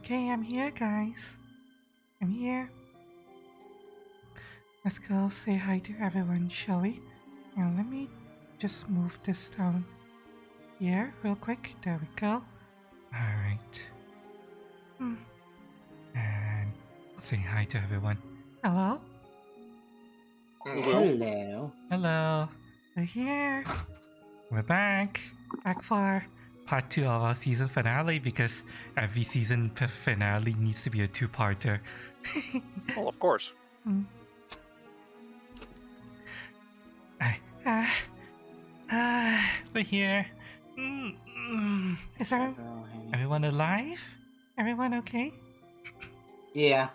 Okay, I'm here, guys. I'm here. Let's go say hi to everyone, shall we? Now let me just move this down here real quick. There we go. Alright. And say hi to everyone. Hello? Hello. Hello. We're here. We're back. Back for part 2 of our season finale because every season finale needs to be a two-parter. Well, of course. We're here. Is everyone alive? Everyone okay? Yeah.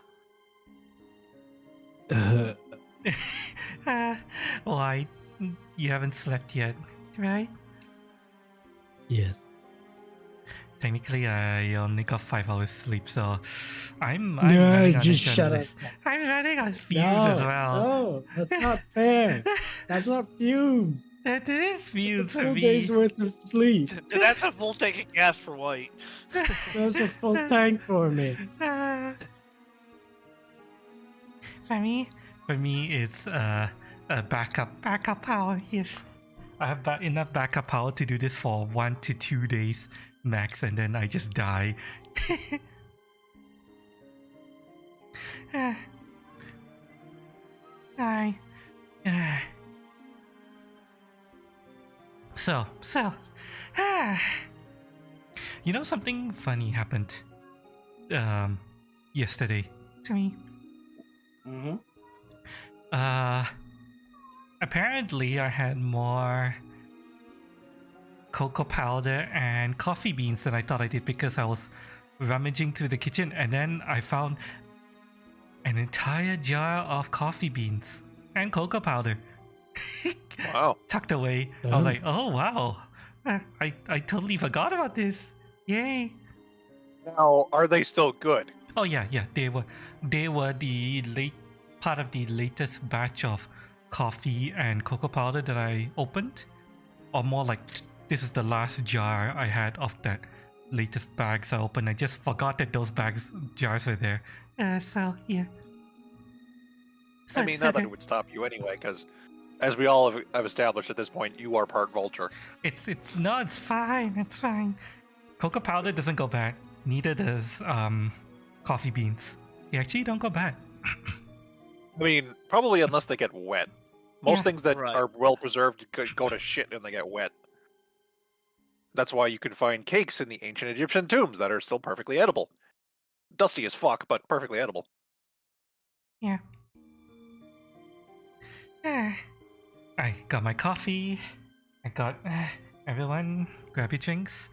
Why? You haven't slept yet, right? Yes. Technically, I only got 5 hours sleep, so I'm No, running on just shut adrenaline. up. I'm running on fumes as well. No, that's not fair. That's not fumes. That is fumes for Full me. day's worth of sleep. That's a full tank of gas for White. That's a full tank for me. For me, it's a backup power. Yes, I have enough backup power to do this for 1 to 2 days max, and then I just die. Hi. So, you know, something funny happened yesterday to me. Apparently I had more cocoa powder and coffee beans than I thought I did because I was rummaging through the kitchen and then I found an entire jar of coffee beans and cocoa powder. Wow. Tucked away. I was like, oh wow. I totally forgot about this. Yay. Now, are they still good? Oh yeah, they were the late part of the latest batch of coffee and cocoa powder that I opened. Or more like this is the last jar I had of that latest bags I opened. I just forgot that those jars were there. So yeah. I mean, not that it would stop you anyway, because as we all have established at this point, you are part vulture. It's fine. It's fine. Cocoa powder doesn't go bad. Neither does coffee beans. They actually don't go bad. I mean, probably unless they get wet. Most things that Right. are well preserved could go to shit when they get wet. That's why you can find cakes in the ancient Egyptian tombs that are still perfectly edible. Dusty as fuck, but perfectly edible. Yeah. I got my coffee. I got everyone grab your drinks.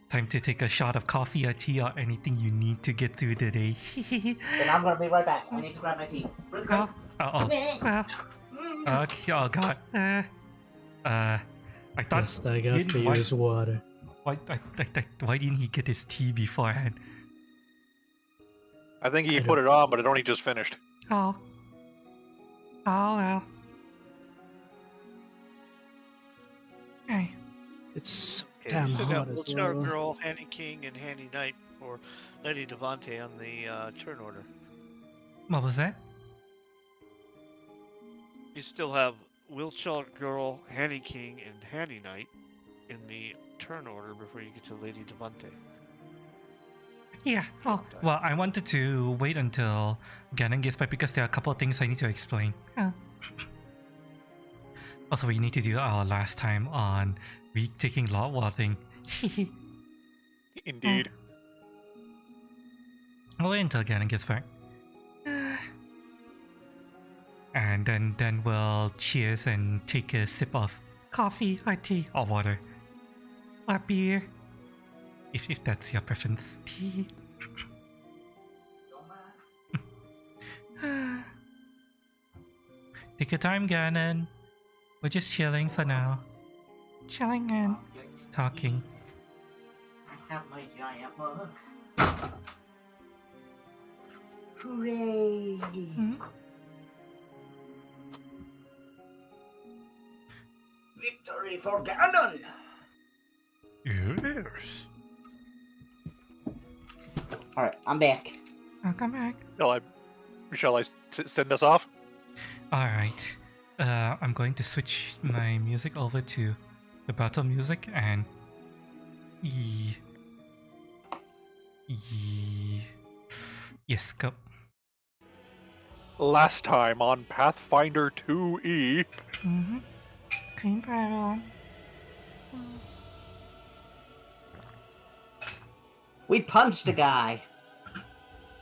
Time to take a shot of coffee or tea or anything you need to get through the day. Then I'm gonna be right back. I need to grab my tea. Okay, oh god. I thought Best I got for you is water. why didn't he get his tea beforehand? I think he put it on, but it only just finished. Oh well. Hey. It's so Okay, damn we still hot got as Wilchar well. Girl, Hanny King, and Hanny Knight for Lady Devante on the turn order. What was that? You still have Wilchar Girl, Hanny King, and Hanny Knight in the turn order before you get to Lady Devante. Yeah. Oh, well, I wanted to wait until Ganon gets back because there are a couple of things I need to explain. Also, we need to do our last time on Retaking Lordwall thing. Indeed. I'll wait until Ganon gets back. And then we'll cheers and take a sip of coffee or tea or water. Or beer. If that's your preference. Tea. Take your time, Ganon. We're just chilling for now. Chilling and talking. I have my giant mug. Hooray! Victory for Ganon! Yes. Alright, I'm back. I'll come back. Shall I send us off? Alright. I'm going to switch my music over to the battle music and... Yes, go. Last time on Pathfinder 2E. Mm-hmm. Green battle. We punched a guy.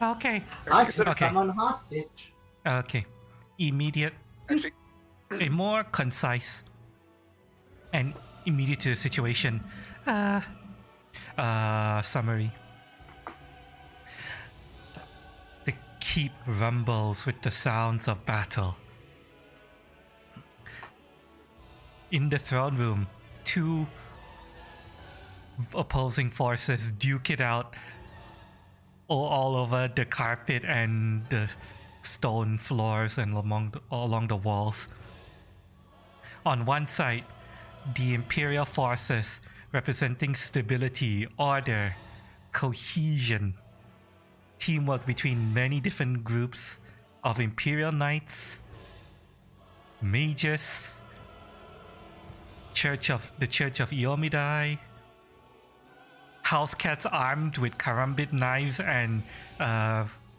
Okay. I took Okay. someone hostage. Okay. Immediate. Actually, A more concise and immediate to the situation summary. The keep rumbles with the sounds of battle. In the throne room, two opposing forces duke it out all over the carpet and the stone floors and along the walls. On one side, the Imperial forces representing stability, order, cohesion, teamwork between many different groups of Imperial Knights, mages, the Church of Iomidai, house cats armed with karambit knives and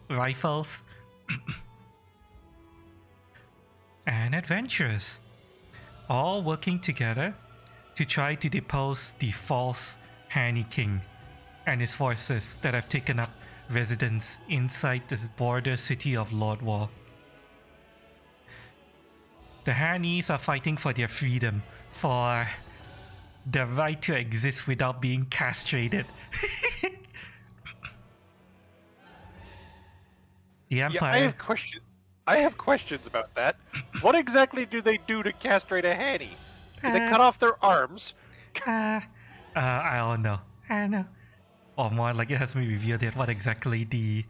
rifles, and adventurers, all working together to try to depose the false Hanny King and his forces that have taken up residence inside this border city of Lordwall. The Hannies are fighting for their freedom, for the right to exist without being castrated. The Empire... Yeah, I have questions about that. What exactly do they do to castrate a Hanny? Do they cut off their arms? I don't know. I don't know. Or more like it hasn't been revealed yet what exactly the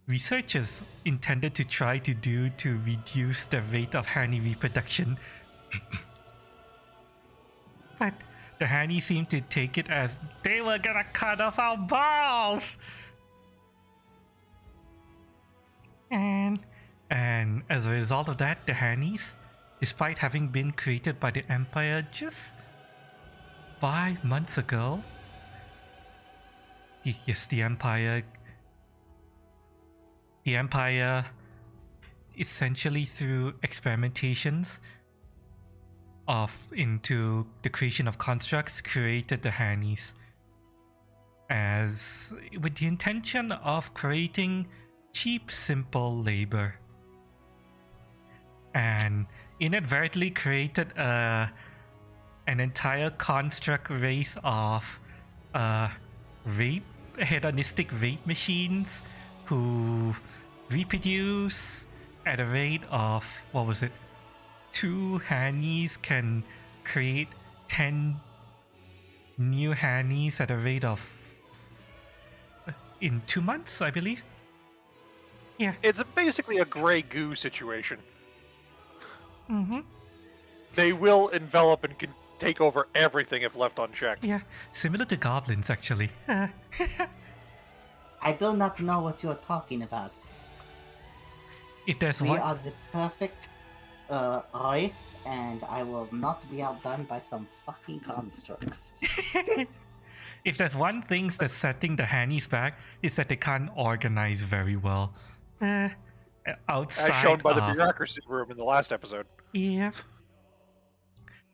researchers intended to try to do to reduce the rate of Hanny reproduction. But the Hanny seemed to take it as they were gonna cut off our balls. And as a result of that, the Hannies, despite having been created by the Empire just 5 months ago, the Empire essentially through experimentations into the creation of constructs created the Hannies as with the intention of creating cheap, simple labor, and inadvertently created an entire construct race of hedonistic rape machines who reproduce at a rate of, what was it, 2 Hannies can create 10 new Hannies at a rate of in 2 months, I believe. Yeah. It's basically a gray goo situation. Mm-hmm. They will envelop and can take over everything if left unchecked. Yeah. Similar to goblins, actually. I do not know what you are talking about. If there's We one... are the perfect race, and I will not be outdone by some fucking constructs. If there's one thing that's setting the Hannies back, it's that they can't organize very well. Outside As shown by the of... bureaucracy room in the last episode. Yeah.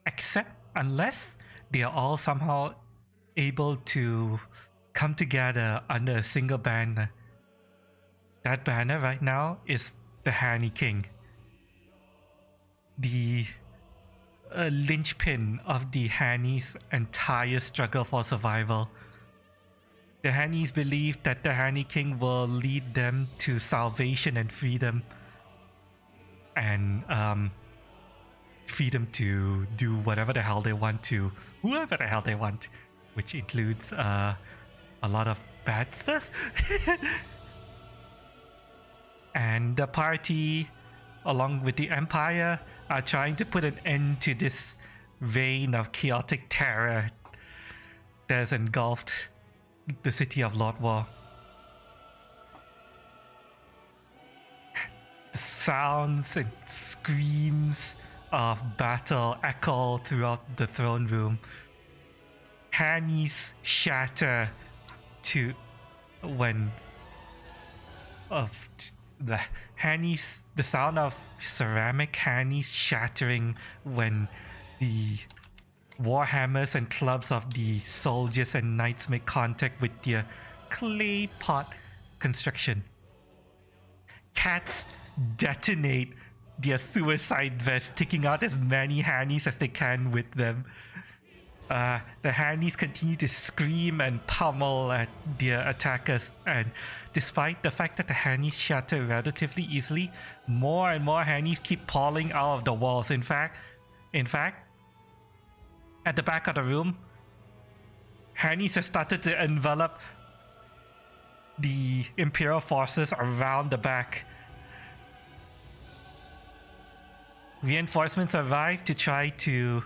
Except unless they are all somehow able to come together under a single banner. That banner right now is the Hanny King. The linchpin of the Hannies' entire struggle for survival. The Hannies believe that the Hanny King will lead them to salvation and freedom. And freedom to do whatever the hell they want to, whoever the hell they want, which includes a lot of bad stuff. And the party, along with the Empire, are trying to put an end to this reign of chaotic terror that has engulfed the city of Lordwall. The sounds and screams of battle echo throughout the throne room. Hannies shatter to when of the hannies, the sound of ceramic hannies shattering when the warhammers and clubs of the soldiers and knights make contact with their clay pot construction. Cats detonate their suicide vests, taking out as many hannies as they can with them. The hannies continue to scream and pummel at their attackers, and despite the fact that the hannies shatter relatively easily, more and more hannies keep falling out of the walls. In fact, at the back of the room, hannies have started to envelop the Imperial forces around the back. Reinforcements arrive to try to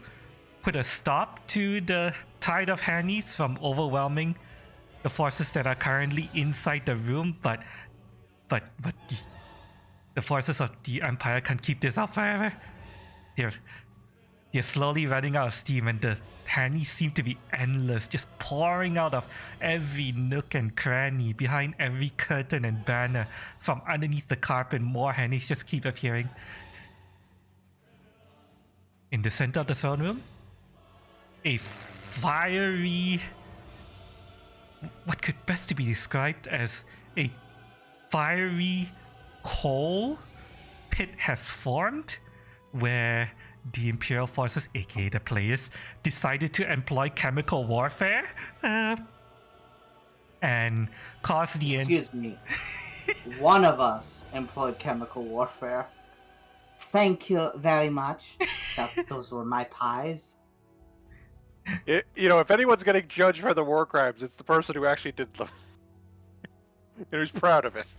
put a stop to the tide of hannies from overwhelming the forces that are currently inside the room, but the forces of the Empire can't keep this up forever. They're slowly running out of steam, and the hannies seem to be endless, just pouring out of every nook and cranny, behind every curtain and banner, from underneath the carpet. More hannies just keep appearing. In the center of the throne room, a fiery, what could best be described as a fiery coal pit has formed, where the Imperial forces, aka the players, decided to employ chemical warfare and cause the Excuse me. One of us employed chemical warfare. Thank you very much. Those were my pies. You know, if anyone's getting judged for the war crimes, it's the person who actually did them. And who's proud of it.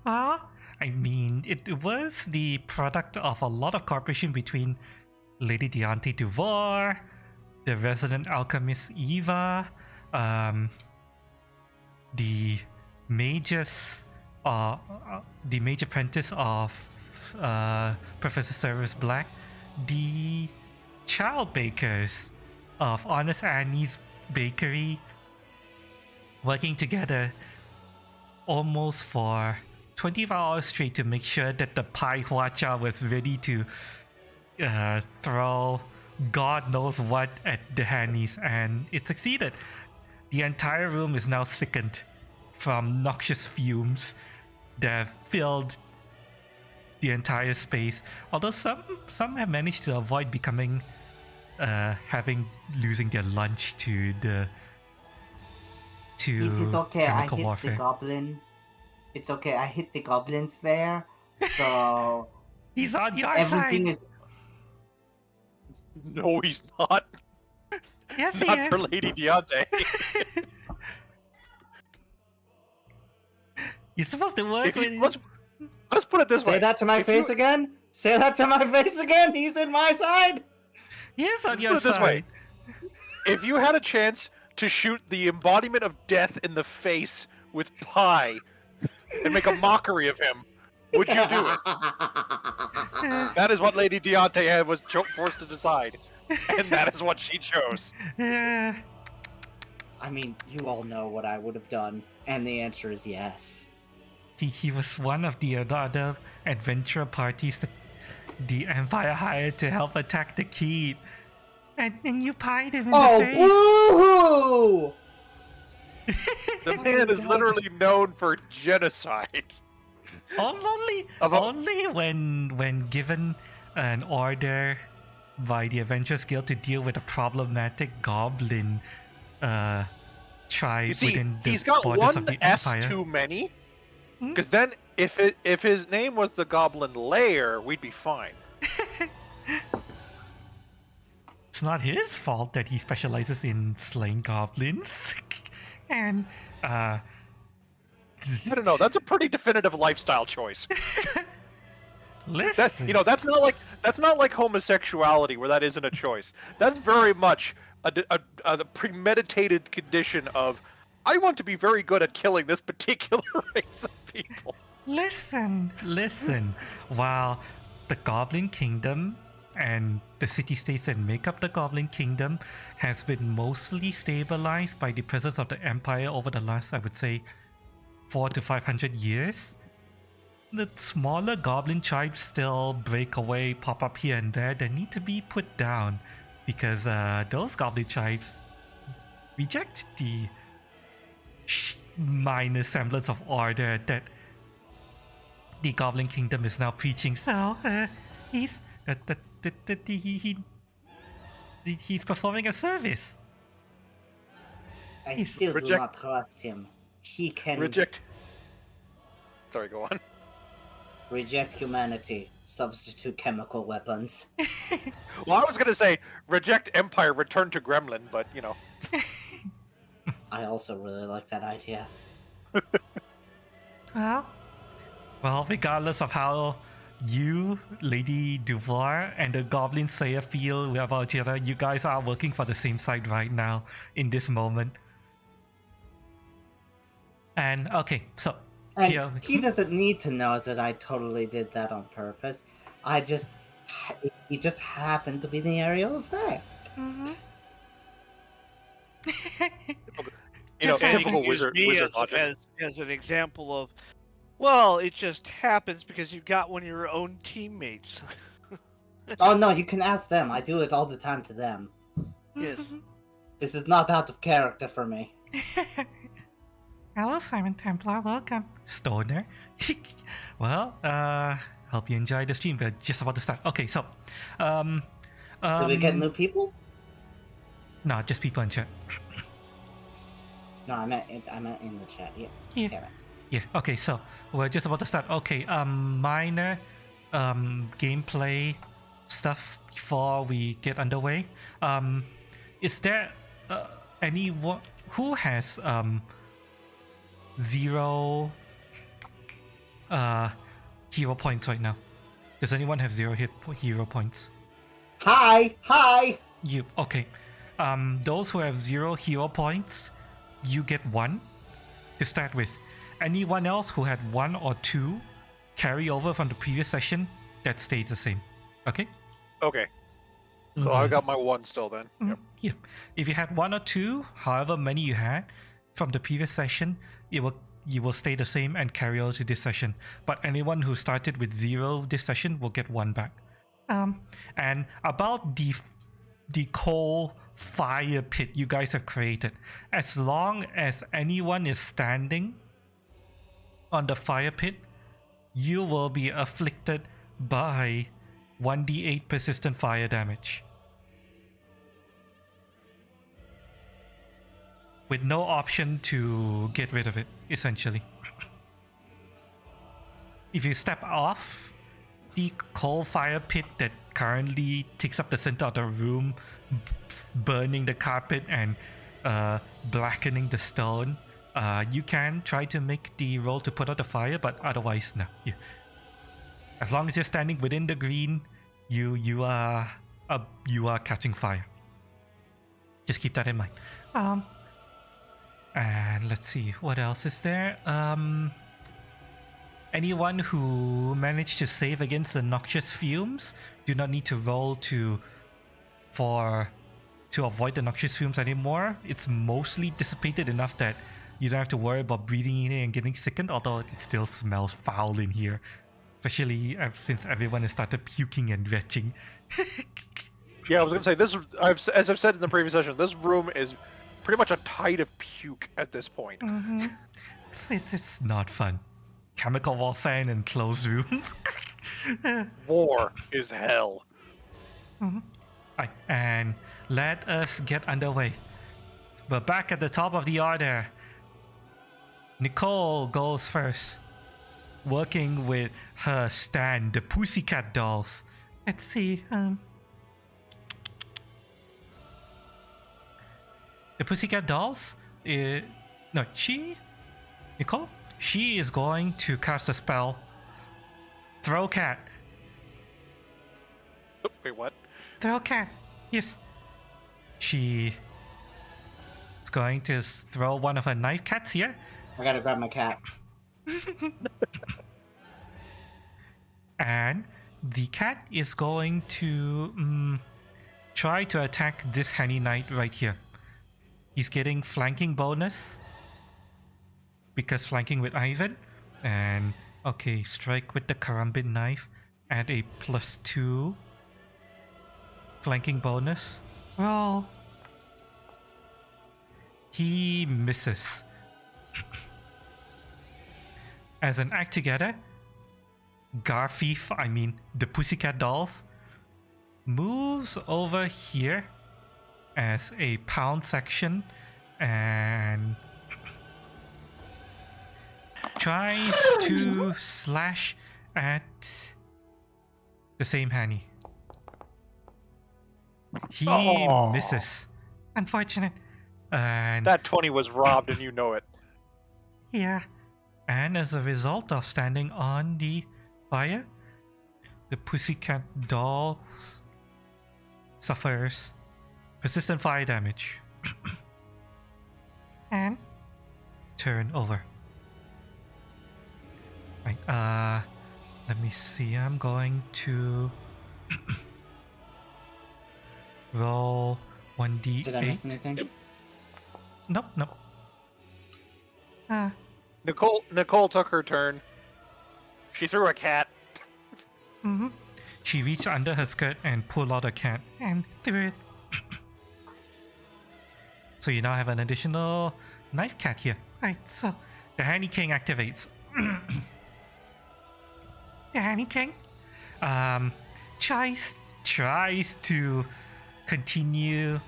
I mean, it was the product of a lot of cooperation between Lady Deontay Duvoir, the resident alchemist Eva, the mages, the mage apprentice of Professor Severus Black, the child bakers of Honest Annie's Bakery, working together almost for 24 hours straight to make sure that the pie huacha was ready to throw God knows what at the hannies, and it succeeded. The entire room is now sickened from noxious fumes that have filled the entire space, although some have managed to avoid becoming losing their lunch to It is okay, I chemical hit warfare. the goblin. It's okay, I hit the goblins there. So He's on your everything side. is No, he's not. Yes, he Not is. for Lady Deontay. You're supposed to work If with you, let's put it this way. Say that to my If face you- again? Say that to my face again! He's in my side! Yes, on Let's your put it this side. way. If you had a chance to shoot the embodiment of death in the face with pie and make a mockery of him, would you do it? That is what Lady Deontay was forced to decide, and that is what she chose. Uh, I mean, you all know what I would have done, and the answer is yes. he was one of the other adventurer parties that the Empire hired to help attack the keep. And you pied him in Oh, the face. boo-hoo! The man is literally known for genocide. Only when given an order by the Adventurers Guild to deal with a problematic goblin tribe You see, within the he's got borders of one the S Empire. too many. Hmm? Because then, if his name was the Goblin Lair, we'd be fine. It's not his fault that he specializes in slaying goblins. And I don't know. That's a pretty definitive lifestyle choice. listen, That's not like homosexuality where that isn't a choice. That's very much a premeditated condition of I want to be very good at killing this particular race of people. Listen. While the Goblin Kingdom and the city-states that make up the Goblin Kingdom has been mostly stabilized by the presence of the Empire over the last, I would say, 400 to 500 years, the smaller Goblin tribes still break away, pop up here and there. They need to be put down because those Goblin tribes reject the minor semblance of order that the Goblin Kingdom is now preaching. So he's he's performing a service. I still do not trust him. He can Reject. Sorry, go on. reject humanity, substitute chemical weapons. Well, I was gonna say reject Empire, return to Gremlin, but you know. I also really like that idea. Well, regardless of how you, Lady Duvoir, and the Goblin Slayer feel about each other, you guys are working for the same side right now in this moment. And okay, so And here he doesn't need to know that I totally did that on purpose. He just happened to be in the area of effect. You know, And you typical can use wizard me logic. as an example of, well, it just happens because you got one of your own teammates. Oh no, you can ask them. I do it all the time to them. Yes. This is not out of character for me. Hello, Simon Templar. Welcome, Stoner. Well, hope you enjoy the stream. We're just about to start. Okay, so, Do we get new people? no, just people in chat. No, I meant in the chat. Yeah. Yeah. Damn it. Yeah. Okay, so we're just about to start. Okay, minor, gameplay stuff before we get underway. Is there anyone who has 0 hero points right now? Does anyone have 0 hero points? Hi! You okay? Those who have 0 hero points, you get 1 to start with. Anyone else who had 1 or 2 carry over from the previous session, that stays the same. Okay? Okay. So I got my 1 still then. Yep. Yeah. If you had 1 or 2, however many you had from the previous session, you will stay the same and carry over to this session. But anyone who started with 0 this session will get 1 back. And about the coal fire pit you guys have created, as long as anyone is standing on the fire pit, you will be afflicted by 1d8 persistent fire damage, with no option to get rid of it, essentially. If you step off the coal fire pit that currently takes up the center of the room, burning the carpet and blackening the stone, you can try to make the roll to put out the fire, but otherwise, no. As long as you're standing within the green, you are catching fire. Just keep that in mind. And let's see, what else is there? Anyone who managed to save against the noxious fumes do not need to roll to avoid the noxious fumes anymore. It's mostly dissipated enough that you don't have to worry about breathing in it and getting sickened, although it still smells foul in here. Especially since everyone has started puking and retching. Yeah, I was gonna say this. As I've said in the previous session, this room is pretty much a tide of puke at this point. It's not fun. Chemical warfare in an enclosed room. War is hell. Right, and let us get underway. We're back at the top of the order. Nicole goes first, working with her stand, the Pussycat dolls. Let's see. The Pussycat dolls. Nicole. She is going to cast a spell. Throw cat. Oh, wait, what? Throw cat. Yes. She is It's going to throw one of her knife cats here. I gotta grab my cat. And the cat is going to try to attack this Honey Knight right here. He's getting flanking bonus because flanking with Ivan. And okay, strike with the karambit knife. Add a +2 flanking bonus. Well, he misses. As an act together, the Pussycat Dolls, moves over here as a pound section and tries to slash at the same Hanny. He misses. Unfortunate. And That 20 was robbed, and you know it. yeah. And as a result of standing on the fire, the Pussycat Dolls suffers persistent fire damage. And turn over. Right, let me see. I'm going to roll 1d8. Did I miss anything? Nope. Nicole took her turn. She threw a cat. She reached under her skirt and pulled out a cat and threw it. So you now have an additional knife cat here. Right, so the Hanny King activates. The Hanny King tries to continue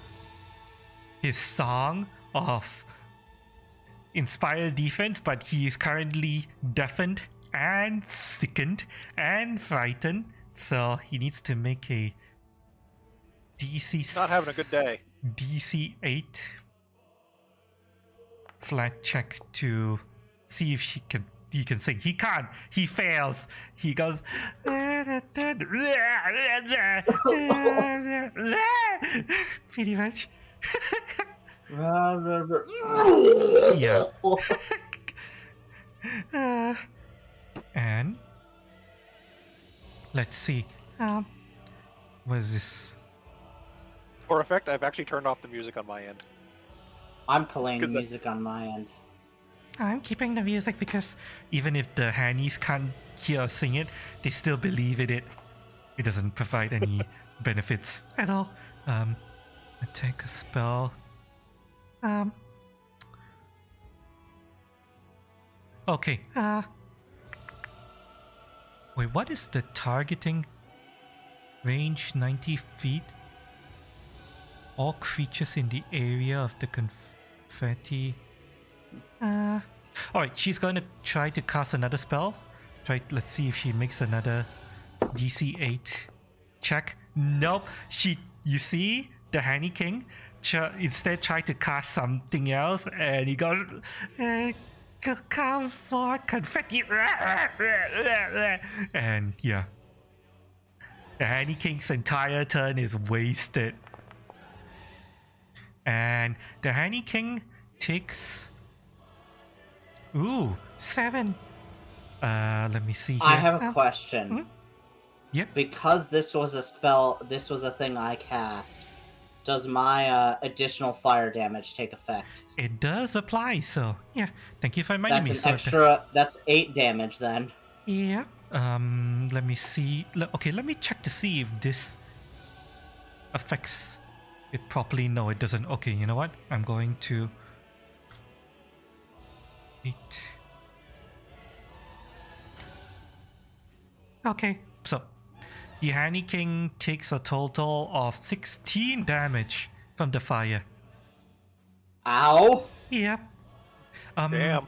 his song of inspired defense, but he is currently deafened and sickened and frightened, so he needs to make a DC. Not having a good day. DC 8 flat check to see if he can sing. He can't. He fails. He goes pretty much. Yeah. And let's see. What is this? For effect, I've actually turned off the music on my end. I'm playing music on my end. I'm keeping the music because even if the Hannies can't hear or sing it, they still believe in it. It doesn't provide any benefits at all. Attack a spell. Okay. Wait, what is the targeting? Range 90 feet. All creatures in the area of the confetti. Alright, she's going to try to cast another spell. Let's see if she makes another DC 8 check. Nope. You see, the Hanny King instead tried to cast something else, and he goes, come for confetti. And yeah, the Hanny King's entire turn is wasted. And the Hanny King takes 7. Let me see here. I have a question. Yep. Because this was a spell, this was a thing I cast, does my additional fire damage take effect? It does apply, so yeah. Thank you for reminding me. That's an extra, that's 8 damage then. Yeah. Let me see. Okay, let me check to see if this affects it properly. No, it doesn't. Okay, you know what? I'm going to 8. Okay, so the Hanny King takes a total of 16 damage from the fire. Ow! Yep. Damn.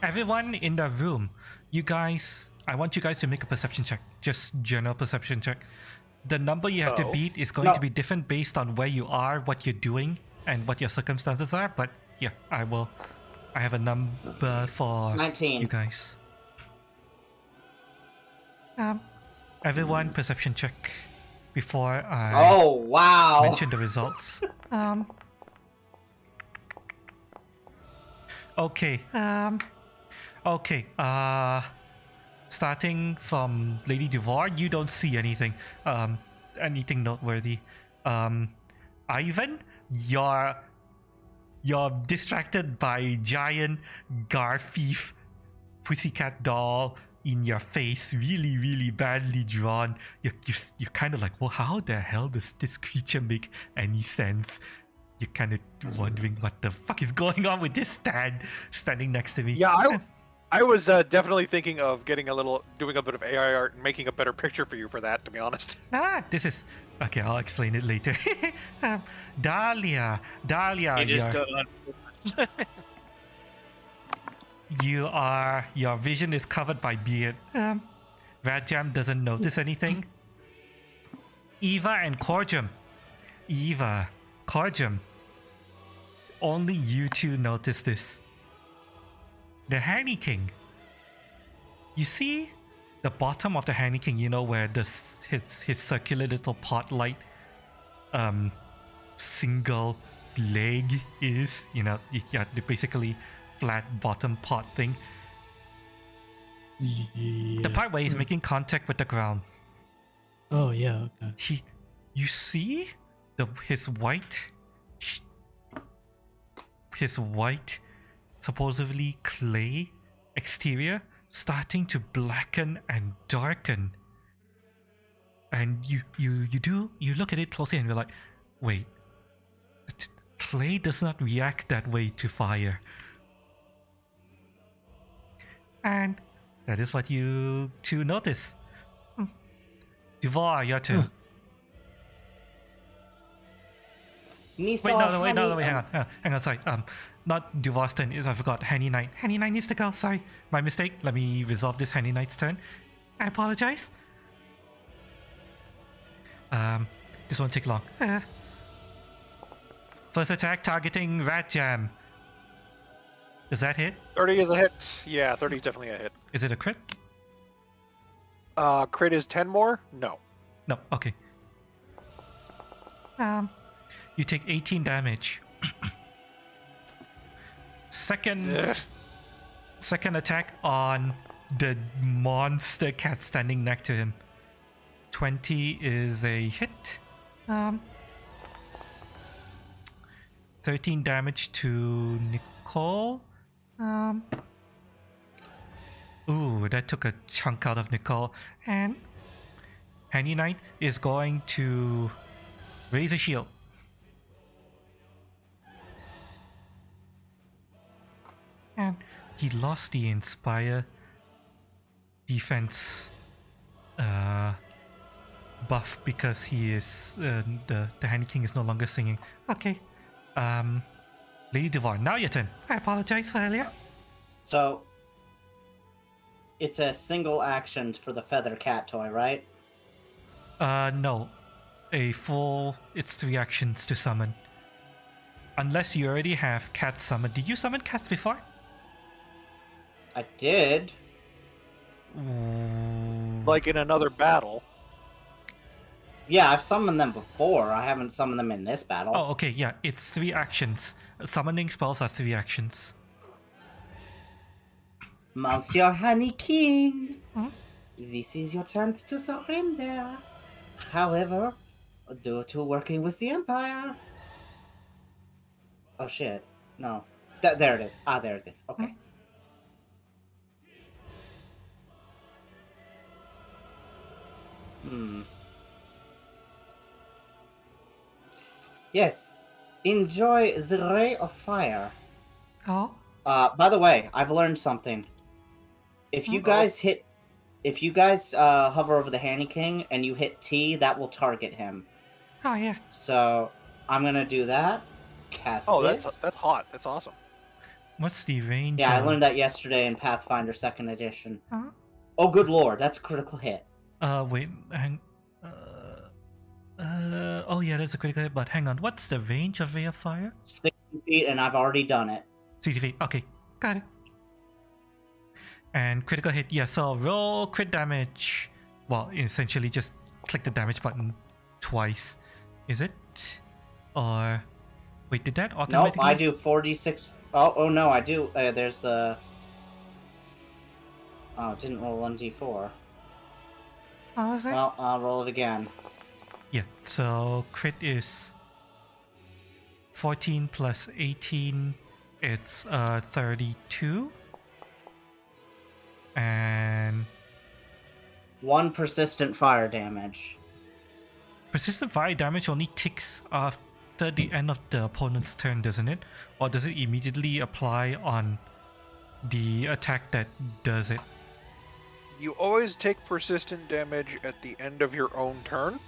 Everyone in the room, I want you guys to make a perception check. Just general perception check. The number you have to beat is going to be different based on where you are, what you're doing, and what your circumstances are. But yeah, I have a number for 19. you guys. Everyone, perception check before I Oh, wow! mention the results. Okay. Okay. Starting from Lady Duvar, you don't see anything. Anything noteworthy. Ivan, you're distracted by giant Garfief pussycat doll in your face, really, really badly drawn. You're kind of like, well, how the hell does this creature make any sense? You're kind of wondering what the fuck is going on with this standing next to me. Yeah, I was definitely thinking of doing a bit of AI art and making a better picture for you for that, to be honest. This is okay. I'll explain it later. Dahlia, It is you're- done on your vision is covered by beard. Radjam doesn't notice anything. Eva and Corjum. Only you two notice this. The Hanny King. You see the bottom of the Hanny King, you know, where his circular little pot light single leg is, you know, yeah, the basically flat bottom pot thing. Yeah. The part where he's making contact with the ground. Oh yeah. Okay. You see his white, supposedly clay exterior starting to blacken and darken. And you look at it closely and you're like, wait, clay does not react that way to fire. And that is what you two notice. Duvar, your turn. Mr. Wait, no, wait, Honey, hang on, sorry. Not Duvar's turn, I forgot. Hanny Knight. Hanny Knight needs to go, sorry. My mistake. Let me resolve this Hanny Knight's turn. I apologize. This won't take long. First attack targeting Rat Jam. Does that hit? 30 is a hit. Yeah, 30 is definitely a hit. Is it a crit? Crit is 10 more? No. No, okay. You take 18 damage. Ugh. Second attack on the monster cat standing next to him. 20 is a hit. 13 damage to Nicole. Ooh, that took a chunk out of Nicole. And Handy Knight is going to raise a shield. And he lost the Inspire defense buff because he is the Handy King is no longer singing. Okay. Lady Devon, now your turn. I apologize for earlier. So, it's a single action for the feather cat toy, right? No. It's 3 actions to summon. Unless you already have cats summoned. Did you summon cats before? I did. Like in another battle. Yeah, I've summoned them before. I haven't summoned them in this battle. Oh, okay, yeah, it's 3 actions. Summoning spells are 3 actions. Monsieur Honey King, Hmm? this is your chance to surrender. However, due to working with the Empire... Oh shit, no. There it is. There it is. Okay. Yes. Enjoy the ray of fire. Oh? By the way, I've learned something. If you guys hover over the Handy King and you hit T, that will target him. Oh, yeah. So I'm gonna do that. Cast this. That's hot. That's awesome. What's the range? Yeah, I learned that yesterday in Pathfinder 2nd Edition. Huh? Oh, good lord, that's a critical hit. Wait, oh yeah, that's a critical hit, but hang on. What's the range of Ray of Fire? 60 feet, and I've already done it. 60 feet. Okay, got it. And critical hit, yeah, so roll crit damage. Well, essentially just click the damage button twice. Is it? Or... Wait, did that Nope, automatically... I do 46 Oh no, I do. There's the. Oh, it didn't roll 1d4. Oh, is it? Well, I'll roll it again. Yeah, so crit is 14 plus 18, it's 32. And 1 persistent fire damage. persistent fire damage only ticks after the end of the opponent's turn, doesn't it? Or does it immediately apply on the attack that does it? You always take persistent damage at the end of your own turn,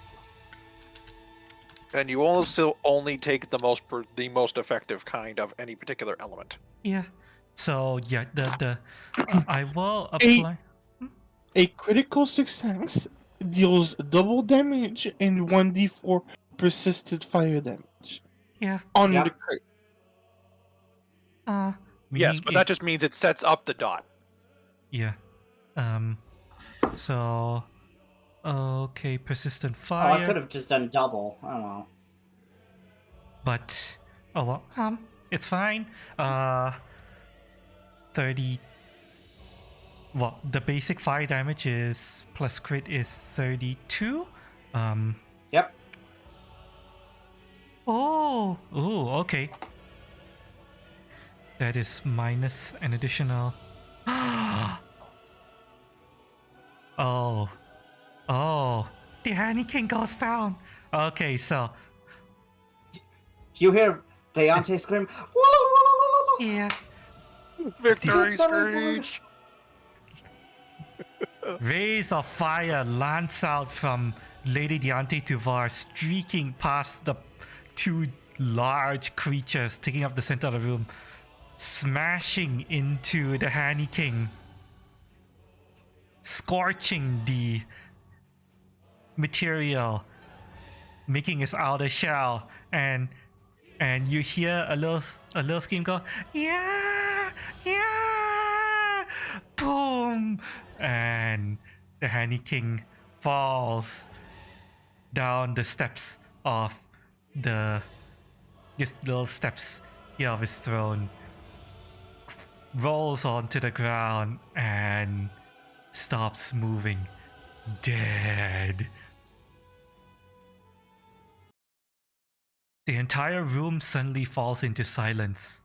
and you also only take the most effective kind of any particular element. Yeah. So yeah, the I will apply. A critical success deals double damage and 1d4 persistent fire damage Yeah. on Yep. the crit. Yes, Meaning but it- that just means it sets up the dot. Yeah. So okay, persistent Oh, fire. I could have just done double. Oh well. But oh well, it's fine. 30. Well, the basic fire damage is plus crit is 32. Yep. Oh, okay. That is minus an additional. Oh, the Honey King goes down. Okay, so You hear Deontay scream. yeah, Victory screech! rays of fire lance out from Lady Deontay Tuvar, streaking past the two large creatures taking up the center of the room, smashing into the Honey King, scorching the material, making his outer shell, and you hear a little scream go, yeah, boom, and the Honey King falls down the steps of just little steps here of his throne, rolls onto the ground and stops moving, dead. The entire room suddenly falls into silence.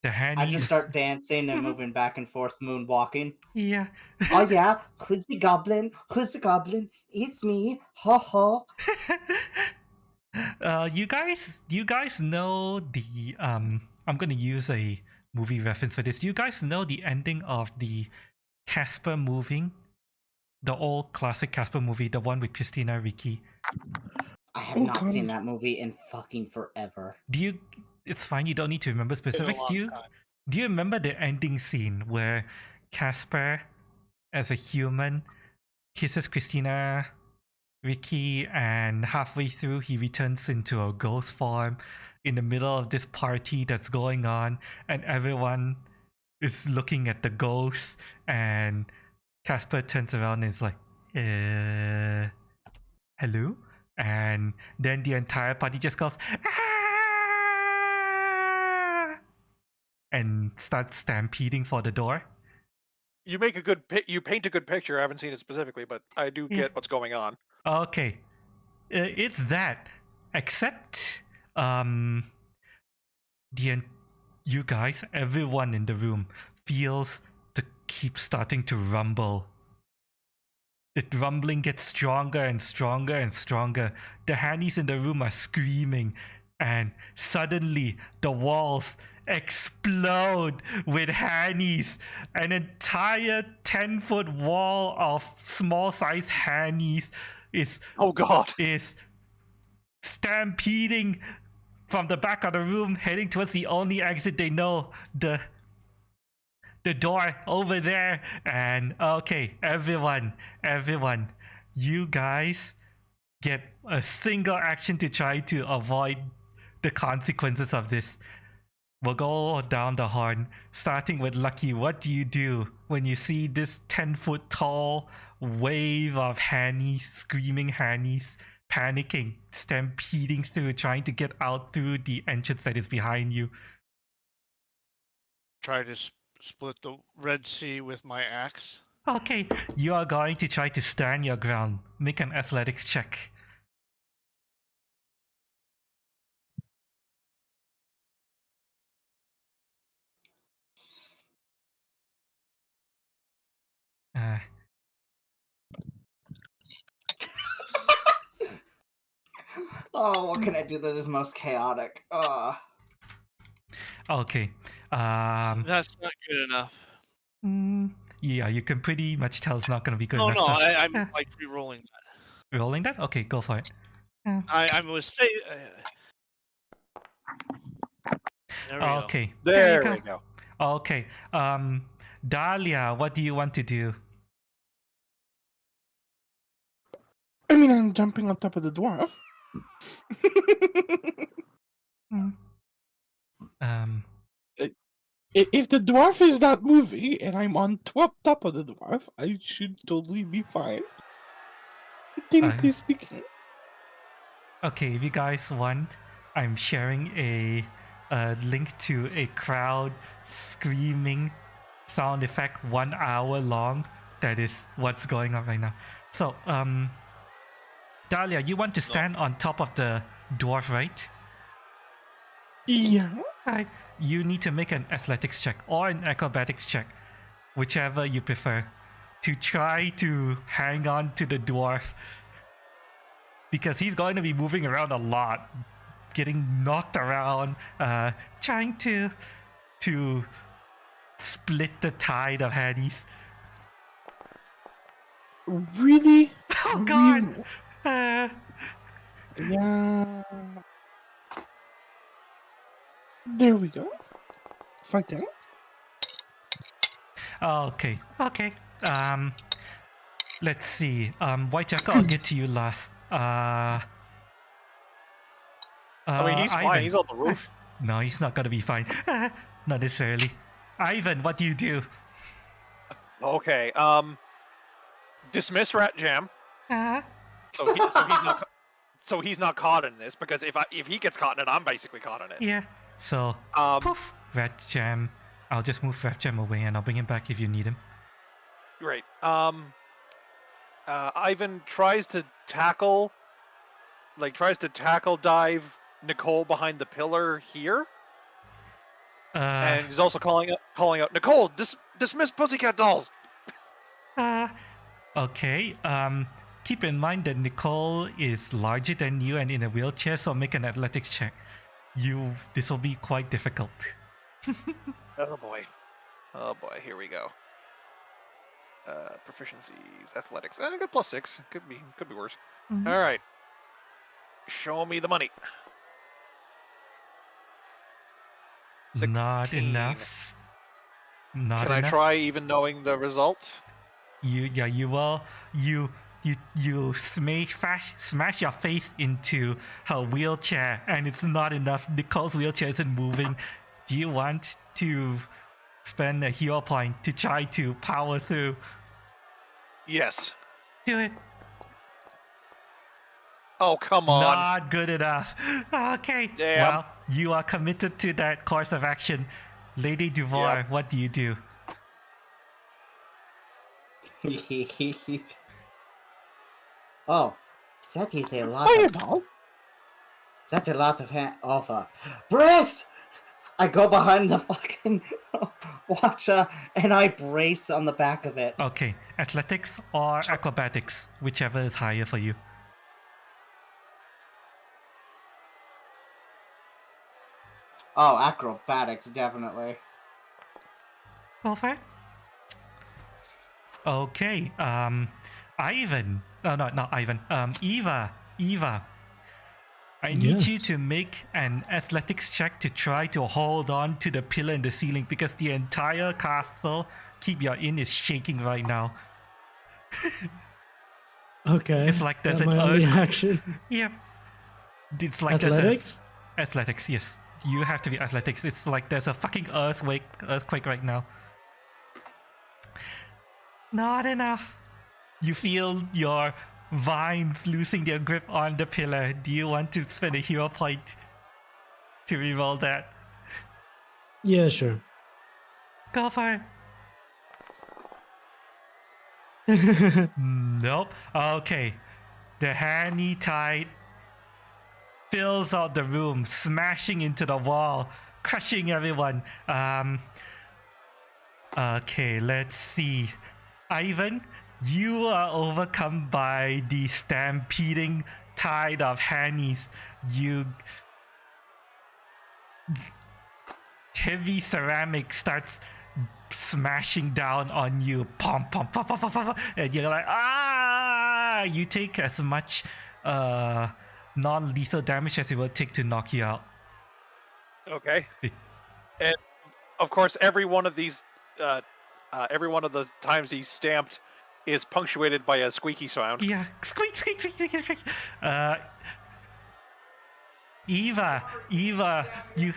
The I Hannies... just start dancing and moving back and forth, moonwalking. Yeah. Oh yeah, who's the goblin? Who's the goblin? It's me. Ho ho. You guys know the I'm gonna use a movie reference for this. Do you guys know the ending of the Casper movie? The old classic Casper movie, the one with Christina Ricci. I have Oh, not God. seen that movie in fucking forever. Do you... It's fine, you don't need to remember specifics. long time. Do you remember the ending scene where Casper, as a human, kisses Christina Ricci, and halfway through he returns into a ghost form in the middle of this party that's going on, and everyone is looking at the ghost, and Casper turns around and is like, hello? And then the entire party just goes, ah! And starts stampeding for the door. You make you paint a good picture. I haven't seen it specifically, but I do get what's going on. Okay, it's that. Except, you guys, everyone in the room feels the keep starting to rumble. The rumbling gets stronger and stronger and stronger. The Hannies in the room are screaming, and suddenly the walls explode with Hannies. An entire 10-foot wall of small-sized Hannies is Oh God! is stampeding from the back of the room, heading towards the only exit they know, the door over there. And okay, everyone, you guys get a single action to try to avoid the consequences of this. We'll go down the horn, starting with Lucky. What do you do when you see this 10-foot tall wave of Hannies, screaming Hannies, panicking, stampeding through, trying to get out through the entrance that is behind you. Try to split the Red Sea with my axe. Okay, you are going to try to stand your ground. Make an athletics check. Uh, Oh, what can I do that is most chaotic? okay. That's not good enough. Yeah, you can pretty much tell it's not going to be good No, enough. no, So- I'm like re-rolling that. rolling that? Okay, go for it. I was say. There we go. Okay, There you we go. Okay, Dahlia, what do you want to do? I mean, I'm jumping on top of the dwarf. Um, If the dwarf is not moving and I'm on top of the dwarf, I should totally be fine. Technically speaking. okay, if you guys want, I'm sharing a link to a crowd screaming sound effect 1 hour long. That is what's going on right now. So, Dahlia, you want to stand on top of the dwarf, right? Yeah. Right. You need to make an athletics check or an acrobatics check, whichever you prefer, to try to hang on to the dwarf. Because he's going to be moving around a lot, getting knocked around, trying to split the tide of Hades. Really? Oh God! Really? Yeah. There we go. Fight down. Okay. Let's see. White Jackal, I'll get to you last. I mean, he's fine. Ivan. He's on the roof. No, he's not gonna be fine. Not necessarily. Ivan, what do you do? Okay. Dismiss Rat Jam. Uh, So he's not caught in this, because if he gets caught in it, I'm basically caught in it. yeah. So, poof, Rat Jam. I'll just move Rat Jam away and I'll bring him back if you need him. Great. Ivan tries to tackle dive Nicole behind the pillar here, and he's also calling out Nicole, dismiss Pussycat Dolls. Okay. Keep in mind that Nicole is larger than you and in a wheelchair, so make an athletics check. This will be quite difficult. Oh boy, here we go. Proficiencies, athletics. I got +6. Could be worse. Mhm. All right. Show me the money. Not 16. enough. Not Can I enough. try even knowing the result? You will. You smash your face into her wheelchair, and it's not enough. Nicole's wheelchair isn't moving. Do you want to spend a hero point to try to power through? Yes. Do it. Oh, come on. Not good enough. Okay. Damn. Well, you are committed to that course of action. Lady Duvoir, Yep. what do you do? Oh, that is a lot. Fireball. That's a lot of offer. Brace! I go behind the fucking watcher and I brace on the back of it. Okay, athletics or acrobatics, whichever is higher for you. Oh, acrobatics, definitely. Go for it. Okay, Ivan. Oh, no, not Ivan. Eva. I need Yeah. you to make an athletics check to try to hold on to the pillar in the ceiling because the entire castle Keep Your Inn is shaking right now. Okay. It's like there's That an my only earth- action. Yep. It's like there's Athletics? athletics, yes. You have to be athletics. It's like there's a fucking earthquake right now. Not enough. You feel your vines losing their grip on the pillar. Do you want to spend a hero point to reroll that? Yeah, sure. Go for it. Nope. Okay. The handy tide fills out the room, smashing into the wall, crushing everyone. Okay, let's see. Ivan, you are overcome by the stampeding tide of hannies. Heavy ceramic starts smashing down on you. Pom, pom, pom, pom, pom, pom, and you're like, ah! You take as much non-lethal damage as it will take to knock you out. Okay. And of course, every one of the times he's stamped is punctuated by a squeaky sound. Yeah. Squeak, squeak, squeak, squeak, squeak. Eva, you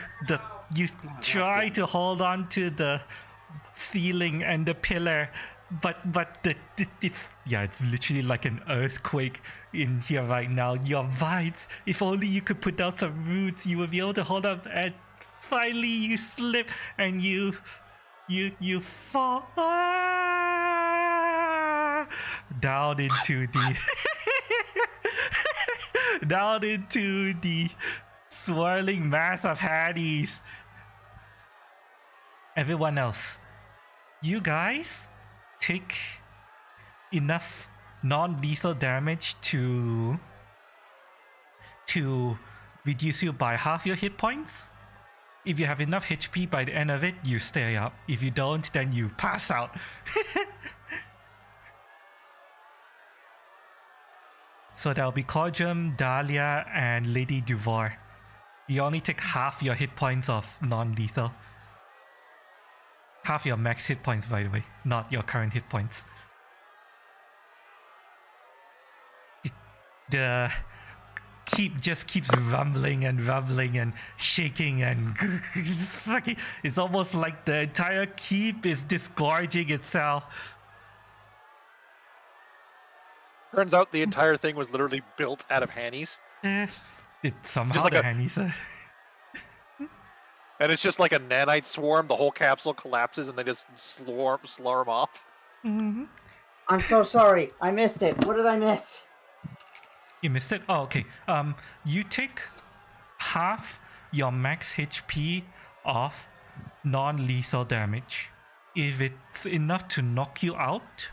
try to hold on to the ceiling and the pillar, but it's literally like an earthquake in here right now. Your vines, if only you could put down some roots, you would be able to hold up, and finally you slip and you fall down into the down into the swirling mass of Hades. Everyone else, you guys take enough non-lethal damage to reduce you by half your hit points. If you have enough HP by the end of it, you stay up. If you don't, then you pass out. So that'll be Corjum, Dahlia, and Lady Duvar. You only take half your hit points of non-lethal. Half your max hit points, by the way, not your current hit points. The keep just keeps rumbling and shaking and it's almost like the entire keep is disgorging itself. Turns out the entire thing was literally built out of hannies. It somehow Just like the a- handies And it's just like a nanite swarm. The whole capsule collapses and they just slurm off. Mm-hmm. I'm so sorry. I missed it. What did I miss? You missed it? Oh, okay. You take half your max HP off non-lethal damage. If it's enough to knock you out,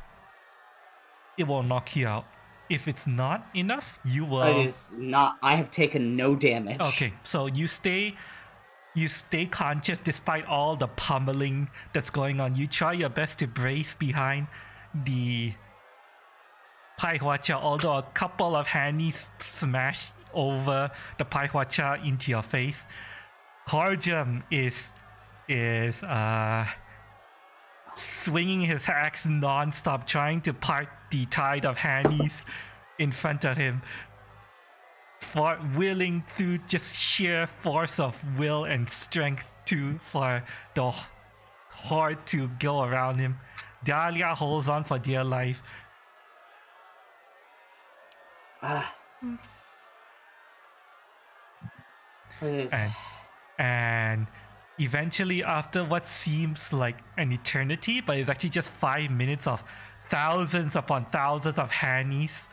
it will knock you out. If it's not enough, you will... It is not. I have taken no damage. Okay, so you stay conscious despite all the pummeling that's going on. You try your best to brace behind the Paihuacha, although a couple of handies smash over the Paihuacha into your face. Corjum is swinging his axe non-stop, trying to part the tide of handies in front of him, willing through just sheer force of will and strength for the horde to go around him. Dahlia holds on for dear life. And eventually, after what seems like an eternity, but it's actually just 5 minutes of thousands upon thousands of hannies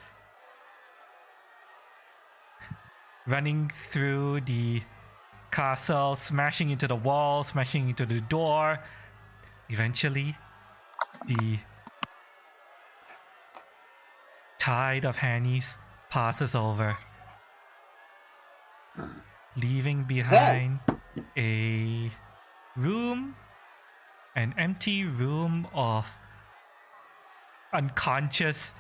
running through the castle, smashing into the wall, smashing into the door. Eventually, the tide of hannies passes over, leaving behind a room, an empty room of unconscious,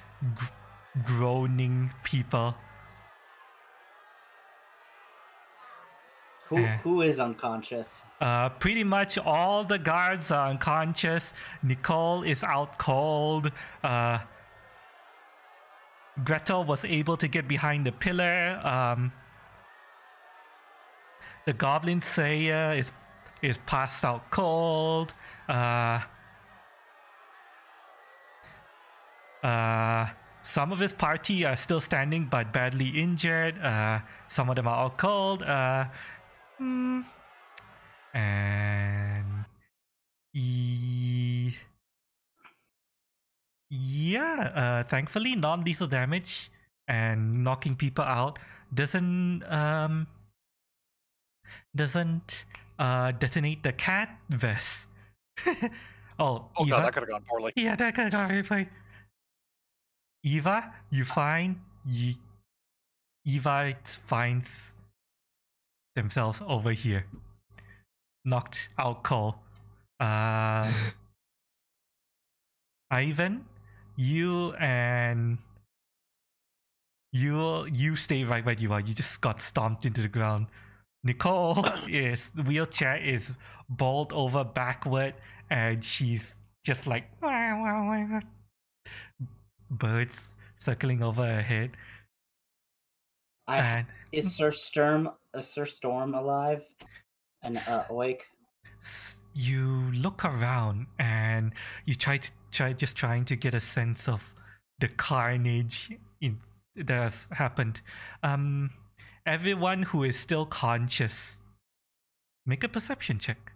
groaning people. Who is unconscious? Pretty much all the guards are unconscious. Nicole is out cold. Gretel was able to get behind the pillar. The Goblin Slayer is passed out cold. some of his party are still standing but badly injured. Some of them are all cold. And yeah, thankfully non-lethal damage and knocking people out doesn't detonate the cat vest. Oh, Oh Eva? god, that could have gone poorly. Yeah, that could have gone really poorly. Eva, Eva finds themselves over here. Knocked out cold. Ivan, you stay right where you are. You just got stomped into the ground. Nicole the wheelchair is bowled over backward and she's just like birds circling over her head. And Is Sir Storm alive and awake? you look around and you trying to get a sense of the carnage that has happened. Everyone who is still conscious, make a perception check.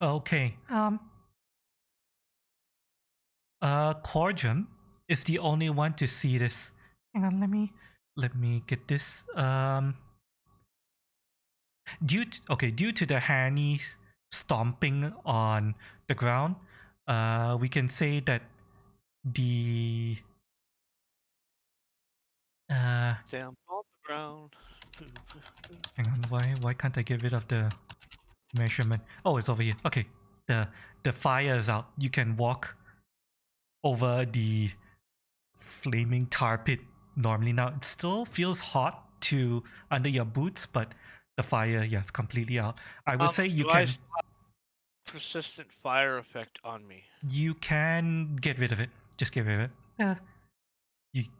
Okay. Cordium is the only one to see this. Hang on, let me get this. Due to the Hanny stomping on the ground, we can say that the Down on the ground. hang on, why can't I get rid of the measurement? Oh, it's over here. Okay. The fire is out. You can walk over the flaming tar pit normally. Now it still feels hot under your boots, but the fire, yes, completely out. I would say you can persistent fire effect on me. You can get rid of it. Just get rid of it.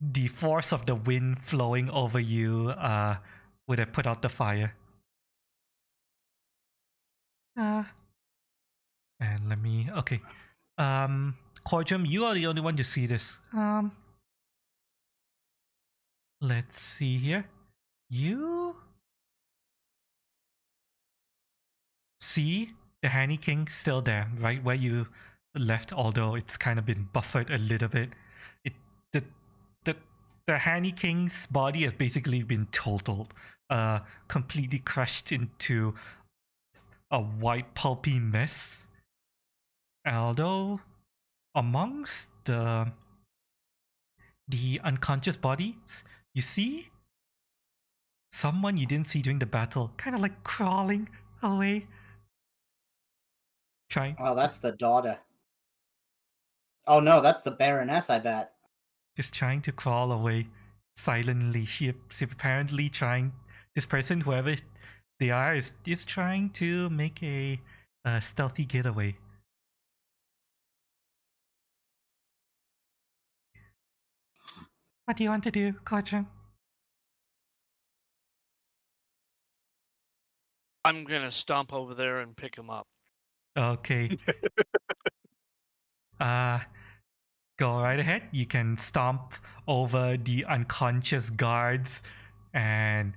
The force of the wind flowing over you would have put out the fire. And let me okay. Cordium, you are the only one to see this. Let's see here. You see the Hanny King still there, right where you left, although it's kind of been buffered a little bit. The Hanny King's body has basically been totaled, completely crushed into a white pulpy mess. Although amongst the unconscious bodies, you see someone you didn't see during the battle, kind of like crawling away. Trying. Oh, that's the daughter. Oh no, that's the Baroness, I bet. Just trying to crawl away silently. She's apparently trying. This person, whoever they are, is trying to make a stealthy getaway. What do you want to do, Kochan? I'm gonna stomp over there and pick him up. Okay. Go right ahead. You can stomp over the unconscious guards and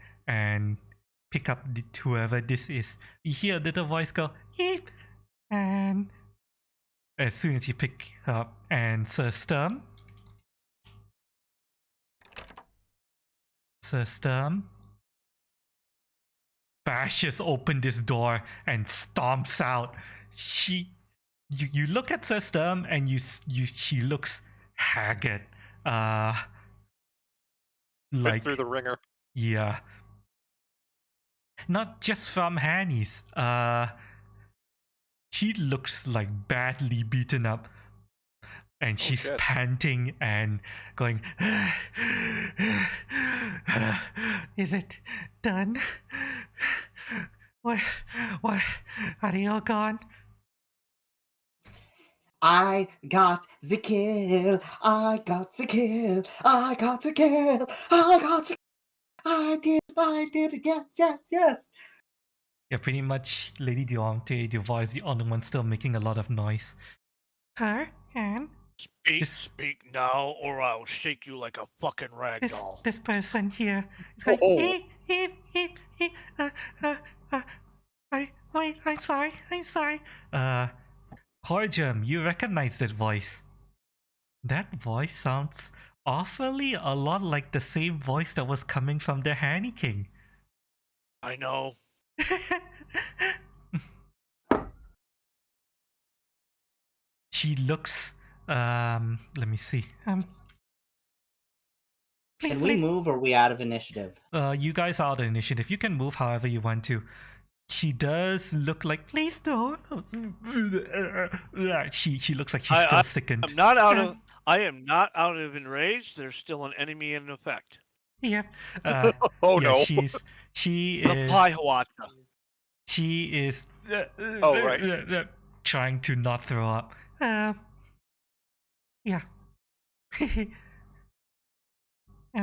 pick up whoever this is. You hear a little voice go, "Yeep!" And as soon as you pick up, and Sir Sturm bashes open this door and stomps out. You look at Sir Sturm and she looks haggard. Like through the ringer. Yeah. Not just from Hanny's. She looks like badly beaten up. And she's panting and going, "Is it done? What? Are they all gone?" I got the kill. I got the kill. I got the kill. I got the I did it. Yes, yes, yes. Yeah, pretty much Lady Deontay, your voice, the only one still making a lot of noise. Her and Speak now, or I'll shake you like a fucking rag doll. this person here is going, Oh. I'm sorry, Corjum, you recognize that voice. That voice sounds awfully a lot like the same voice that was coming from the Hanny King. I know. She looks, let me see. Can we move or are we out of initiative? You guys are the initiative. You can move however you want to. She does look like, please don't. She looks like she's still sickened. I am not out of enraged. There's still an enemy in effect. Yeah. Oh yeah, no. She The is. Paihuata. She is. Oh, right. Trying to not throw up. Yeah.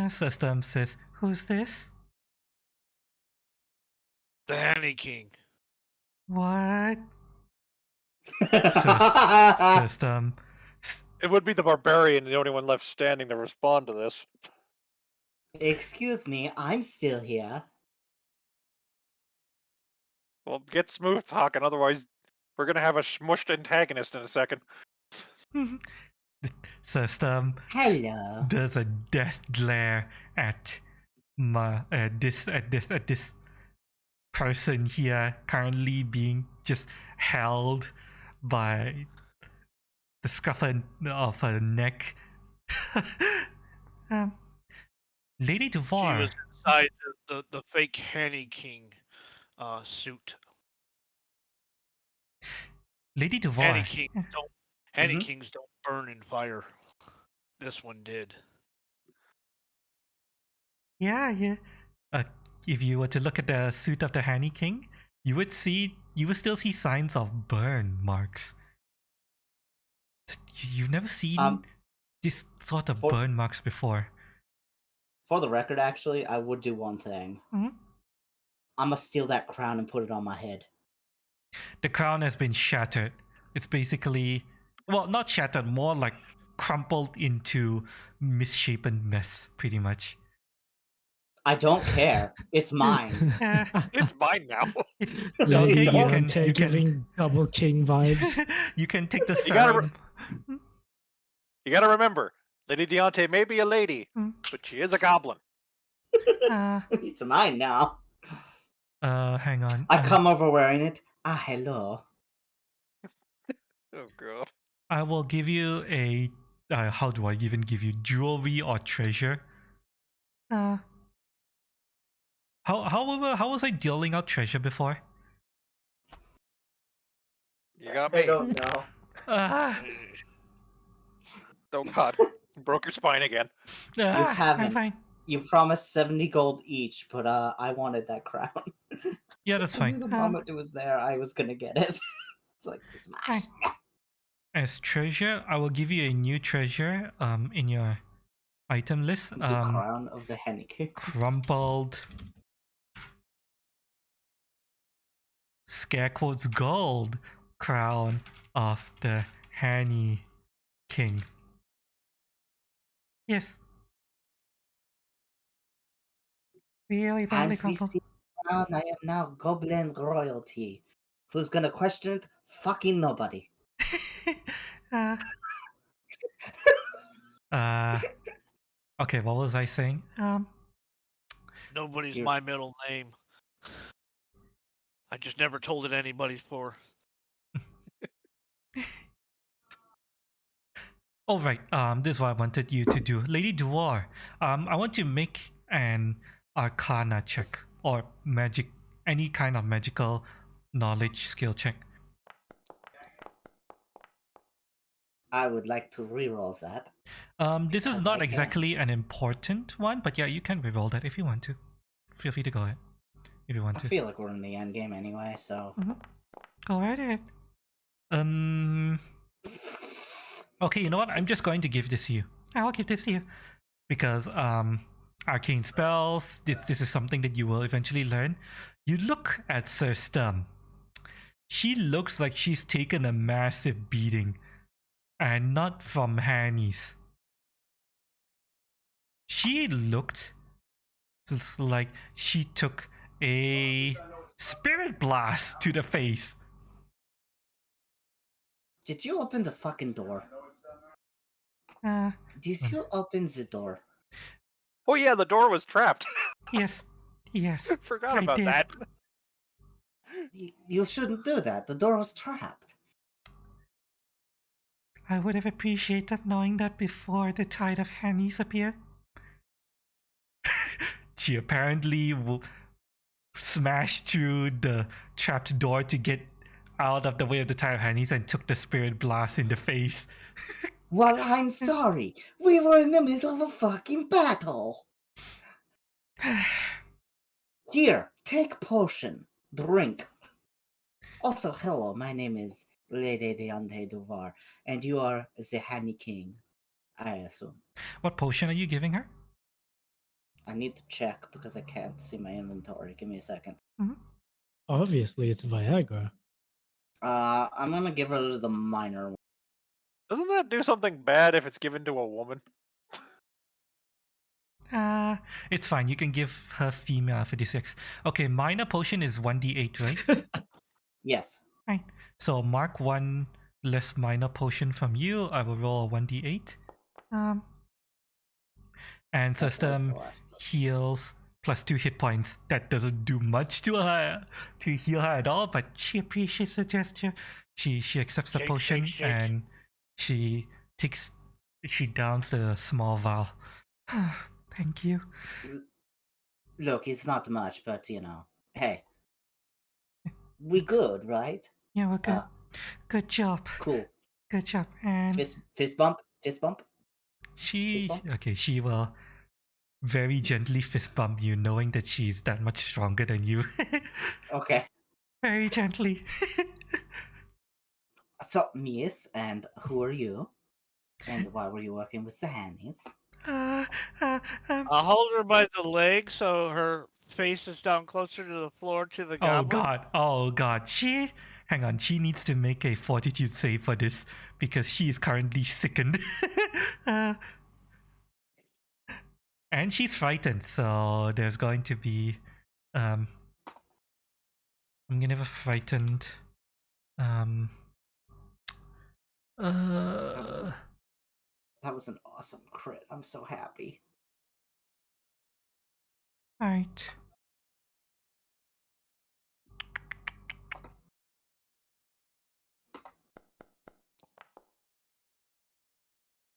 System says, "Who's this?" The Hanny King. What? System. It would be the barbarian, the only one left standing to respond to this. Excuse me, I'm still here. Well, get smooth talking, otherwise we're gonna have a smushed antagonist in a second. System Hello. does a death glare at this person here currently being just held by the scruff of her neck. Lady She Duvar. was inside the fake Hanny King suit. Lady Duvar. Hanny Kings don't burn in fire. This one did. Yeah. If you were to look at the suit of the Hanny King, you would still see signs of burn marks. You've never seen this sort of burn marks before. For the record, actually, I would do one thing. Mm-hmm. I'm gonna steal that crown and put it on my head. The crown has been shattered. It's basically, well, not shattered, more like crumpled into misshapen mess, pretty much. I don't care. It's mine. It's mine now. Lady Okay, Deontay giving double king vibes. You can take the You gotta sound. You gotta remember, Lady Deontay may be a lady, but she is a goblin. It's mine now. Hang on. I come over wearing it. Hello. Oh god. I will give you a. How do I even give you jewelry or treasure? How was I dealing out treasure before? You got me. I don't know. Oh god. Broke your spine again. You haven't. I'm fine. You promised 70 gold each, but I wanted that crown. Yeah, that's fine. The moment it was there, I was gonna get it. It's like, it's mine. As treasure, I will give you a new treasure in your item list. The crown of the Henneke. Crumpled scare quotes gold crown of the Hanny King. Yes. Really badly And we crumpled. see crown, I am now goblin royalty. Who's gonna question it? Fucking nobody. Okay, what was I saying? Nobody's my middle name. I just never told it anybody before. Oh right, this is what I wanted you to do. Lady Duar, I want you to make an Arcana check or magic, any kind of magical knowledge skill check. I would like to reroll that. This is Because not I can. exactly an important one, but yeah, you can reroll that if you want to. Feel free to go ahead if you want I to. feel like we're in the end game anyway, so. Go right ahead. Okay, you know what? I'm just going to give this to you. I'll give this to you because arcane spells. This is something that you will eventually learn. You look at Sir Stum. She looks like she's taken a massive beating, and not from Hanny's. She looked just like she took a spirit blast to the face. Did you open the fucking door? Uh, Did you open the door? Oh yeah, the door was trapped. yes, yes. Forgot I about did. that. You shouldn't do that. The door was trapped. I would have appreciated knowing that before the tide of Hannies appeared. She apparently smashed through the trapped door to get out of the way of the tide of Hannies and took the spirit blast in the face. Well, I'm sorry. We were in the middle of a fucking battle. Here, take potion. Drink. Also, hello, my name is Lady Deante Duvar, and you are the Honey King, I assume. What potion are you giving her? I need to check because I can't see my inventory. Give me a second. Obviously, it's Viagra. I'm gonna give her the minor one. Doesn't that do something bad if it's given to a woman? It's fine. You can give her female for d6. Okay, minor potion is 1d8, right? Yes. Right. So mark one less minor potion from you. I will roll a 1d8. And That was system the last one. heals plus 2 hit points. That doesn't do much to her to heal her at all, but she appreciates the gesture. She accepts the Shake, potion shake, shake. and she downs the small vial. Thank you. Look, it's not much, but you know. Hey. We good, right? Yeah, we're good. Good job. Cool. Good job. And Fist bump? Fist bump? she bump? okay, she will very gently fist bump you, knowing that she's that much stronger than you. Okay. Very gently. So, miss, and who are you? And why were you working with the Hannies? I'll hold her by the leg so her face is down closer to the floor to the goblin. Oh god. Hang on, she needs to make a fortitude save for this because she is currently sickened. And she's frightened, so there's going to be I'm gonna have a frightened That was an awesome crit. I'm so happy. Alright.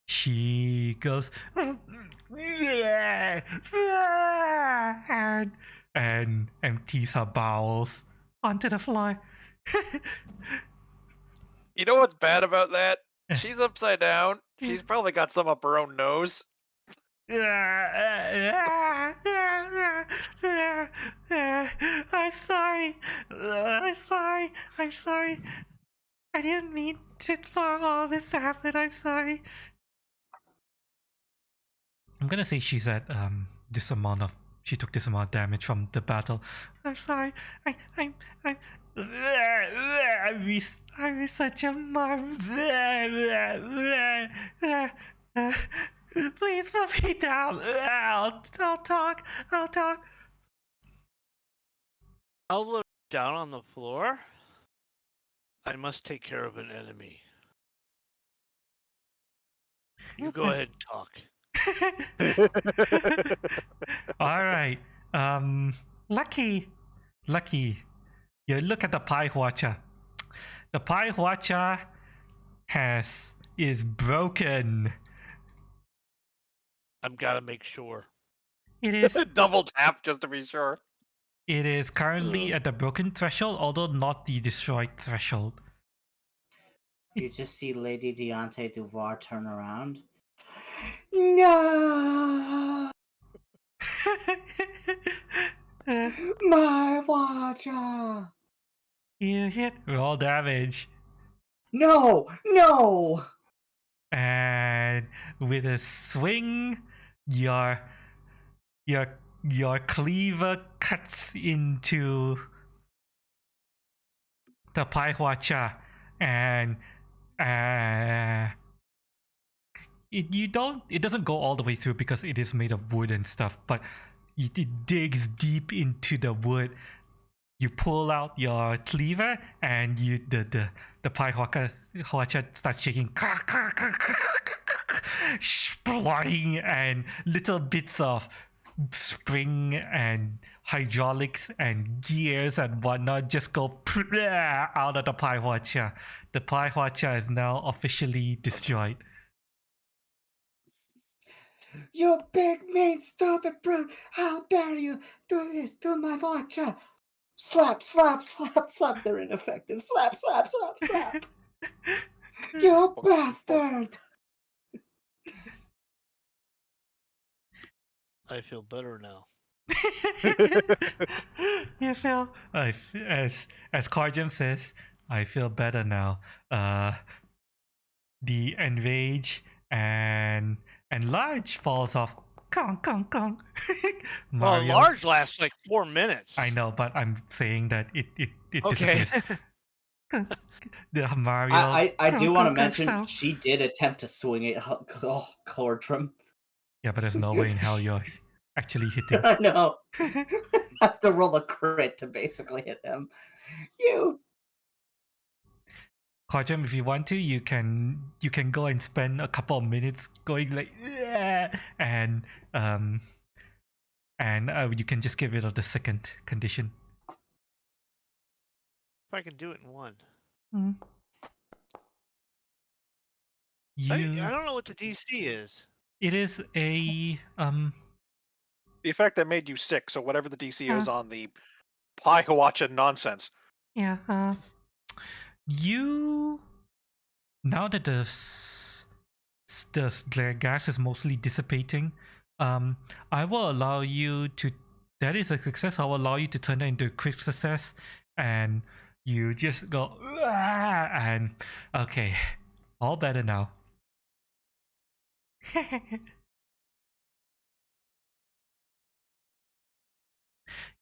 She goes and empties her bowels onto the floor. You know what's bad about that? She's upside down. She's probably got some up her own nose. I'm sorry. I'm sorry. I didn't mean for all this to happen. I'm sorry. I'm gonna say she's at she took this amount of damage from the battle. I'm sorry. I'm such a mom. Please put me down. I'll talk. I'll look down on the floor. I must take care of an enemy. You go ahead and talk. All right. Lucky. You look at the Pie Watcher. The Pie Watcher is broken. I've got to make sure. It is. Double tap just to be sure. It is currently at the broken threshold, although not the destroyed threshold. You just see Lady Deante Duvar turn around. No! My watcher! You hit roll damage. No! and with a swing, your your cleaver cuts into the Pai Hua Cha, and it doesn't go all the way through because it is made of wood and stuff, but it digs deep into the wood. You pull out your cleaver and the Pai Hua Cha starts shaking, flying, and little bits of spring and hydraulics and gears and whatnot just go out of the Pai Hua Cha. The Pai Hua Cha is now officially destroyed. You big, mean, stupid brute! How dare you do this to my watcher? Slap, slap, slap, slap. They're ineffective. Slap, slap, slap, slap. You bastard! I feel better now. You feel as Karjam says, I feel better now. The enrage and large falls off. Kong. Well, Mario. large lasts like 4 minutes. I know, but I'm saying that it Okay. disappears. The Mario. I do want to mention Kong. she did attempt to swing it. Oh, Cordrum. Yeah, but there's no way in hell you're actually hitting. I know. I have to roll a crit to basically hit them. You. Karjam, if you want to, you can go and spend a couple of minutes going like, "Yeah," and you can just get rid of the second condition. If I can do it in one. Mm. I don't know what the DC is. It is a The effect that made you sick, so whatever the DC is on the Pai Hawacha nonsense. yeah. You now that the gas is mostly dissipating, I will allow you to. That is a success. I will allow you to turn that into a quick success, and you just go and okay, all better now.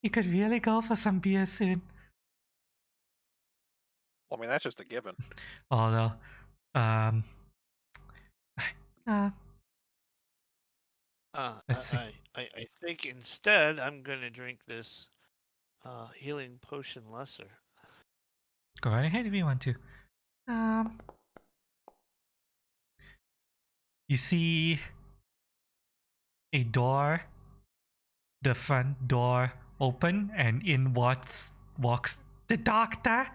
You could really go for some beer soon. Well, I mean, that's just a given. Although, let's see. I think instead I'm gonna drink this healing potion lesser. Go right ahead if you want to. You see a door, the front door open, and in walks the doctor.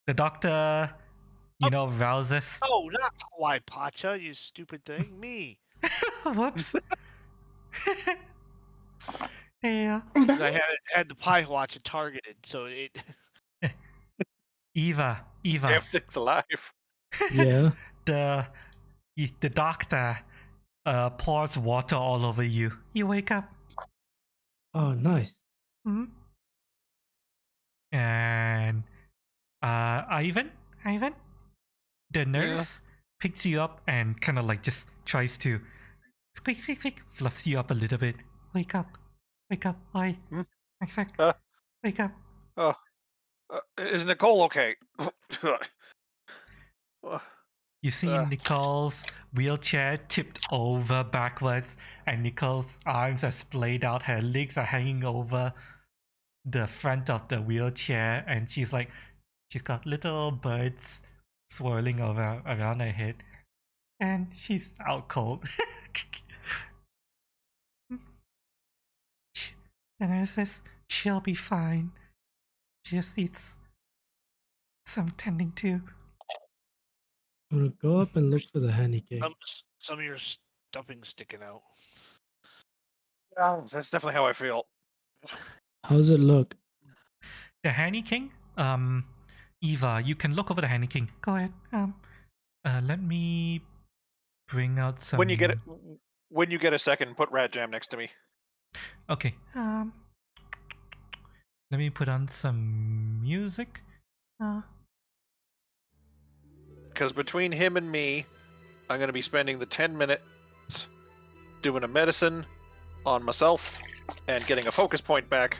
The doctor, rouses. Oh, not Hawaii Pacha, you stupid thing. Me. Whoops. Yeah. 'Cause I had the Pai Watcher targeted, so it. Eva. Everything's alive. Yeah. The doctor pours water all over you. You wake up. Oh, nice. Hmm? And Ivan, the nurse picks you up and kind of like just tries to squeak, fluffs you up a little bit. Wake up, oi, exact. Wake up. Oh, is Nicole okay? You see Nicole's wheelchair tipped over backwards, and Nicole's arms are splayed out, her legs are hanging over the front of the wheelchair, and she's got little birds swirling around her head, and she's out cold. The nurse says she'll be fine. She just needs some tending to. I'm gonna go up and look for the honey cake. Some of your stuffing sticking out. Yeah, that's definitely how I feel. How's it look? The Honey King? Eva, you can look over the Honey King. Go ahead. Let me bring out some. When you get a second, put Rat Jam next to me. Okay. Let me put on some music. Because between him and me, I'm going to be spending the 10 minutes doing a medicine on myself and getting a focus point back,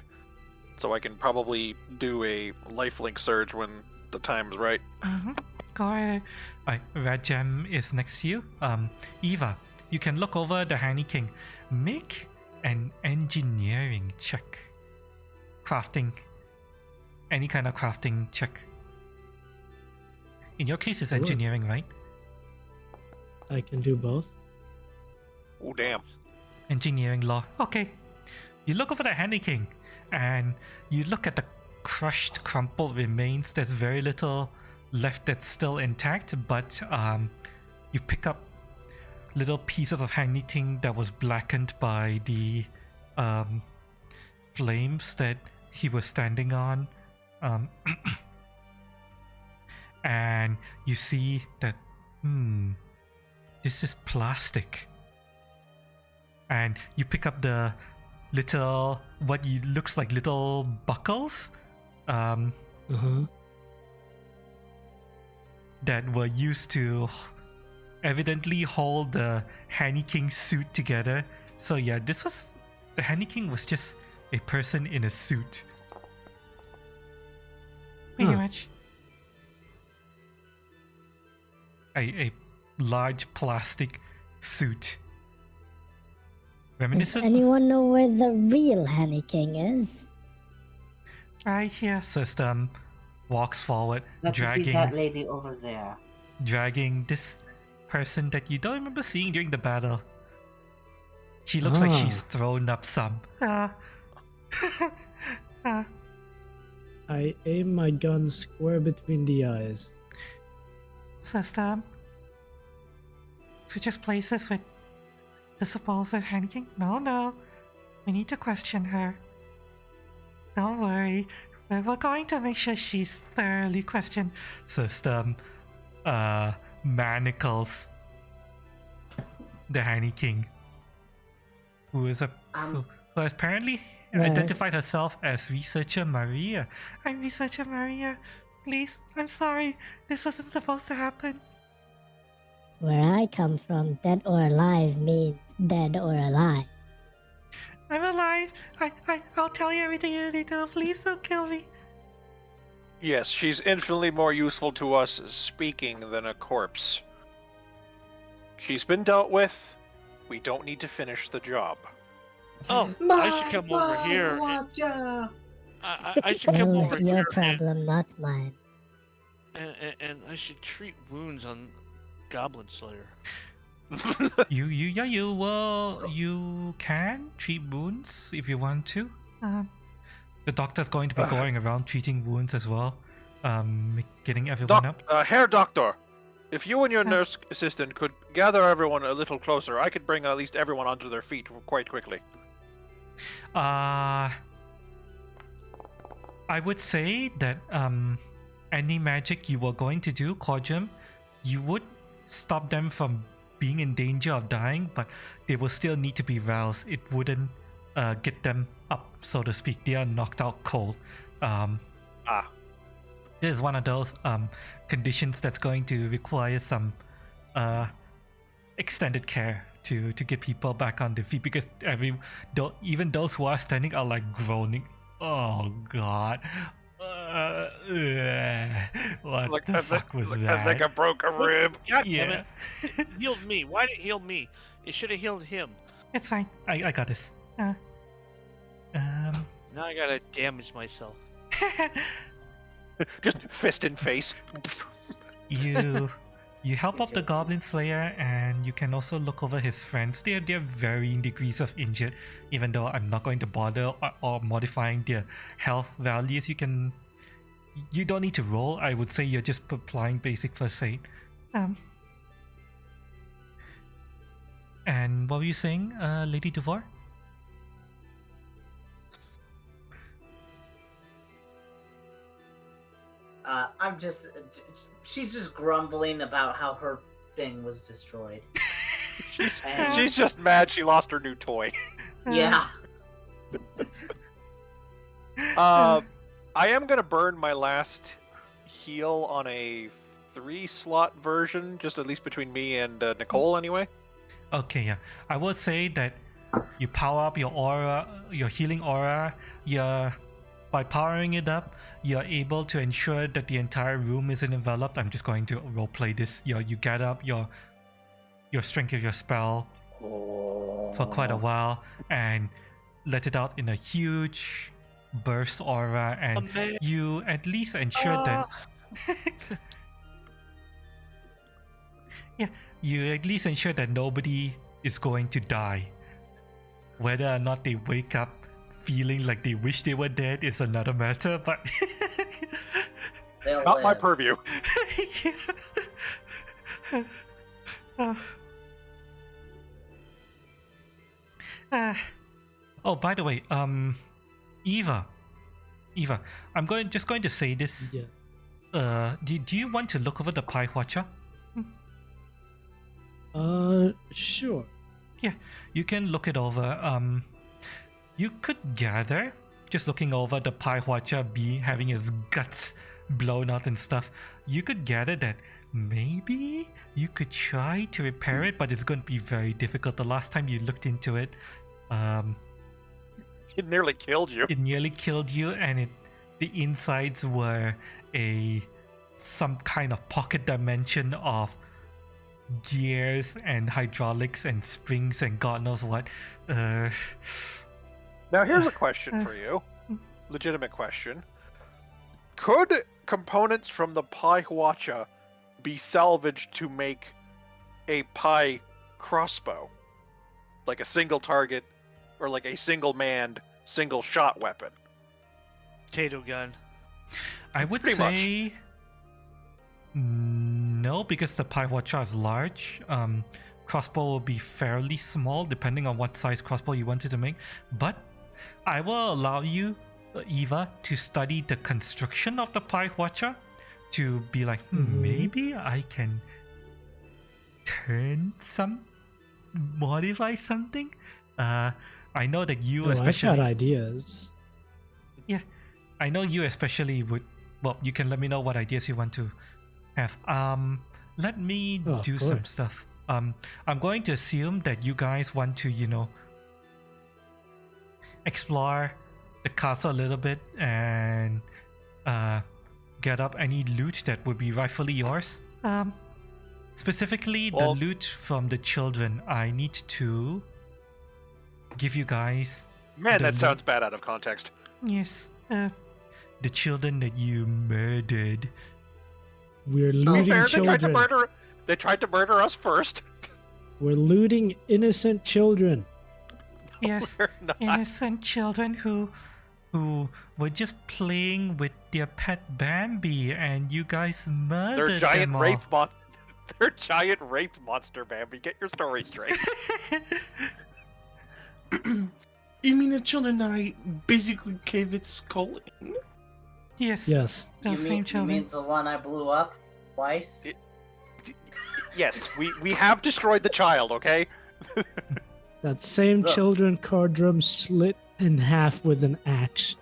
so I can probably do a lifelink surge when the time's right. Go ahead. Alright, Red Gem is next to you. Eva, you can look over the Honey King. Make an engineering check. Crafting. Any kind of crafting check. In your case, it's Sure. engineering, right? I can do both. Oh, damn. Engineering law. Okay. You look over the Honey King and you look at the crushed, crumpled remains. There's very little left that's still intact, but you pick up little pieces of Honey King that was blackened by the flames that he was standing on. And you see that, this is plastic. And you pick up the little, what looks like little buckles that were used to evidently hold the Honey King suit together. So yeah, the Honey King was just a person in a suit. Pretty much. A large plastic suit. Does Reminiscent. anyone know where the real Honey King is? Right here, system walks forward, That would be that lady over there. dragging this person that you don't remember seeing during the battle. She looks like she's thrown up some. I aim my gun square between the eyes. System. Switches places with the supposed Honey King? No. We need to question her. Don't worry. We're going to make sure she's thoroughly questioned. System manacles the Honey King, who is who has apparently identified herself as Researcher Maria. I'm Researcher Maria. Please, I'm sorry. This wasn't supposed to happen. Where I come from, dead or alive means dead or alive. I'm alive. I'll tell you everything you need to. Please don't kill me. Yes, she's infinitely more useful to us speaking than a corpse. She's been dealt with. We don't need to finish the job. Oh, I should come over here. I should come Well, over your here problem, not mine. and I should treat wounds on Goblin Slayer. You can treat wounds if you want to. The doctor's going to be going around treating wounds as well. Getting everyone up. Herr Doctor, if you and your nurse assistant could gather everyone a little closer, I could bring at least everyone onto their feet quite quickly. I would say that any magic you were going to do, Cordium, you would stop them from being in danger of dying, but they will still need to be roused. It wouldn't get them up, so to speak. They are knocked out cold. This is one of those conditions that's going to require some extended care to get people back on their feet, because even those who are standing are like groaning. Oh god. What the fuck was that? I think I broke a rib. God Yeah. damn it. It healed me. Why did it heal me? It should have healed him. It's fine. I got this. Now I gotta damage myself. Just fist in face. You help up the Goblin Slayer, and you can also look over his friends. They're varying degrees of injured, even though I'm not going to bother or modifying their health values. You don't need to roll. I would say you're just applying basic first aid. And what were you saying, Lady Duvar? She's just grumbling about how her thing was destroyed. She's just mad she lost her new toy. Yeah. I am gonna burn my last heal on a 3-slot version, just at least between me and Nicole, anyway. Okay, yeah. I would say that you power up your aura, your healing aura. By powering it up, you're able to ensure that the entire room isn't enveloped. I'm just going to roleplay this. You get up your strength of your spell for quite a while and let it out in a huge burst aura, and you at least ensure that you at least ensure that nobody is going to die. Whether or not they wake up feeling like they wish they were dead is another matter, but They'll Not my live. purview. Oh, by the way, Eva, I'm just going to say this. Yeah. Do you want to look over the Pie Watcher? Sure. Yeah, you can look it over. You could gather, just looking over the Pie Watcher having his guts blown out and stuff, you could gather that maybe you could try to repair it, but it's going to be very difficult. The last time you looked into it, It nearly killed you. it nearly killed you, and the insides were some kind of pocket dimension of gears and hydraulics and springs and God knows what. Now, here's a question for you. Legitimate question. Could components from the Pi Huacha be salvaged to make a Pi crossbow? Like a single target, or like a single-manned, single-shot weapon? Potato gun. I would Pretty much. say no, because the Pie Watcher is large. Crossbow will be fairly small, depending on what size crossbow you wanted to make. But I will allow you, Eva, to study the construction of the Pie Watcher to be like, maybe I can modify something. I know that you Oh, I've especially. got ideas. Yeah, I know you especially would. Well, you can let me know what ideas you want to have. Let me Oh, of do some course. stuff. I'm going to assume that you guys want to, explore the castle a little bit and get up any loot that would be rightfully yours. Specifically, Well- the loot from the children. I need to give you guys. Man, The that loot- sounds bad out of context. Yes, the children that you murdered. We're To be looting fair, children. they tried to murder us first. We're looting innocent children. Yes, We're not. innocent children who were just playing with their pet Bambi, and you guys murdered They're giant them all. rape They're giant rape monster, Bambi. Get your story straight. You mean the children that I basically cave its skull in? Yes, Yes. those same You children. mean the one I blew up twice? Yes, we have destroyed the child, okay? That same Look. children Cardrum slit in half with an axe.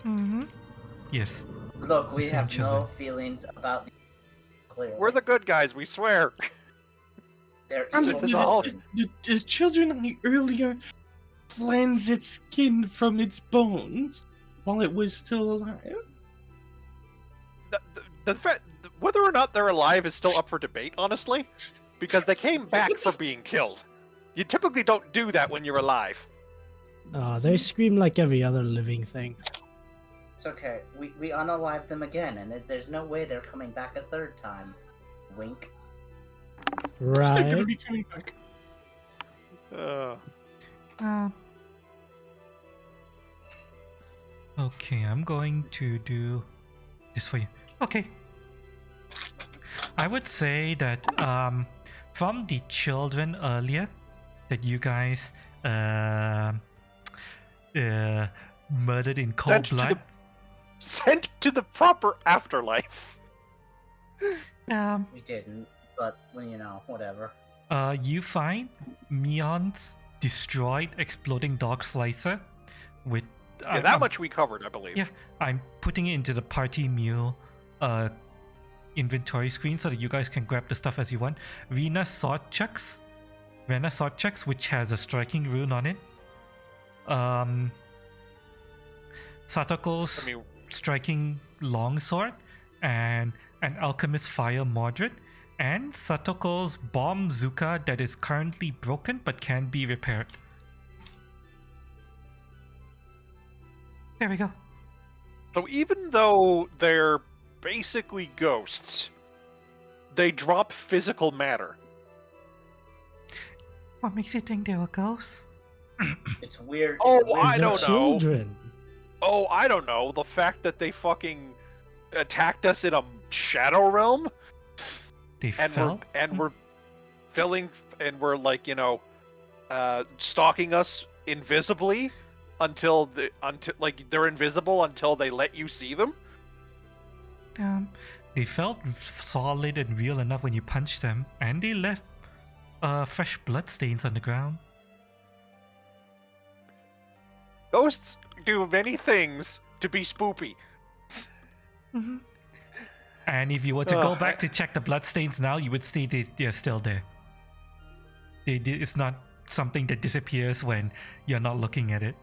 Mm-hmm. Yes. Look, we Same have children. no feelings about the clearly. We're the good guys, we swear. They're And This evil is all- children. the children I earlier cleansed its skin from its bones while it was still alive. Whether or not they're alive is still up for debate, honestly, because they came back for being killed. You typically don't do that when you're alive. They scream like every other living thing. It's okay. We unalive them again, and there's no way they're coming back a third time. Wink. They're gonna Right? be coming back. Okay, I'm going to do this for you. Okay. I would say that from the children earlier that you guys murdered in cold Sent to blood. Sent to the proper afterlife. We didn't, but whatever. You find Mion's destroyed exploding dog slicer with Yeah, that much we covered, I believe. Yeah, I'm putting it into the party meal inventory screen so that you guys can grab the stuff as you want. Rena Sword Chucks, which has a striking rune on it. Satoko's striking longsword, and an alchemist fire moderate, and Satoko's bomb Zuka that is currently broken but can be repaired. There we go. So even though they're basically ghosts, they drop physical matter. What makes you think they were ghosts? It's weird. Oh, It's weird. I These are don't know. children. Oh, I don't know. The fact that they fucking attacked us in a shadow realm, They and fell? we're filling, and we're like, stalking us invisibly until like they're invisible until they let you see them. They felt solid and real enough when you punched them, and they left fresh bloodstains on the ground. Ghosts do many things to be spoopy. Mhm. And if you were to go back to check the bloodstains now, you would see they're still there. It's not something that disappears when you're not looking at it.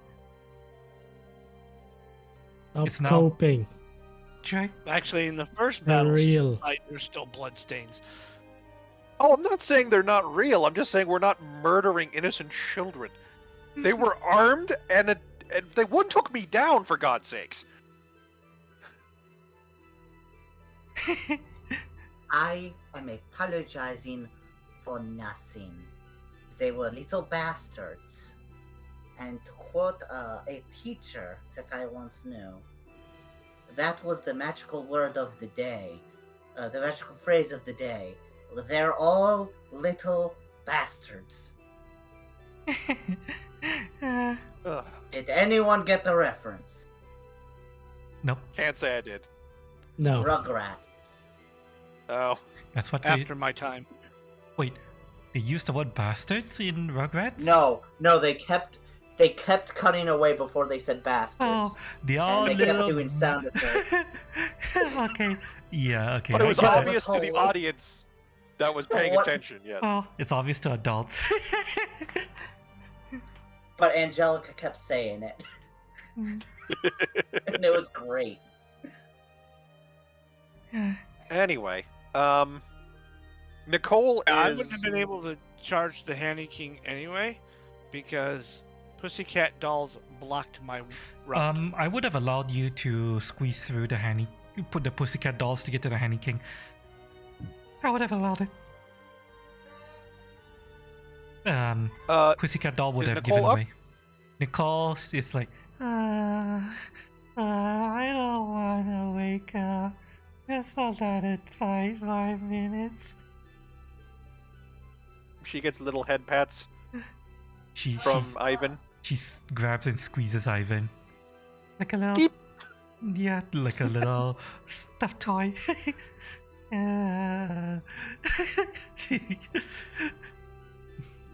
Stop It's now- coping. Try. Actually, in the first They're battle real. fight, there's still bloodstains. Oh, I'm not saying they're not real. I'm just saying we're not murdering innocent children. They were armed, and they one took me down, for God's sakes. I am apologizing for nothing. They were little bastards. And to quote a teacher that I once knew, that was the magical word of the day, the magical phrase of the day. They're all little bastards. Uh, Ugh, Did anyone get the reference? nope. can't say I did. No. Rugrats. Oh, That's what After my time. Wait, they used the word bastards in Rugrats? No, they kept cutting away before they said bastards. Oh, they all And they kept little... doing sound effects. Okay. Yeah, okay. but it was I get it. obvious to the hilarious. audience that was paying What? attention. Yes. Oh, it's obvious to adults. But Angelica kept saying it. And it was great. Anyway, Nicole I is. wouldn't have been able to charge the Handy King anyway, because Pussycat Dolls blocked my route. I would have allowed you to squeeze through the Hanny, put the Pussycat Dolls to get to the Hanny King. I would have allowed it. Pussycat Doll would is have Nicole given up? away. Nicole is like, I don't want to wake up. Let's not let it 5 minutes. She gets little head pats She from Ivan. grabs and squeezes Ivan. Like a little... Beep. Yeah, like a little stuffed toy.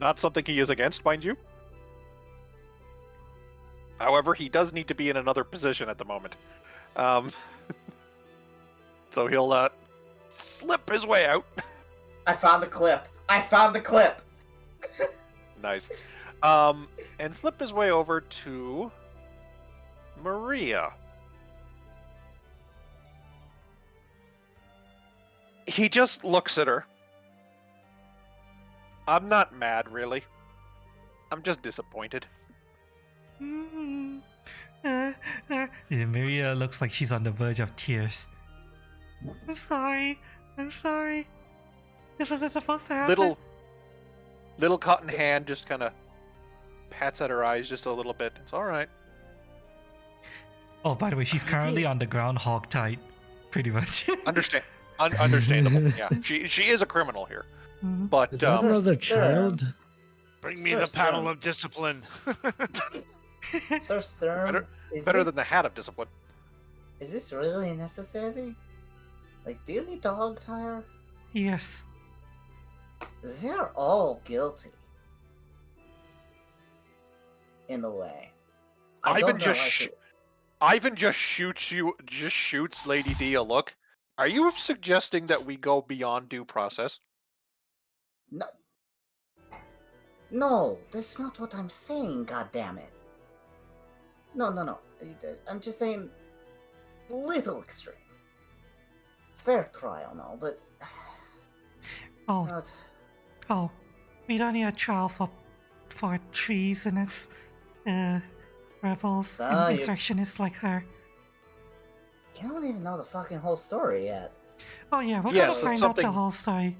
Not something he is against, mind you. However, he does need to be in another position at the moment. So he'll slip his way out. I found the clip. Nice. And slip his way over to Maria. He just looks at her. I'm not mad, really. I'm just disappointed. Yeah, Maria looks like she's on the verge of tears. I'm sorry. This isn't supposed to happen. Little cotton hand just kind of pats at her eyes just a little bit. It's all right. Oh, by the way, she's currently on the ground hog-tied, pretty much. Understandable. Yeah, she is a criminal here. Mhm. But Is that another child? Bring me Sir the paddle Stern. of discipline. Sir Stern, better than the hat of discipline. is this really necessary? Like, do you need to hog tie her? Yes. They're all guilty. In a way. I Ivan don't know just how to- Ivan just shoots Lady D a look, Are you suggesting that we go beyond due process? No. No, that's not what I'm saying, goddammit. No. I'm just saying a little extreme. Fair trial, no, but Oh, not. oh, we don't need a trial for treasonous rebels Ah, and you- insurrectionists like her. You don't even know the fucking whole story yet. Oh yeah, we're Yes, gonna that's find out the something- who story.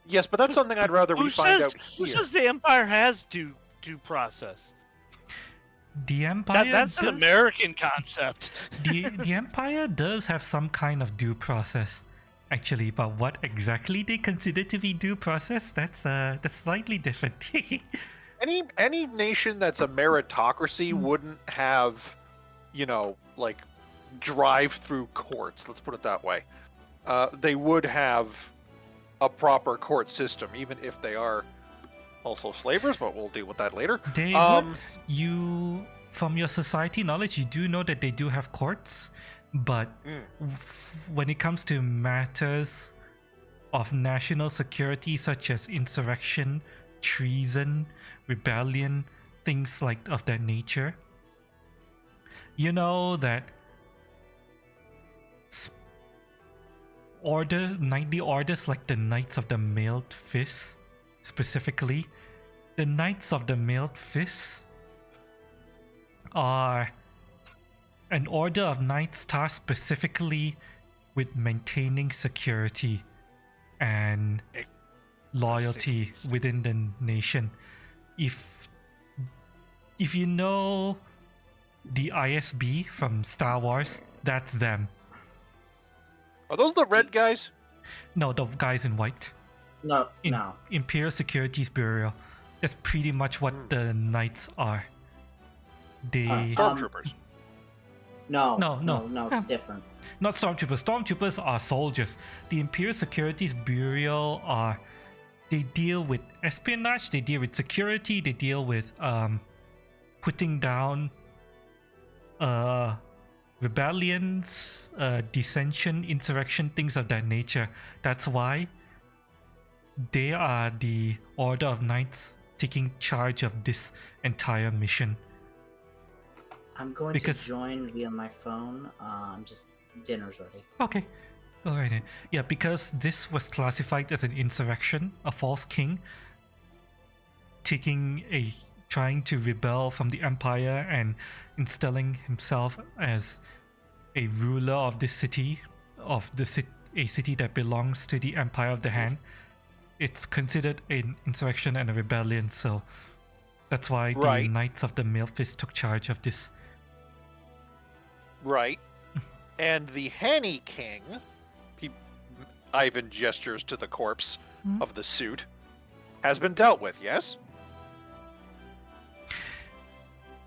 Yes, but that's something I'd rather we find out Who here. says the Empire has due process? The Empire. That's an does- American concept. the Empire does have some kind of due process, actually, but what exactly they consider to be due process, that's slightly different. Any nation that's a meritocracy Mm. wouldn't have, like drive-through courts. Let's put it that way. They would have a proper court system, even if they are also slavers. But we'll deal with that later. They Um, you from your society knowledge, you do know that they do have courts, but when it comes to matters of national security, such as insurrection, treason, rebellion, things like of that nature, you know that knightly orders like the Knights of the Mailed Fist, specifically, the Knights of the Mailed Fist are an order of knights tasked specifically with maintaining security and loyalty 60s. within the nation. If you know the ISB from Star Wars, that's them. are those the red guys? No, the guys in white. No. Imperial Securities Bureau. That's pretty much what the knights are. They Stormtroopers. No, it's different. not stormtroopers. Stormtroopers are soldiers. The Imperial Securities Bureau they deal with espionage, they deal with security, they deal with putting down rebellions, dissension, insurrection, things of that nature. That's why they are the Order of Knights taking charge of this entire mission. I'm going Because- to join via my phone. Just dinner's ready. Okay. Alright then. Yeah, because this was classified as an insurrection, a false king trying to rebel from the Empire and installing himself as a ruler of this city, a city that belongs to the Empire of the Hand. It's considered an insurrection and a rebellion, so that's why the Right. Knights of the Mailed Fist took charge of this. Right. And the Hanny King, Ivan gestures to the corpse Mhm. of the suit, has been dealt with, yes?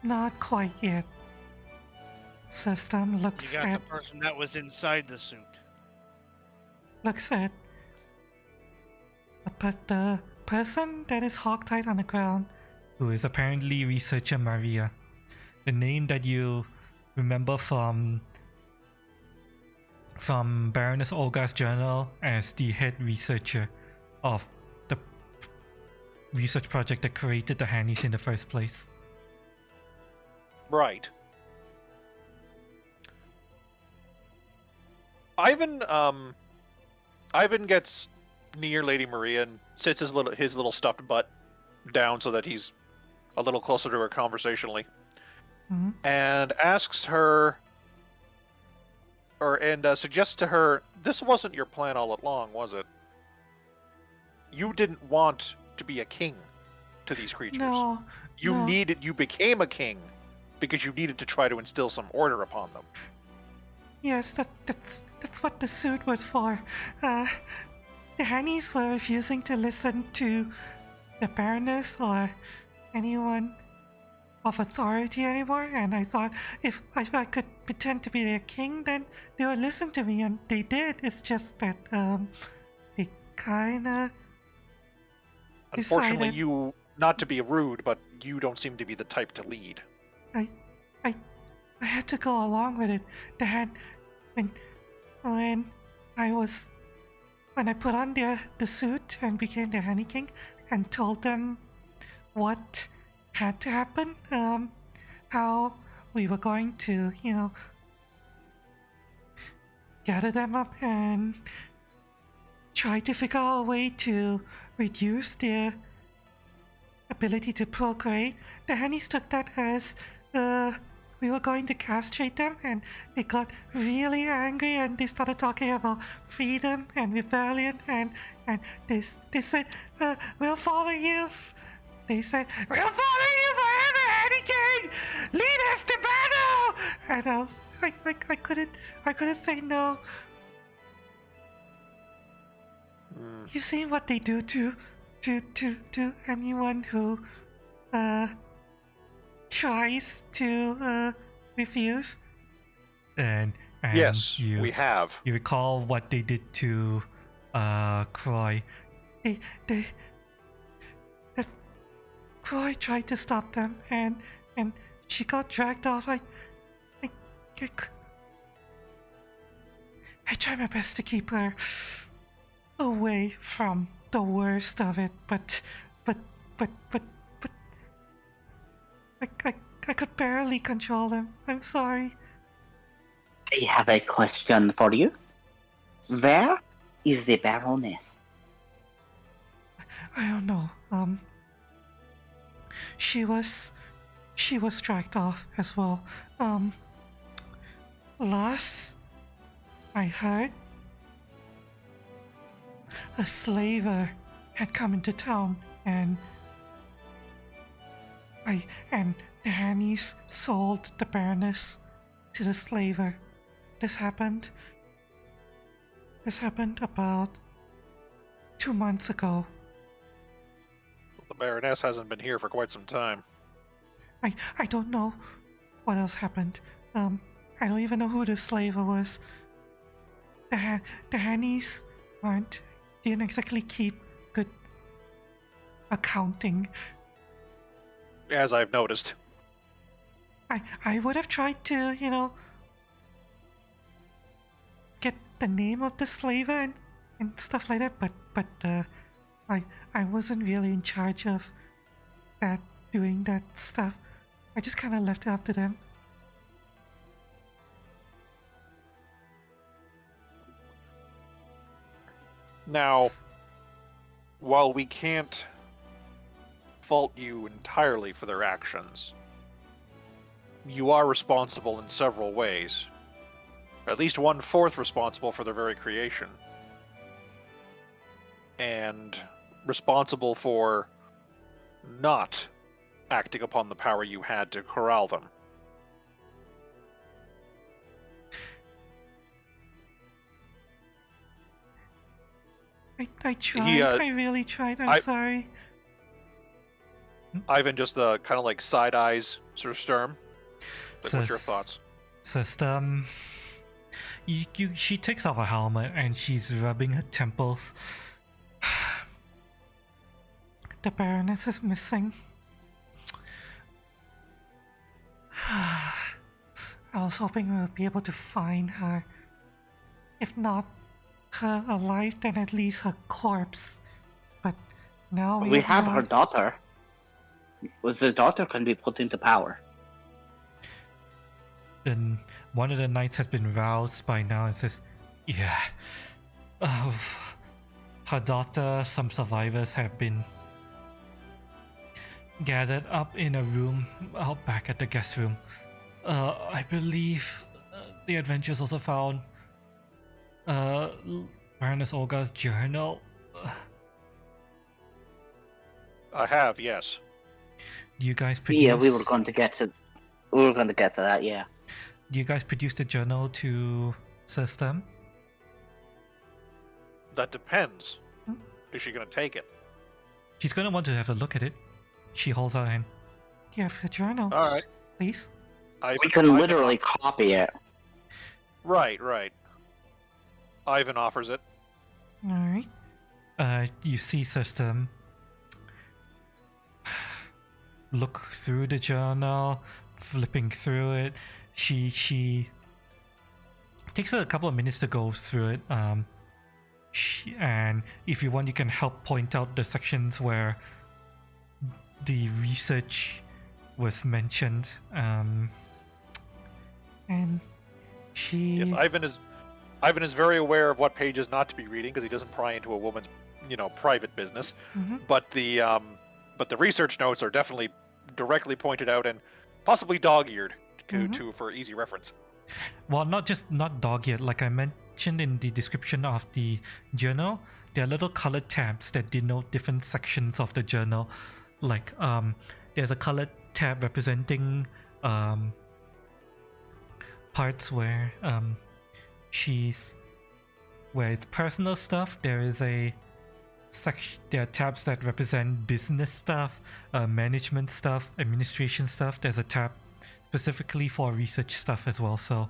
Not quite yet. System You looks got the at person that was inside the suit. the person that is hogtied on the ground, who is apparently researcher Maria, the name that you remember from Baroness Olga's journal as the head researcher of the research project that created the Hannies in the first place. Right. Ivan gets near Lady Maria and sits his little stuffed butt down so that he's a little closer to her conversationally, Mhm. and asks her, suggests to her, this wasn't your plan all along, was it? You didn't want to be a king to these creatures. No, You became a king because you needed to try to instill some order upon them. yes, that's what the suit was for. The Hannies were refusing to listen to the Baroness or anyone of authority anymore, and I thought if I could pretend to be their king, then they would listen to me, and they did. It's just that they kinda Unfortunately, decided- not to be rude, but you don't seem to be the type to lead. I had to go along with it. Dad, when I put on the suit and became the Honey King and told them what had to happen, how we were going to, gather them up and try to figure out a way to reduce their ability to procreate. The Honeys took that as we were going to castrate them, and they got really angry and they started talking about freedom and rebellion, and they said, we'll follow you. They said, we'll follow you forever, Honey King! Lead us to battle! And I couldn't say no. You see what they do to anyone who tries to refuse? And Yes, you, we have. You recall what they did to Croy. Croy tried to stop them, and she got dragged off. I tried my best to keep her away from the worst of it, but I could barely control them. I'm sorry. I have a question for you. Where is the Baroness? I don't know. She was dragged off as well. Last I heard, a slaver had come into town, and the Hannies sold the Baroness to the slaver. This happened about 2 months ago. The Baroness hasn't been here for quite some time. I don't know what else happened. I don't even know who the slaver was. The Hannies didn't exactly keep good accounting. As I've noticed. I would have tried to, get the name of the slaver and stuff like that, but I wasn't really in charge of doing that stuff. I just kind of left it up to them. Now, while we can't fault you entirely for their actions, you are responsible in several ways. At least 1/4 responsible for their very creation. And responsible for not acting upon the power you had to corral them. I tried. I really tried. I'm sorry. Ivan just kind of like side eyes Sir Sturm. Like, what's your thoughts? Sir Sturm, she takes off her helmet and she's rubbing her temples. The Baroness is missing. I was hoping we would be able to find her. If not her alive, then at least her corpse. But now we have her daughter. The daughter can be put into power. Then one of the knights has been roused by now and says, yeah, her daughter, some survivors have been gathered up in a room out back at the guest room. I believe the adventurers also found Baroness Olga's journal. I have, yes. You guys produced... Yeah, we were going to get to that, yeah. You guys produced the journal to System? That depends. Is she going to take it? She's going to want to have a look at it. She holds out her hand. Do you have a journal? Alright. Please? We can literally copy it. Right. Ivan offers it. Alright. You see System look through the journal, flipping through it. She takes her a couple of minutes to go through it. And if you want, you can help point out the sections where the research was mentioned. And she. Yes, Ivan is very aware of what pages not to be reading because he doesn't pry into a woman's, private business. Mhm. But the research notes are definitely directly pointed out and possibly dog-eared for easy reference. Well, not dog-eared. Like I mentioned in the description of the journal, there are little colored tabs that denote different sections of the journal. Like there's a colored tab representing parts where where it's personal stuff. There is a section. There are tabs that represent business stuff, management stuff, administration stuff. There's a tab specifically for research stuff as well. So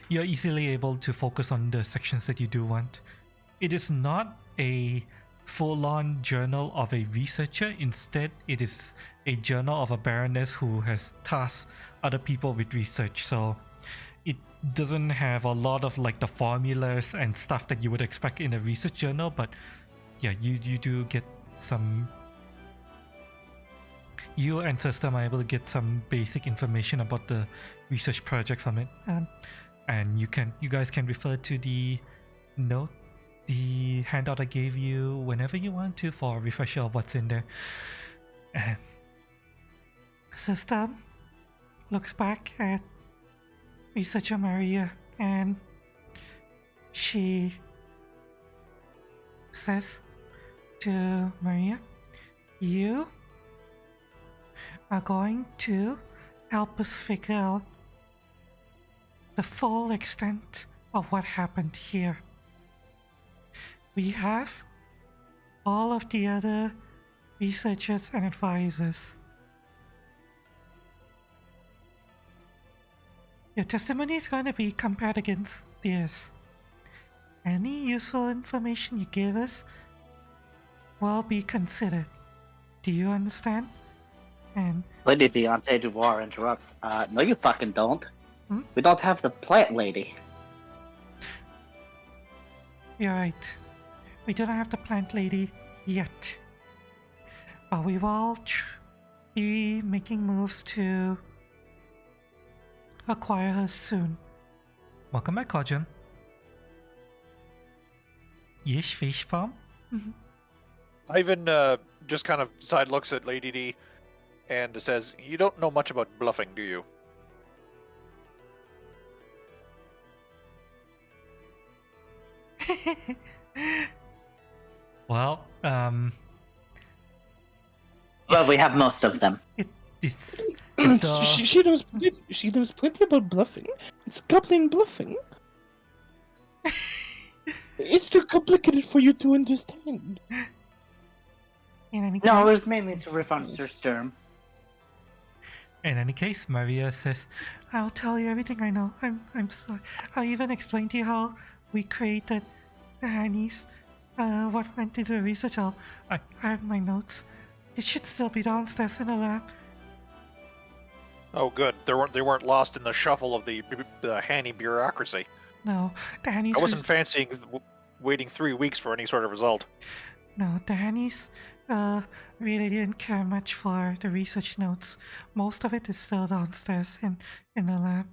you're easily able to focus on the sections that you do want. It is not a full-on journal of a researcher. Instead, it is a journal of a baroness who has tasked other people with research. So it doesn't have a lot of like the formulas and stuff that you would expect in a research journal, but yeah, you do get some. You and System are able to get some basic information about the research project from it, and you guys can refer to the handout I gave you whenever you want to for a refresher of what's in there. And System looks back at researcher Maria and she says to Maria, "You are going to help us figure out the full extent of what happened here. We have all of the other researchers and advisors. Your testimony is going to be compared against theirs. Any useful information you give us will be considered. Do you understand?" And Lady Deontay Dubois interrupts. No you fucking don't. Hmm? We don't have the plant lady. you're right. We don't have the plant lady yet. But we will be making moves to acquire her soon. Welcome back, Kojum. Yes, fish palm? Ivan just kind of side looks at Lady D and says, "You don't know much about bluffing, do you?" Well, Well, we have most of them. it's She knows plenty about bluffing. It's goblin bluffing. It's too complicated for you to understand. in any No, it case, was mainly to riff on Sir Sturm. in any case, Maria says, "I'll tell you everything I know. I'm sorry. I'll even explain to you how we created the Hannies. What went into the research. I have my notes. It should still be downstairs in the lab." Oh, good. They weren't lost in the shuffle of the Hanny bureaucracy. No, the Hannies. I wasn't fancying waiting 3 weeks for any sort of result. No, the Hannies really didn't care much for the research notes. Most of it is still downstairs in the lab.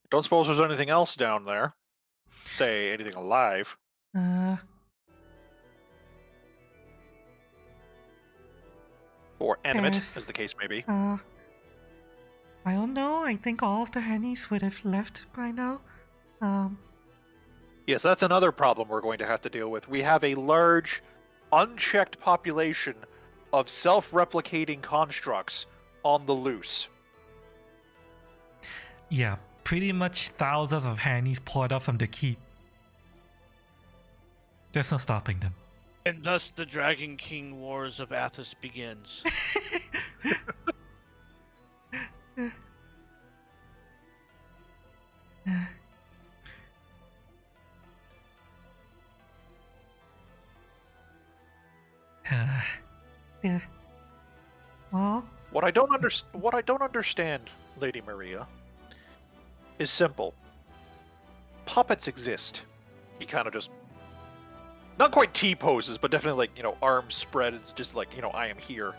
Don't suppose there's anything else down there? Say, anything alive? Or animate, There's- as the case may be. I don't know. I think all of the Hannies would have left by now. Yes, that's another problem we're going to have to deal with. We have a large, unchecked population of self-replicating constructs on the loose. Yeah, pretty much thousands of Hannies poured out from the keep. There's no stopping them. And thus the Dragon King Wars of Athos begins. Yeah. Well, What I don't understand, Lady Maria, is simple. Puppets exist. He kind of just, not quite T-poses, but definitely like, arms spread. It's just like, I am here.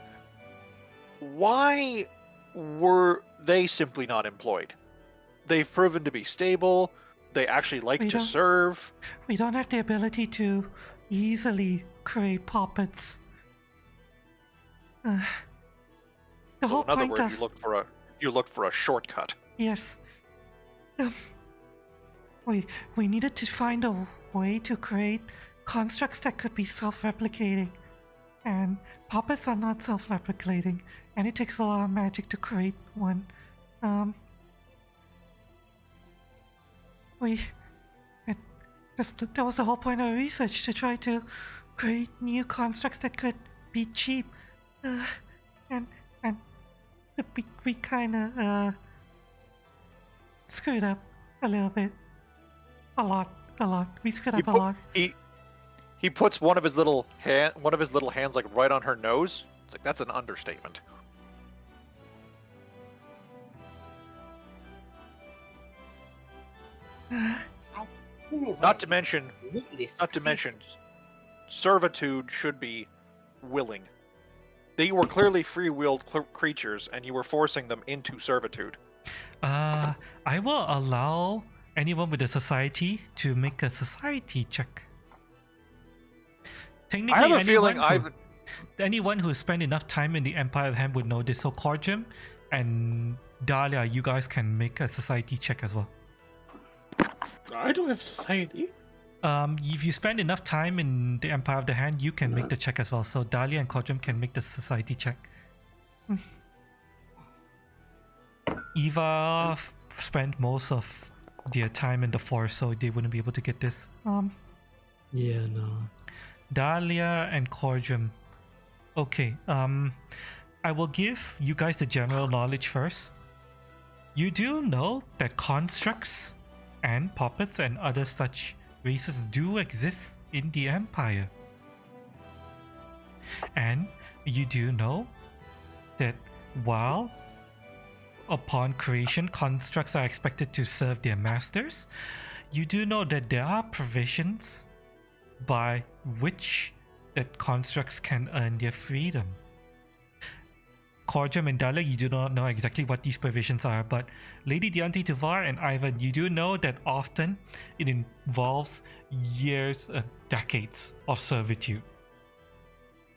Why were they simply not employed? They've proven to be stable. They actually like to serve. We don't have the ability to easily create puppets. The whole So in other point words, of you look for a shortcut. yes, we needed to find a way to create constructs that could be self-replicating, and puppets are not self-replicating, and it takes a lot of magic to create one. That was the whole point of research, to try to create new constructs that could be cheap, and we kind of screwed up a little bit, a lot. We screwed up a lot. He puts one of his little hands like right on her nose. It's like, that's an understatement. Not to mention, servitude should be willing. They were clearly free-willed creatures, and you were forcing them into servitude. I will allow anyone with a society to make a society check. Technically, I have a feeling anyone who spent enough time in the Empire of Ham would know this. So Corjum and Dahlia, you guys can make a society check as well. I don't have society. If you spend enough time in the Empire of the Hand, you can make the check as well. So Dahlia and Corjum can make the society check. Eva spent most of their time in the forest, so they wouldn't be able to get this. Yeah, no. Dahlia and Corjum. Okay, I will give you guys the general knowledge first. You do know that constructs and puppets and other such races do exist in the Empire. And you do know that while upon creation constructs are expected to serve their masters, you do know that there are provisions by which that constructs can earn their freedom. Corjum and Dahlia, you do not know exactly what these provisions are, but Lady Diante Tuvar and Ivan, you do know that often it involves years, decades of servitude.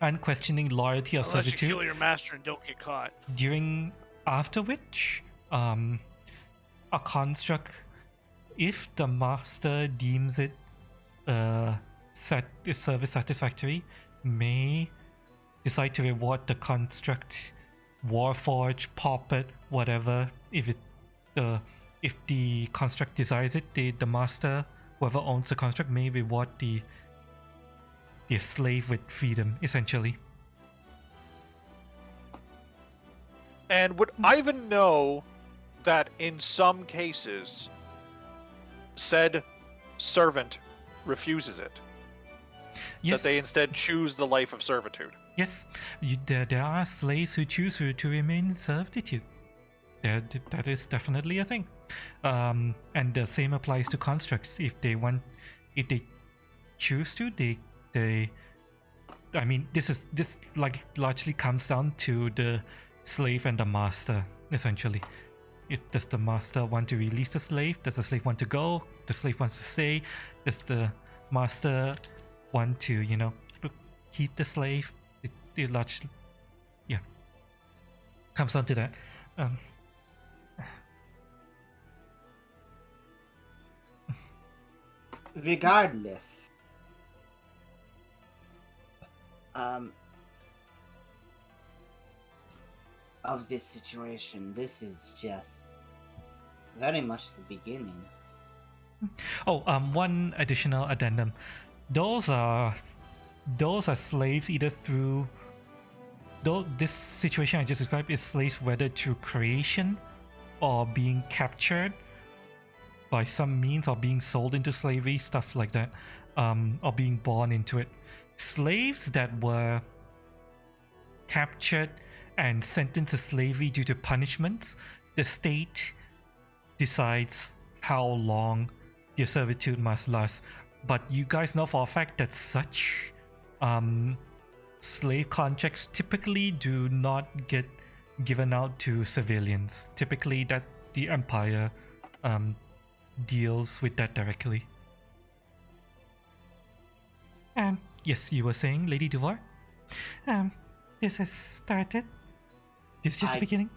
Unquestioning loyalty of Unless servitude. you kill your master and don't get caught. After which, a construct, if the master deems it service satisfactory, may decide to reward the construct, Warforge, puppet, whatever. If the construct desires it, the master, whoever owns the construct, may reward the slave with freedom, essentially. And would Ivan know that in some cases, said servant refuses it? Yes. That they instead choose the life of servitude? Yes, there are slaves who choose to remain in servitude. That is definitely a thing. And the same applies to constructs. If they choose to, I mean, this largely comes down to the slave and the master, essentially. Does the master want to release the slave? Does the slave want to go? The slave wants to stay? Does the master want to, keep the slave? It largely, comes down to that. Regardless, of this situation, this is just very much the beginning. Oh, one additional addendum. Those are slaves either through. Though this situation I just described is slaves whether through creation or being captured by some means or being sold into slavery, stuff like that, or being born into it. Slaves that were captured and sentenced to slavery due to punishments, the state decides how long your servitude must last, but you guys know for a fact that such slave contracts typically do not get given out to civilians. Typically that the Empire deals with that directly. Yes, you were saying, Lady Duvar? This has started. This is just the beginning.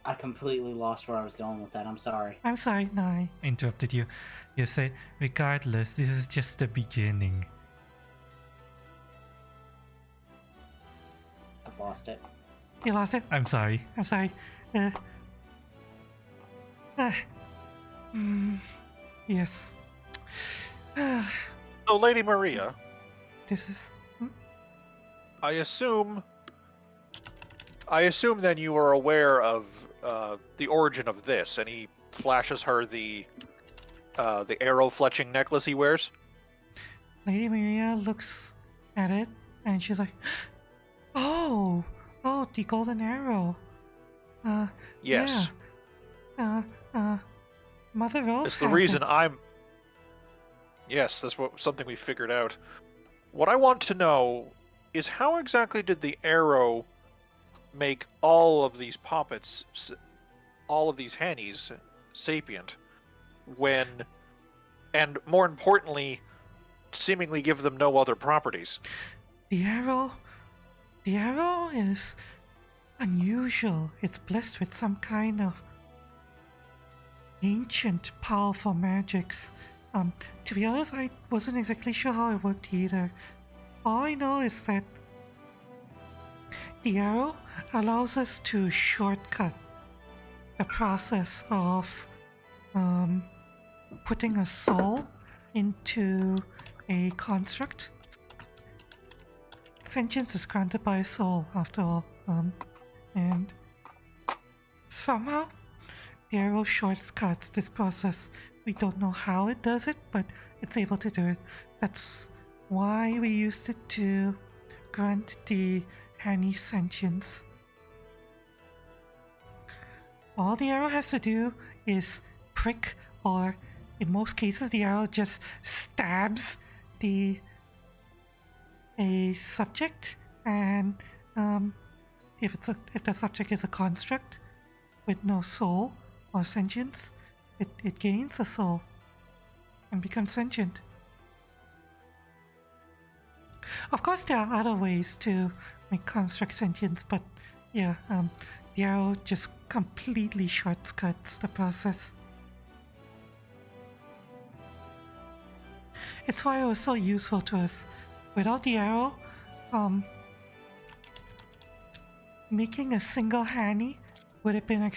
I completely lost where I was going with that. I'm sorry. I'm sorry, no, I interrupted you. You said, regardless, this is just the beginning. I've lost it. You lost it? I'm sorry. I'm sorry. Yes. So, Lady Maria, This is... I assume then you are aware of the origin of this, and he flashes her the arrow fletching necklace he wears. Lady Maria looks at it and she's like, oh, the golden arrow. Yes. Yeah. Mother Rose It's the has reason it. Yes, that's something we figured out. What I want to know is how exactly did the arrow make all of these poppets, all of these hannies, sapient, when, and more importantly, seemingly give them no other properties? The arrow is unusual. It's blessed with some kind of ancient, powerful magics. To be honest, I wasn't exactly sure how it worked either. All I know is that the arrow allows us to shortcut the process of putting a soul into a construct. Sentience is granted by a soul, after all, and somehow the arrow shortcuts this process. We don't know how it does it, but it's able to do it. That's why we used it to grant the Hanny sentience. All the arrow has to do is prick, or in most cases the arrow just stabs a subject, and if the subject is a construct with no soul or sentience, it gains a soul and becomes sentient. Of course, there are other ways to make construct sentience, but yeah, the arrow just completely shortcuts the process. It's why it was so useful to us. Without the arrow, making a single Hanny would have been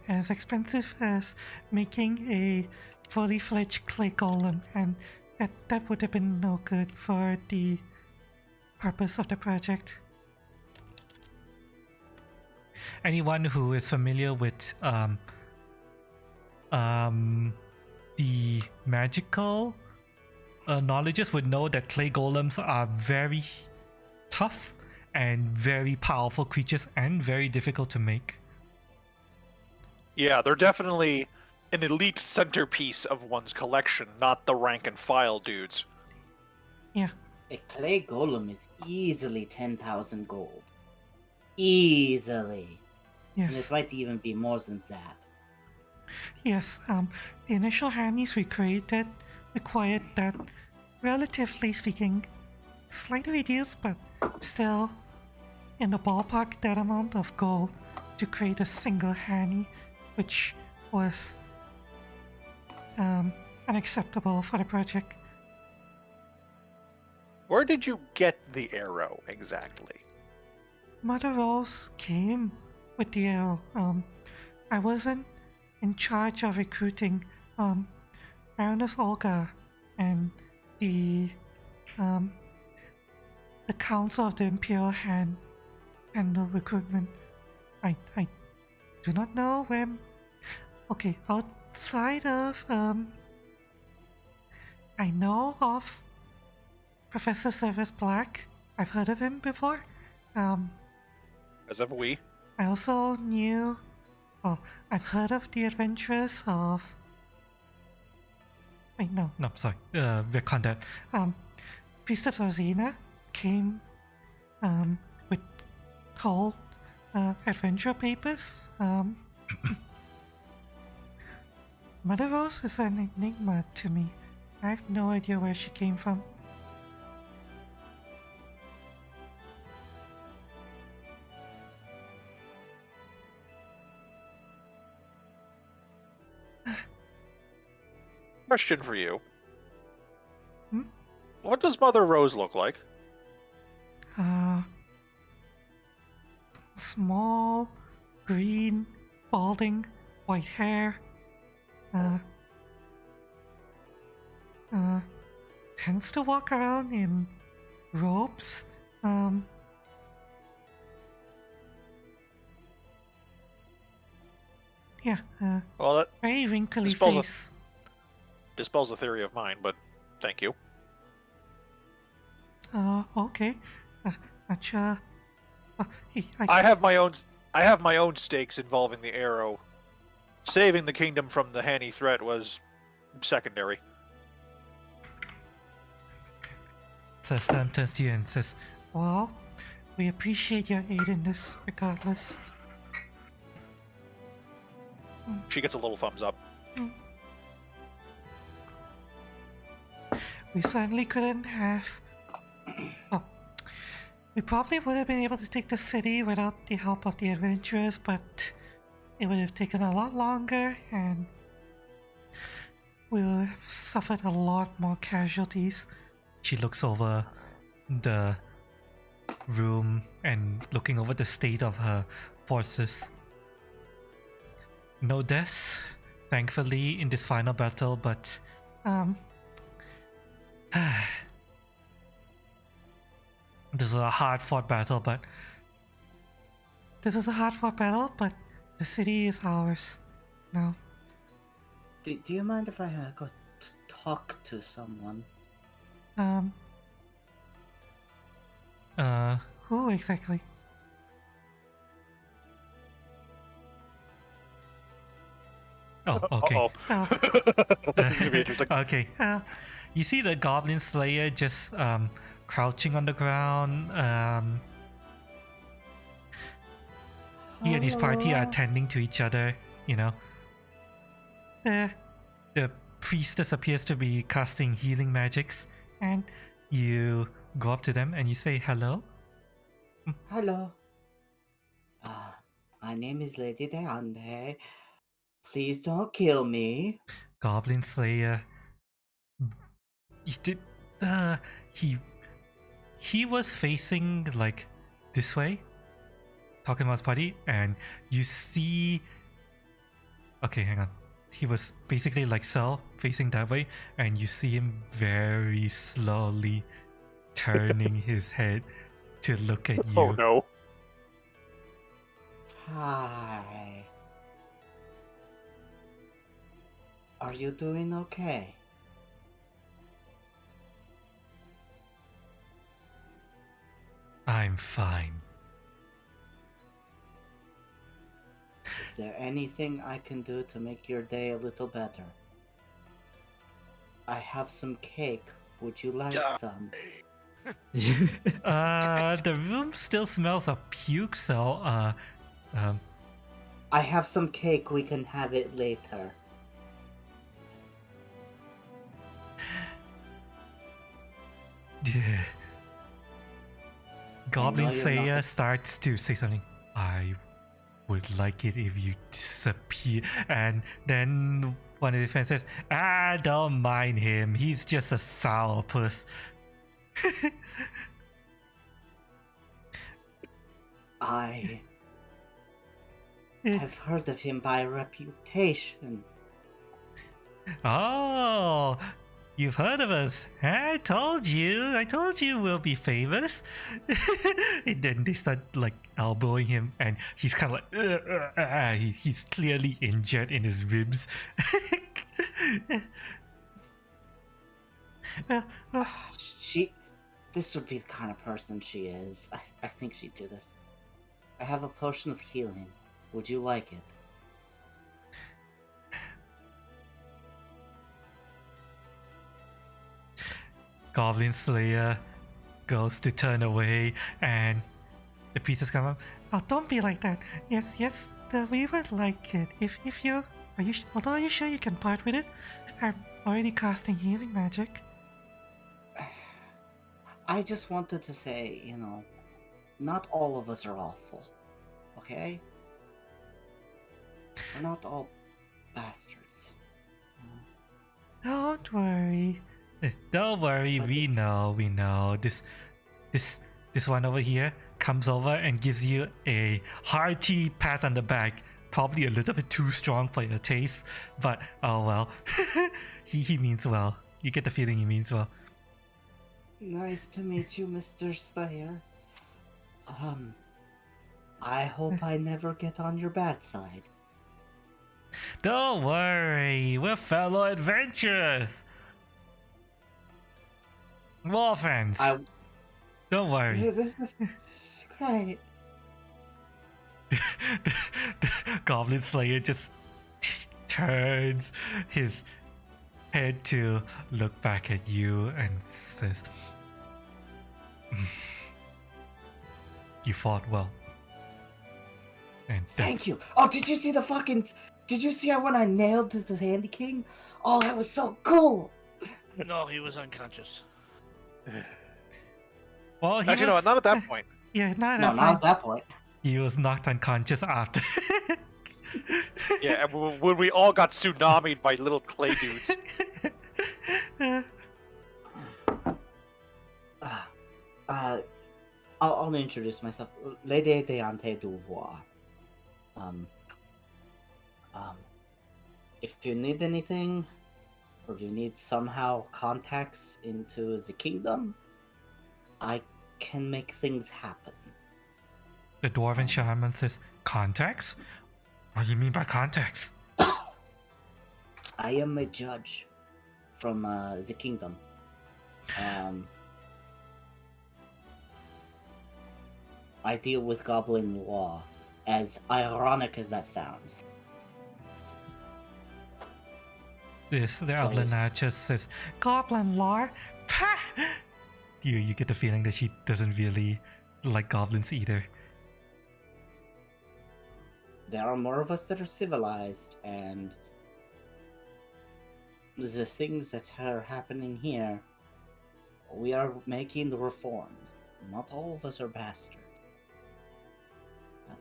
as expensive as making a fully fledged clay golem, and that would have been no good for the purpose of the project. Anyone who is familiar with the magical knowledges would know that clay golems are very tough and very powerful creatures and very difficult to make. Yeah, they're definitely an elite centerpiece of one's collection, not the rank and file dudes. Yeah. A clay golem is easily 10,000 gold. Easily. And it Yes. might even be more than that. Yes. The initial Hannies we created required that, relatively speaking, slightly reduced, but still in the ballpark, that amount of gold to create a single Hanny, which was unacceptable for the project. Where did you get the arrow exactly? Mother Rose came with the arrow. I wasn't in charge of recruiting. Baroness Olga and the Council of the Imperial handle recruitment. I do not know where. Okay, outside of I know of Professor Severus Black. I've heard of him before. As if we. I also knew. Oh, I've heard of the adventures of. Wait, no, sorry. Wakanda. Priestess Rosina came with whole adventure papers. Mother Rose is an enigma to me. I have no idea where she came from. Question for you. Hmm? What does Mother Rose look like? Small, green, balding, white hair. Tends to walk around in robes. Yeah, Well, that very wrinkly dispels face. dispels a theory of mine, but thank you. Okay. Not sure. I have my own stakes involving the arrow. Saving the kingdom from the Hanny threat was secondary. So Stan turns to you and says, "Well, we appreciate your aid in this regardless." She gets a little thumbs up. We certainly couldn't have. Oh, we probably would have been able to take the city without the help of the adventurers, but it would have taken a lot longer and we would have suffered a lot more casualties. She looks over the room and looking over the state of her forces. No deaths, thankfully, in this final battle, but this is a hard-fought battle, but the city is ours now. Do you mind if I go talk to someone? Who exactly? Oh, okay. Uh-oh. It's gonna be interesting. Okay. You see the Goblin Slayer just crouching on the ground. He and his party are tending to each other, you know. The priestess appears to be casting healing magics, and you go up to them and you say hello. Hello. My name is Lady Deande. Please don't kill me. Goblin Slayer. He did. He was facing like this way, talking about his party, and you see. Okay, hang on. He was basically like so, facing that way, and you see him very slowly turning his head to look at you. Oh no. Hi. Are you doing okay? I'm fine. Is there anything I can do to make your day a little better? I have some cake. Would you like some? The room still smells of puke, so I have some cake. We can have it later. Goblin you're Slayer not- starts to say something. I would like it if you disappear. And then one of the fans says, don't mind him. He's just a sourpuss. I've heard of him by reputation. Oh, you've heard of us. I told you we'll be famous. And then they start like elbowing him, and he's kind of like, he's clearly injured in his ribs. This would be the kind of person she is. I think she'd do this. I have a potion of healing. Would you like it? Goblin Slayer goes to turn away, and the pieces come up. Oh, don't be like that. Yes, yes, we would like it. If you are you although are you sure you can part with it? I'm already casting healing magic. I just wanted to say, not all of us are awful. Okay? We're not all bastards. Don't worry. Don't worry, But we know. This one over here comes over and gives you a hearty pat on the back. Probably a little bit too strong for your taste, but oh well. he means well. You get the feeling he means well. Nice to meet you, Mr. Slayer. I hope I never get on your bad side. Don't worry, we're fellow adventurers. More friends. Don't worry. This is great. The Goblin Slayer just turns his head to look back at you and says, "You fought well." And Thank you. Oh, did you see Did you see how when I nailed the Handy King? Oh, that was so cool. No, he was unconscious. Well, he Actually, was, no, not at that point. Yeah, not No, at not at that point. He was knocked unconscious after. Yeah, and when we all got tsunami'd by little clay dudes. I'll introduce myself. Lady Deante Duvoir. If you need anything, or you need somehow contacts into the kingdom, I can make things happen. The dwarven shaman says, "Contacts? What do you mean by contacts?" I am a judge from the kingdom. I deal with goblin law, as ironic as that sounds. The Avlana just says, "Goblin lore? Pah!" You get the feeling that she doesn't really like goblins either. There are more of us that are civilized, and the things that are happening here, we are making the reforms. Not all of us are bastards. But,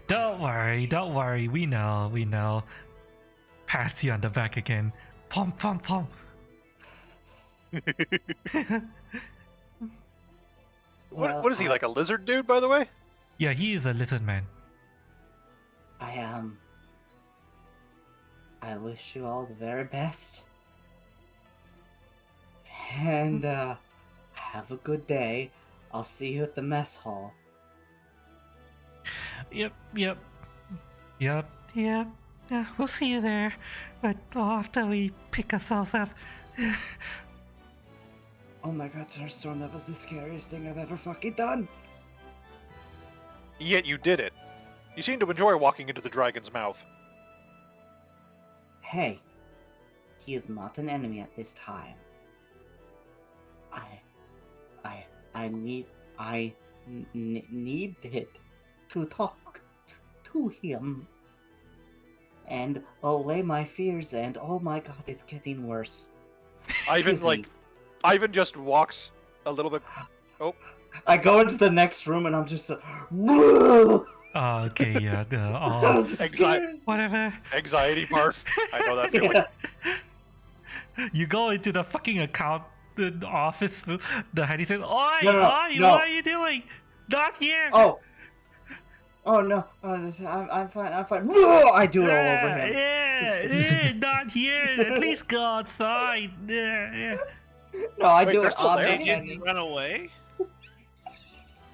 Don't worry, we know. Pats you on the back again. Pom pom pom. What is he, like a lizard dude, by the way? Yeah, he is a lizard man. I wish you all the very best. And, have a good day. I'll see you at the mess hall. Yep. Yeah, we'll see you there. But after we pick ourselves up. Oh my god, Starstorm, that was the scariest thing I've ever fucking done. Yet you did it. You seem to enjoy walking into the dragon's mouth. Hey, he is not an enemy at this time. I needed to talk to him and allay my fears, and oh my god, it's getting worse. Excuse me. Ivan just walks a little bit. Oh, I go into the next room and I'm just Okay, yeah, I was scared. whatever. anxiety barf. I know that feeling. You go into the fucking the office. The Hattie says, "Oi, No, oi, no. what are you doing? Not here." Oh no, I'm fine. I do it all over him. Yeah, not here. At least go outside. Yeah. No, I Wait, do they're it still on there? him. Did he run away?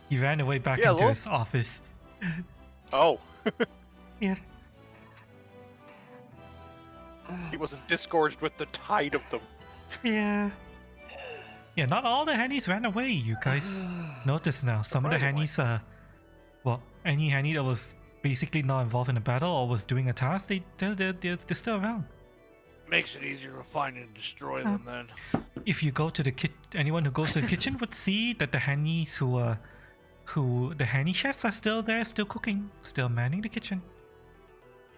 He ran away back Yeah, into look. his office. Oh, Yeah. he wasn't disgorged with the tide of them. Yeah. Yeah, not all the Hennies ran away. You guys notice now. Some of the Surprisingly. Hennies, well, any Henny that was basically not involved in a battle or was doing a task, they're still around. Makes it easier to find and destroy them then. If you go to the anyone who goes to the kitchen would see that the Hennies who the Henny chefs are still there, still cooking, still manning the kitchen.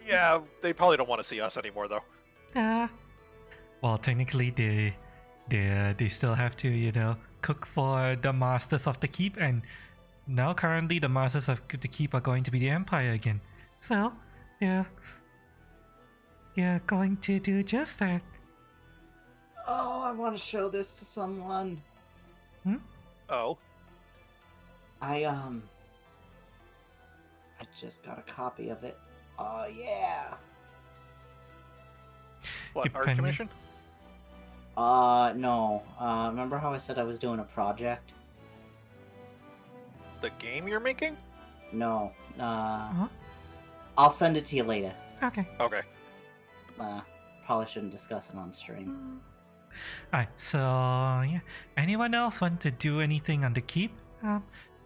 Yeah, they probably don't want to see us anymore, though. Well, technically they still have to, you know, cook for the masters of the keep, and now currently the masters of the keep are going to be the Empire again. So, they're going to do just that. Oh, I want to show this to someone. Oh. I just got a copy of it. Oh yeah. What, art Depending- commission? No. Remember how I said I was doing a project? The game you're making? No. Huh? I'll send it to you later. Okay. Okay. Probably shouldn't discuss it on stream. Alright, so yeah. Anyone else want to do anything on the keep?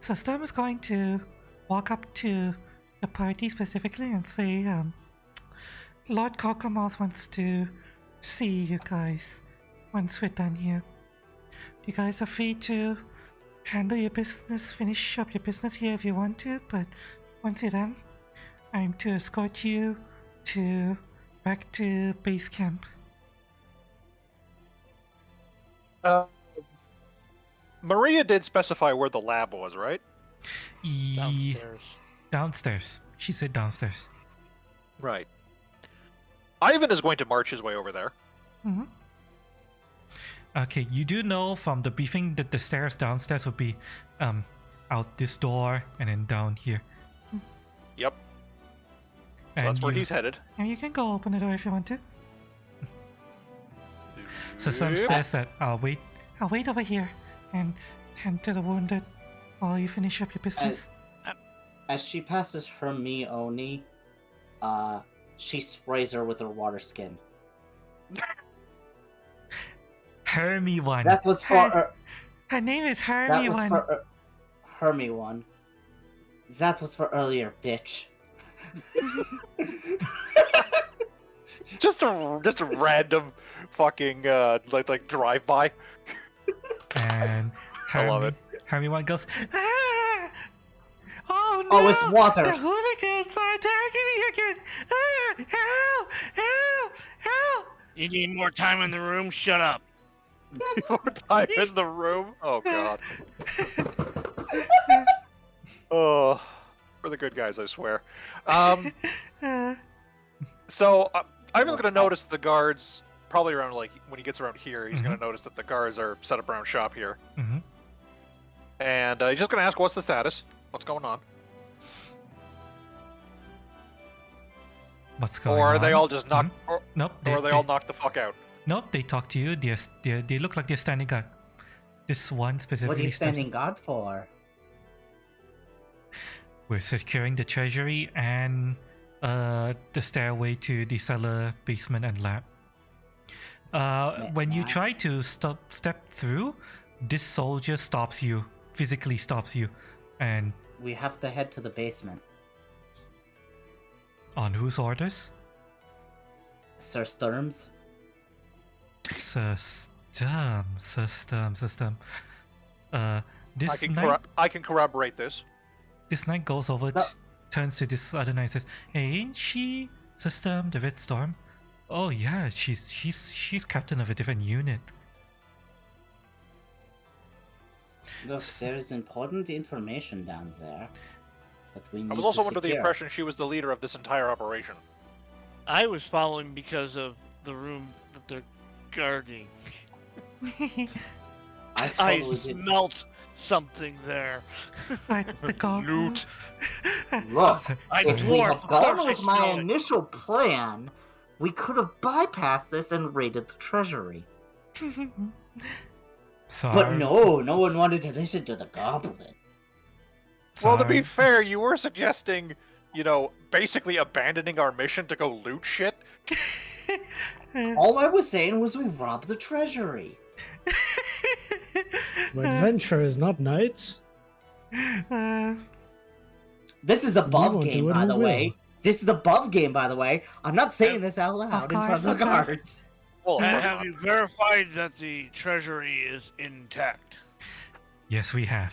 So Storm is going to walk up to the party specifically and say, Lord Kokomos wants to see you guys once we're done here. You guys are free to handle your business, finish up your business here if you want to, but once you're done, I'm to escort you back to base camp. Maria did specify where the lab was, right? Downstairs. Downstairs. She said downstairs. Right. Ivan is going to march his way over there. Mm-hmm. Okay, you do know from the briefing that the stairs downstairs would be out this door and then down here. Yep. So And that's where you- he's headed. And you can go open the door if you want to. So some Yep. says that I'll wait over here and tend to the wounded while you finish up your business. As she passes Hermione, she sprays her with her water skin. Hermy one. That was for Her name is that Hermy was one. for Hermy one. That was for earlier, bitch. Just a random fucking like drive by. And I love it. Hermy one goes, ah! Oh no! Oh, it's water. The hooligans are attacking me again! Ah! Help! Help! Help! You need more time in the room? Shut up. More time in the room. Oh god. Oh, we're the good guys, I swear. So Ivan's gonna notice the guards probably around, like when he gets around here. He's gonna notice that the guards are set up around shop here, Mhm. and he's just gonna ask, "What's the status? What's going on?" What's going Or on? are they all just knocked? Nope. Or are they all knocked the fuck out? Nope, they talk to you. They look like they're standing guard. This one specifically What are you steps- standing guard for? We're securing the treasury and the stairway to the cellar, basement, and lab. When you Right. try to step through, this soldier stops you, physically stops you, and We have to head to the basement. on whose orders? Sir Sturms? System. This knight, I can corroborate this. this knight goes over, No. turns to this other knight, and says, "Hey, ain't she System, the Red Storm? Oh yeah, she's captain of a different unit." Look, there is important information down there that we need I was also to under the secure. impression she was the leader of this entire operation. I was following because of the room that they're guarding. I I totally did. smelt something there. The guard. Loot. Look, I if we dwarf, had of gone course I with my smell it. initial plan, we could have bypassed this and raided the treasury. Sorry. But no one wanted to listen to the goblin. Well, to be Sorry. fair, you were suggesting, basically abandoning our mission to go loot shit. All I was saying was we robbed the treasury. Adventurers, not knights. This is We above won't do game, what by we the will. way. This is above game, by the way. I'm not saying this out loud in front of the of course. guards. Well, And of course have not. you verified that the treasury is intact? Yes, we have.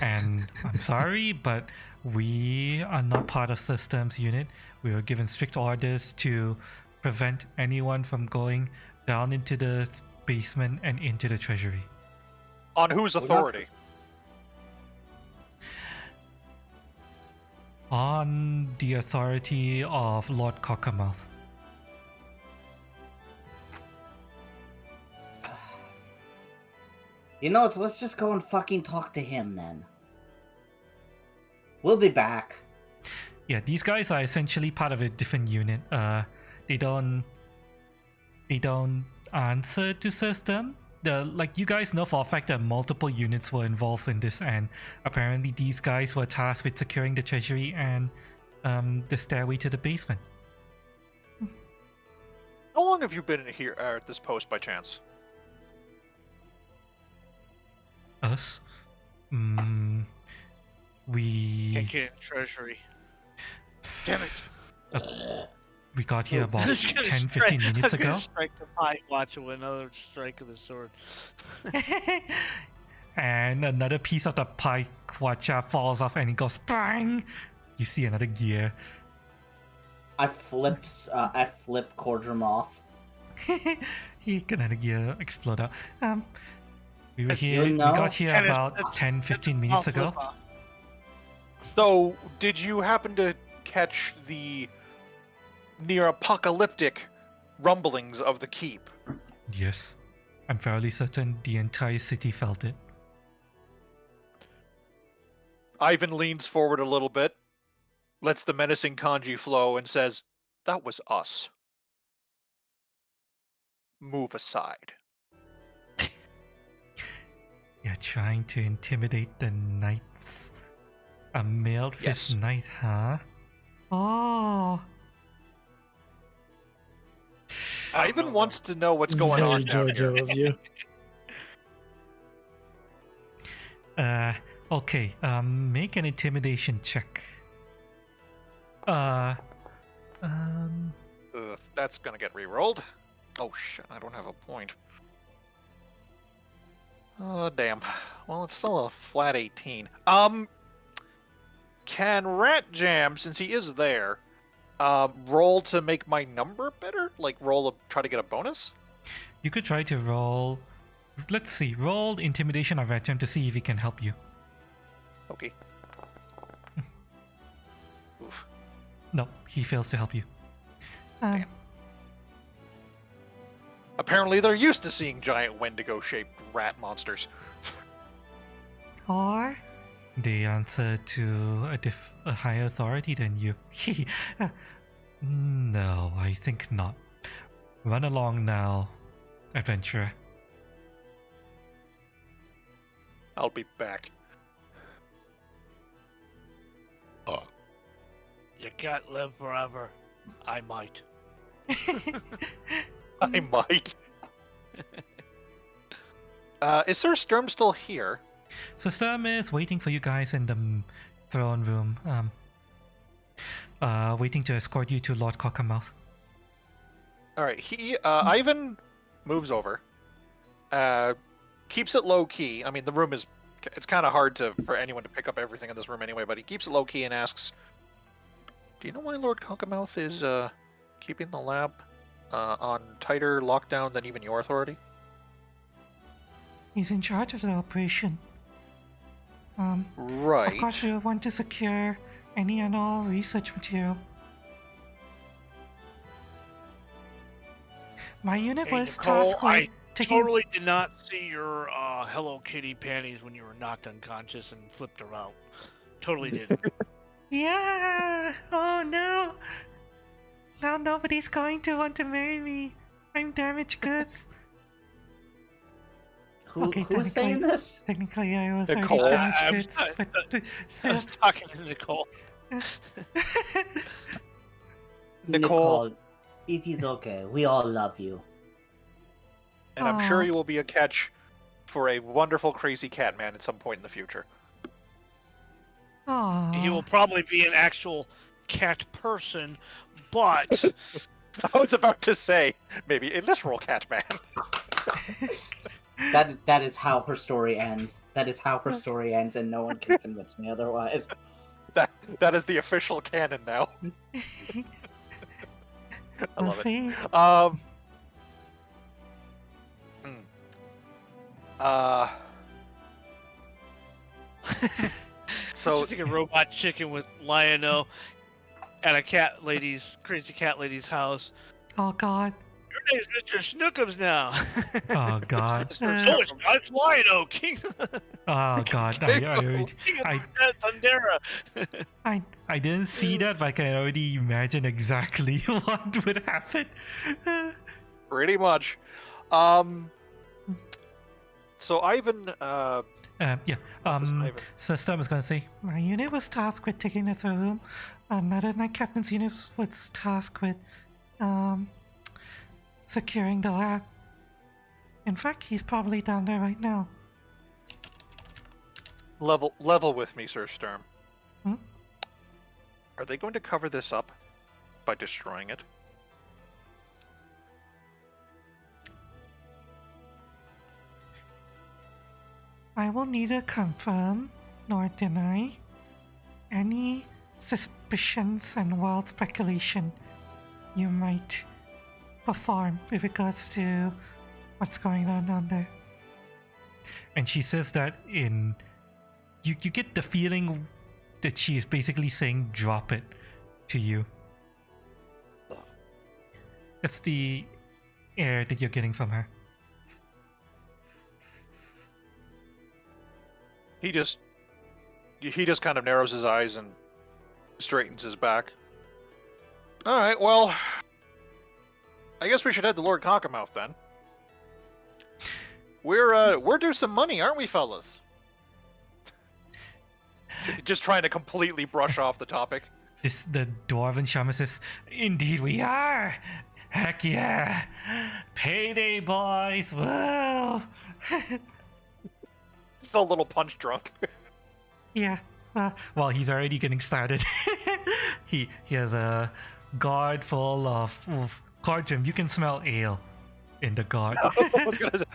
And I'm sorry, but we are not part of systems unit. We were given strict orders to prevent anyone from going down into the basement and into the treasury. On whose authority? On the authority of Lord Cockermouth. You know what? Let's just go and fucking talk to him then. We'll be back. Yeah, these guys are essentially part of a different unit. They don't answer to system. Like you guys know for a fact that multiple units were involved in this, and apparently these guys were tasked with securing the treasury and the stairway to the basement. How long have you been here at this post by chance? Us? We Can't get in treasury. Damn it. we got here about Just gonna 10, strike- 15 minutes I'm gonna ago. Strike the pie watch with another strike of the sword. And another piece of the pike watcha falls off and it goes bang. You see another gear. I flip Cordrum off. Another gear explode out. We were As here. you We know- got here And it's- about it's- 10, 15 I'll minutes flip ago. off. So, did you happen to catch the near apocalyptic rumblings of the keep? Yes, I'm fairly certain the entire city felt it. Ivan leans forward a little bit, lets the menacing kanji flow, and says, "That was us. Move aside." You're trying to intimidate the knights. A mailed fist Yes. knight, huh? Oh. I don't Ivan know, wants to know what's going Very on down here. Jojo of you. Okay, make an intimidation check. Ugh, that's gonna get re-rolled. Oh shit, I don't have a point. Oh damn. Well, it's still a flat 18. Can Rat Jam, since he is there, roll to make my number better? Like try to get a bonus? You could try to roll. Let's see, roll intimidation or Ratchem to see if he can help you. Okay. Oof. No, he fails to help you. Damn. Apparently they're used to seeing giant Wendigo-shaped rat monsters. Or they answer to a higher authority than you. No, I think not. Run along now, adventurer. I'll be back. You can't live forever. I might. I might. Is Sir Sturm still here? So Sturm is waiting for you guys in the throne room. Waiting to escort you to Lord Cockermouth. Alright, Ivan moves over. Keeps it low key. I mean, the room is. It's kind of hard for anyone to pick up everything in this room anyway, but he keeps it low key and asks, "Do you know why Lord Cockermouth is keeping the lab on tighter lockdown than even your authority?" He's in charge of the operation. Right. Of course, we want to secure any and all research material. My unit Hey, was Nicole, tasked with I taking. totally did not see your Hello Kitty panties when you were knocked unconscious and flipped her out. Totally didn't. Yeah! Oh no! Now nobody's going to want to marry me. I'm damaged goods. Who's saying this? Technically, I was Nicole. already I damaged was- goods, but I was talking to Nicole. Nicole. It is okay. We all love you. And I'm sure Aw. you will be a catch for a wonderful crazy cat man at some point in the future. He will Aww. probably be an actual cat person, but I was about to say, maybe a literal cat man. That is how her story ends. That is how her story ends, and no one can convince me otherwise. That is the official canon now. I We'll love it. see. Hmm. Uh. So just like a robot chicken with Lion-O at a crazy cat lady's house. Oh god. Your name's Mr. Snookums now. Oh god. Mr. So it's not. It's Lion-O, King. Oh god. King I, of Thundera. I didn't see that, but I can already imagine exactly what would happen. pretty much. So Ivan, Yeah. does Ivan? So Storm is gonna say, my unit was tasked with taking the third room. Another night captain's unit was tasked with securing the lab. In fact, he's probably down there right now. Level with me, Sir Sturm. Hmm? Are they going to cover this up by destroying it? I will neither confirm nor deny any suspicions and wild speculation you might perform with regards to what's going on down there. And she says that in... You get the feeling that she is basically saying drop it to you. That's the air that you're getting from her. He just kind of narrows his eyes and straightens his back. All right, well, I guess we should head to Lord Cockermouth then. We're due some money, aren't we, fellas? Just trying to completely brush off the topic. The dwarven shaman says, indeed we are! Heck yeah! Payday, boys! Whoa! Still a little punch drunk. Yeah, well, he's already getting started. he has a gourd full of Corjum, you can smell ale in the gourd. I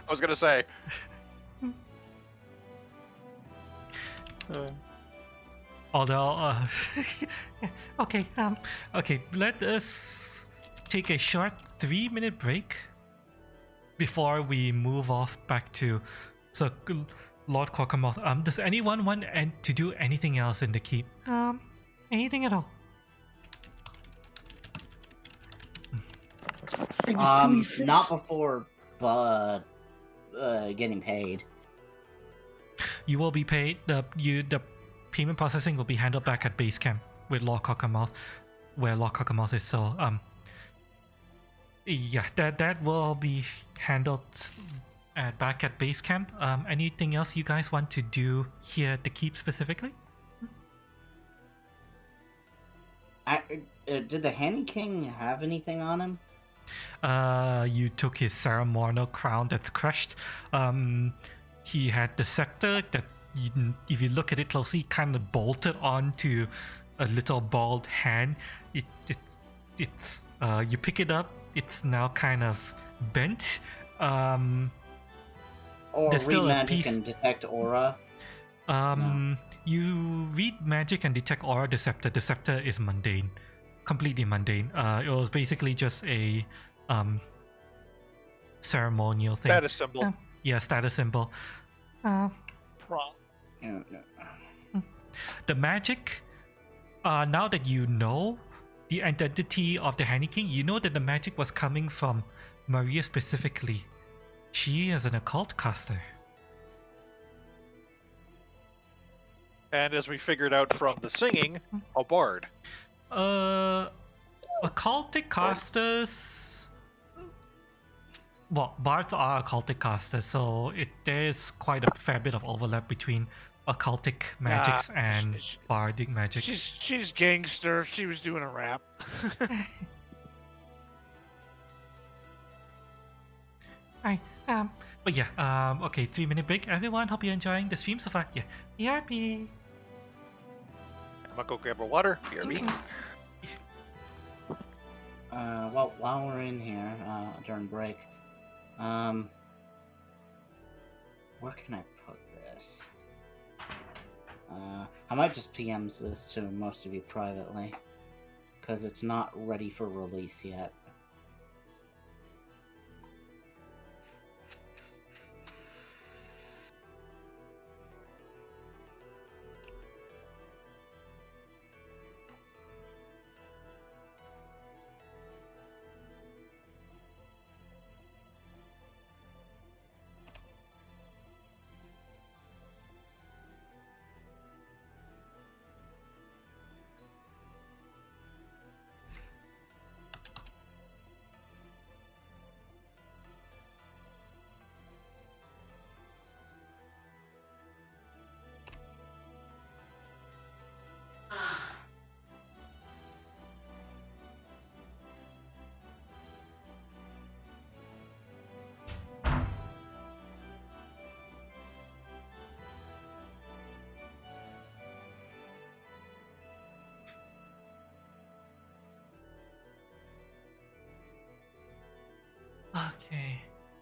was gonna say. Although, okay, let us take a short 3-minute break before we move off back to Lord Cockermouth. Does anyone want to do anything else in the keep? Anything at all? Not before, but getting paid. You will be paid. The payment processing will be handled back at base camp with Lord Cockermouth, where Lord Cockermouth is. So yeah, that will be handled back at base camp. Anything else you guys want to do here at the keep specifically? Did the Handy King have anything on him? You took his ceremonial crown that's crushed. He had the scepter that, if you look at it closely, kind of bolted onto a little bald hand. It's you pick it up, it's now kind of bent. Or There's read still a magic piece- and detect aura? You read magic and detect aura. The scepter is mundane, completely mundane. It was basically just a ceremonial thing. Status symbol. Yeah, status symbol. Yeah, no. The magic, now that you know the identity of the Handy King, you know that the magic was coming from Maria specifically. She is an occult caster. And as we figured out from the singing, a bard. Occultic casters. Well, bards are occultic casters, so there's quite a fair bit of overlap between occultic magics and bardic magic. She's gangster. She was doing a rap. Hi. But yeah. Okay. 3-minute break. Everyone, hope you're enjoying the stream so far. Yeah. BRB. I'm gonna go grab a water. BRB. Well, while we're in here, during break, where can I put this? I might just PM this to most of you privately, because it's not ready for release yet. Okay.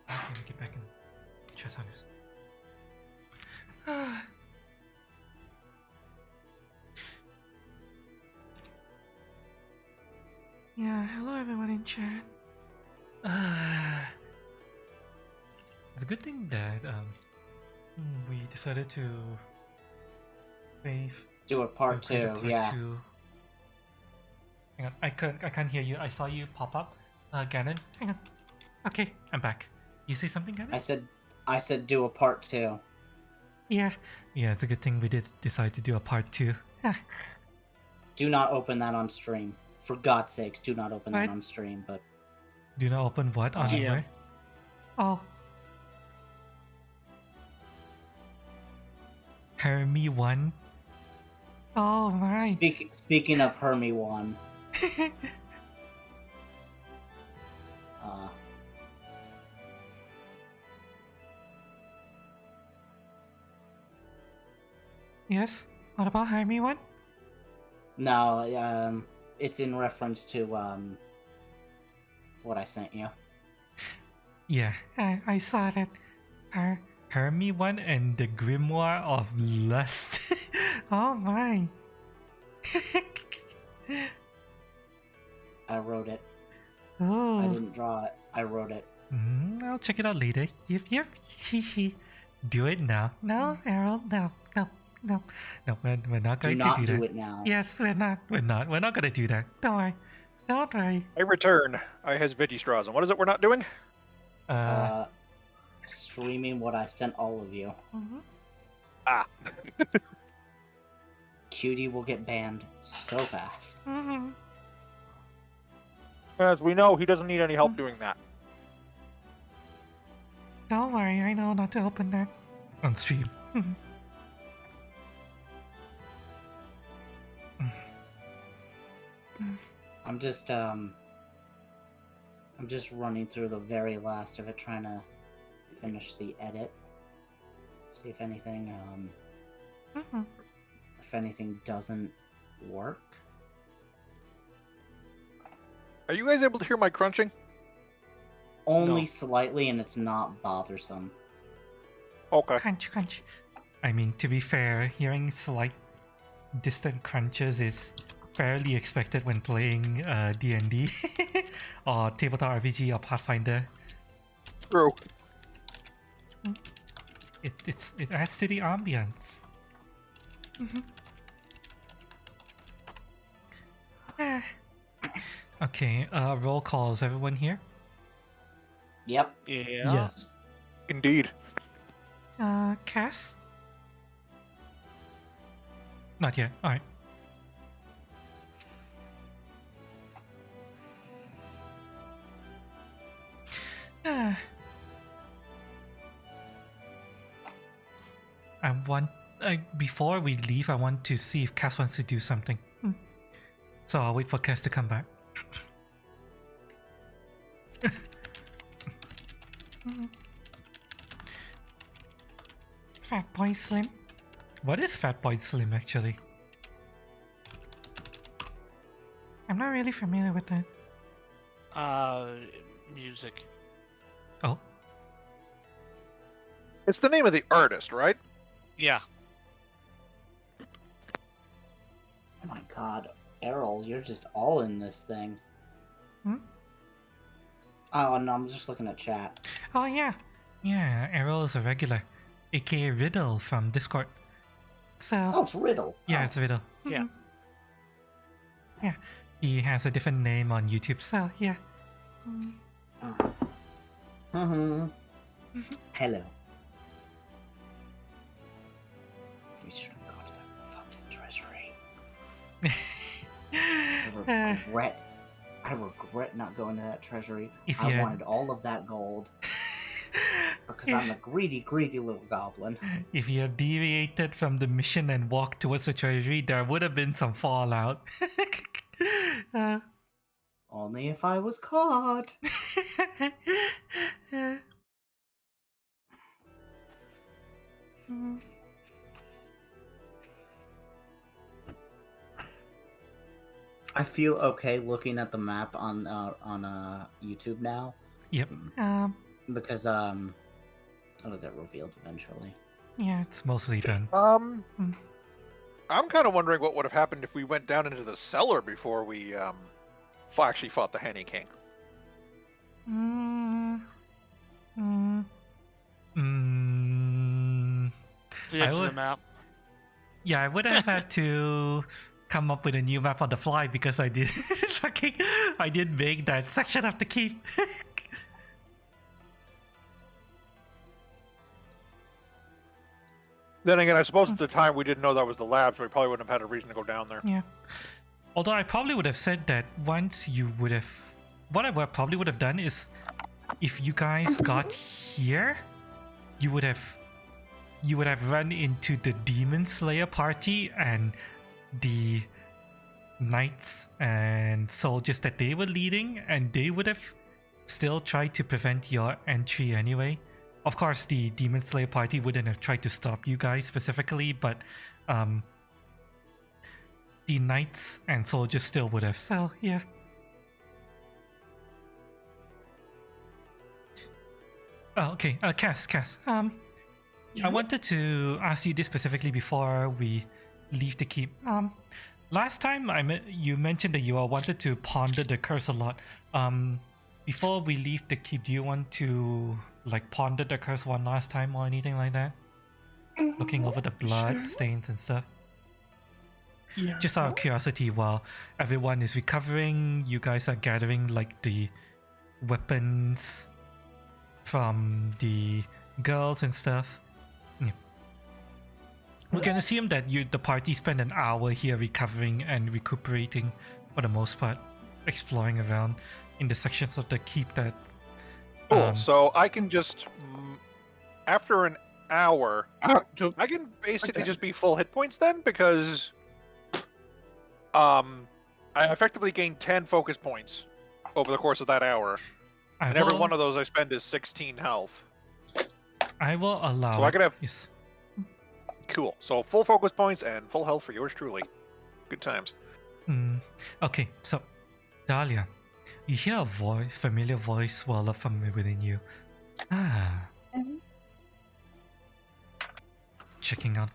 Okay, get back in chess hugs. Yeah, hello everyone in chat. It's a good thing that we decided to save Do a part to create a 2, part yeah. 2. Hang on, I can't hear you. I saw you pop up. Ganon, hang on. Okay, I'm back. You say something, Ganon? I said do a part 2. Yeah, it's a good thing we did decide to do a part 2. Do not open that on stream. For God's sakes, do not open that What? on stream, but... Do not open what on GM. where? Oh. Hermie 1. Oh my. Speaking of Hermie 1, Yes? What about Hermie 1? no, it's in reference to, what I sent you. Yeah, I saw that. Hermie 1 and the Grimoire of Lust. Oh my. I wrote it. Oh. I didn't draw it. I wrote it. I'll check it out later. Yep. Do it now. No, Errol, no. We're not Do going not to do do that. it now. Yes, we're not gonna do that. Don't worry. I return. I has veggie straws. And what is it we're not doing? Streaming what I sent all of you. Mhm. Ah. Cutie will get banned so fast. Mhm. As we know, he doesn't need any help doing that. Don't worry, I know not to open that on stream. I'm just running through the very last of it, trying to finish the edit. See if anything doesn't work. Are you guys able to hear my crunching? Only No. slightly, and it's not bothersome. Okay. Crunch. I mean, to be fair, hearing slight distant crunches is fairly expected when playing D&D or tabletop RPG or Pathfinder. True. It adds to the ambience. Okay, roll call. Is everyone here? Yep. Yeah. Yes. Indeed. Cass? Not yet. Alright. Before we leave, I want to see if Cass wants to do something. So I'll wait for Cass to come back. Fat Boy Slim. What is Fat Boy Slim actually? I'm not really familiar with that. Music. Oh, It's the name of the artist, right? Yeah. Oh my god, Errol, you're just all in this thing. Hmm? Oh no, I'm just looking at chat. oh yeah. Yeah, Errol is a regular, aka Riddle from Discord. So Oh, it's Riddle. yeah, Oh. it's Riddle. Yeah. Mhm. Yeah, he has a different name on YouTube. So yeah. Mm-hmm. Hello. We should have gone to that fucking treasury. I regret not going to that treasury. If I you had- wanted all of that gold because I'm a greedy, greedy little goblin. If you had deviated from the mission and walked towards the treasury, there would have been some fallout. Only if I was caught. I feel okay looking at the map on YouTube now Yep. because it'll get revealed eventually. Yeah, it's mostly done. I'm kind of wondering what would have happened if we went down into the cellar before we actually fought the Henny King. The I edge of would- the map. Yeah, I would have had to come up with a new map on the fly because I did I did make that section of the keep. Then again, I suppose at the time we didn't know that was the lab, so we probably wouldn't have had a reason to go down there. Yeah. Although I probably would have said that once you would have... What I probably would have done is, if you guys got here, you would have run into the Demon Slayer party and the knights and soldiers that they were leading, and they would have still tried to prevent your entry anyway. Of course, the Demon Slayer party wouldn't have tried to stop you guys specifically, but the knights and soldiers still would have. So yeah. Oh, okay. Cass. I wanted to ask you this specifically before we leave the keep. Last time you mentioned that you all wanted to ponder the curse a lot. Before we leave the keep, do you want to like ponder the curse one last time or anything like that? Looking over the blood stains and stuff. Yeah. Just out of curiosity, while everyone is recovering, you guys are gathering like the weapons from the girls and stuff. Yeah. We can assume that the party spent an hour here recovering and recuperating for the most part, exploring around in the sections of the keep that. Cool. So I can just, after an hour, I can basically Okay. just be full hit points then, because I effectively gained 10 focus points over the course of that hour, and every one of those I spend is 16 health. I will allow. So I could have- Yes. Cool. So full focus points and full health for yours truly. Good times. Okay, so Dahlia, you hear a familiar voice well up from within you. Checking out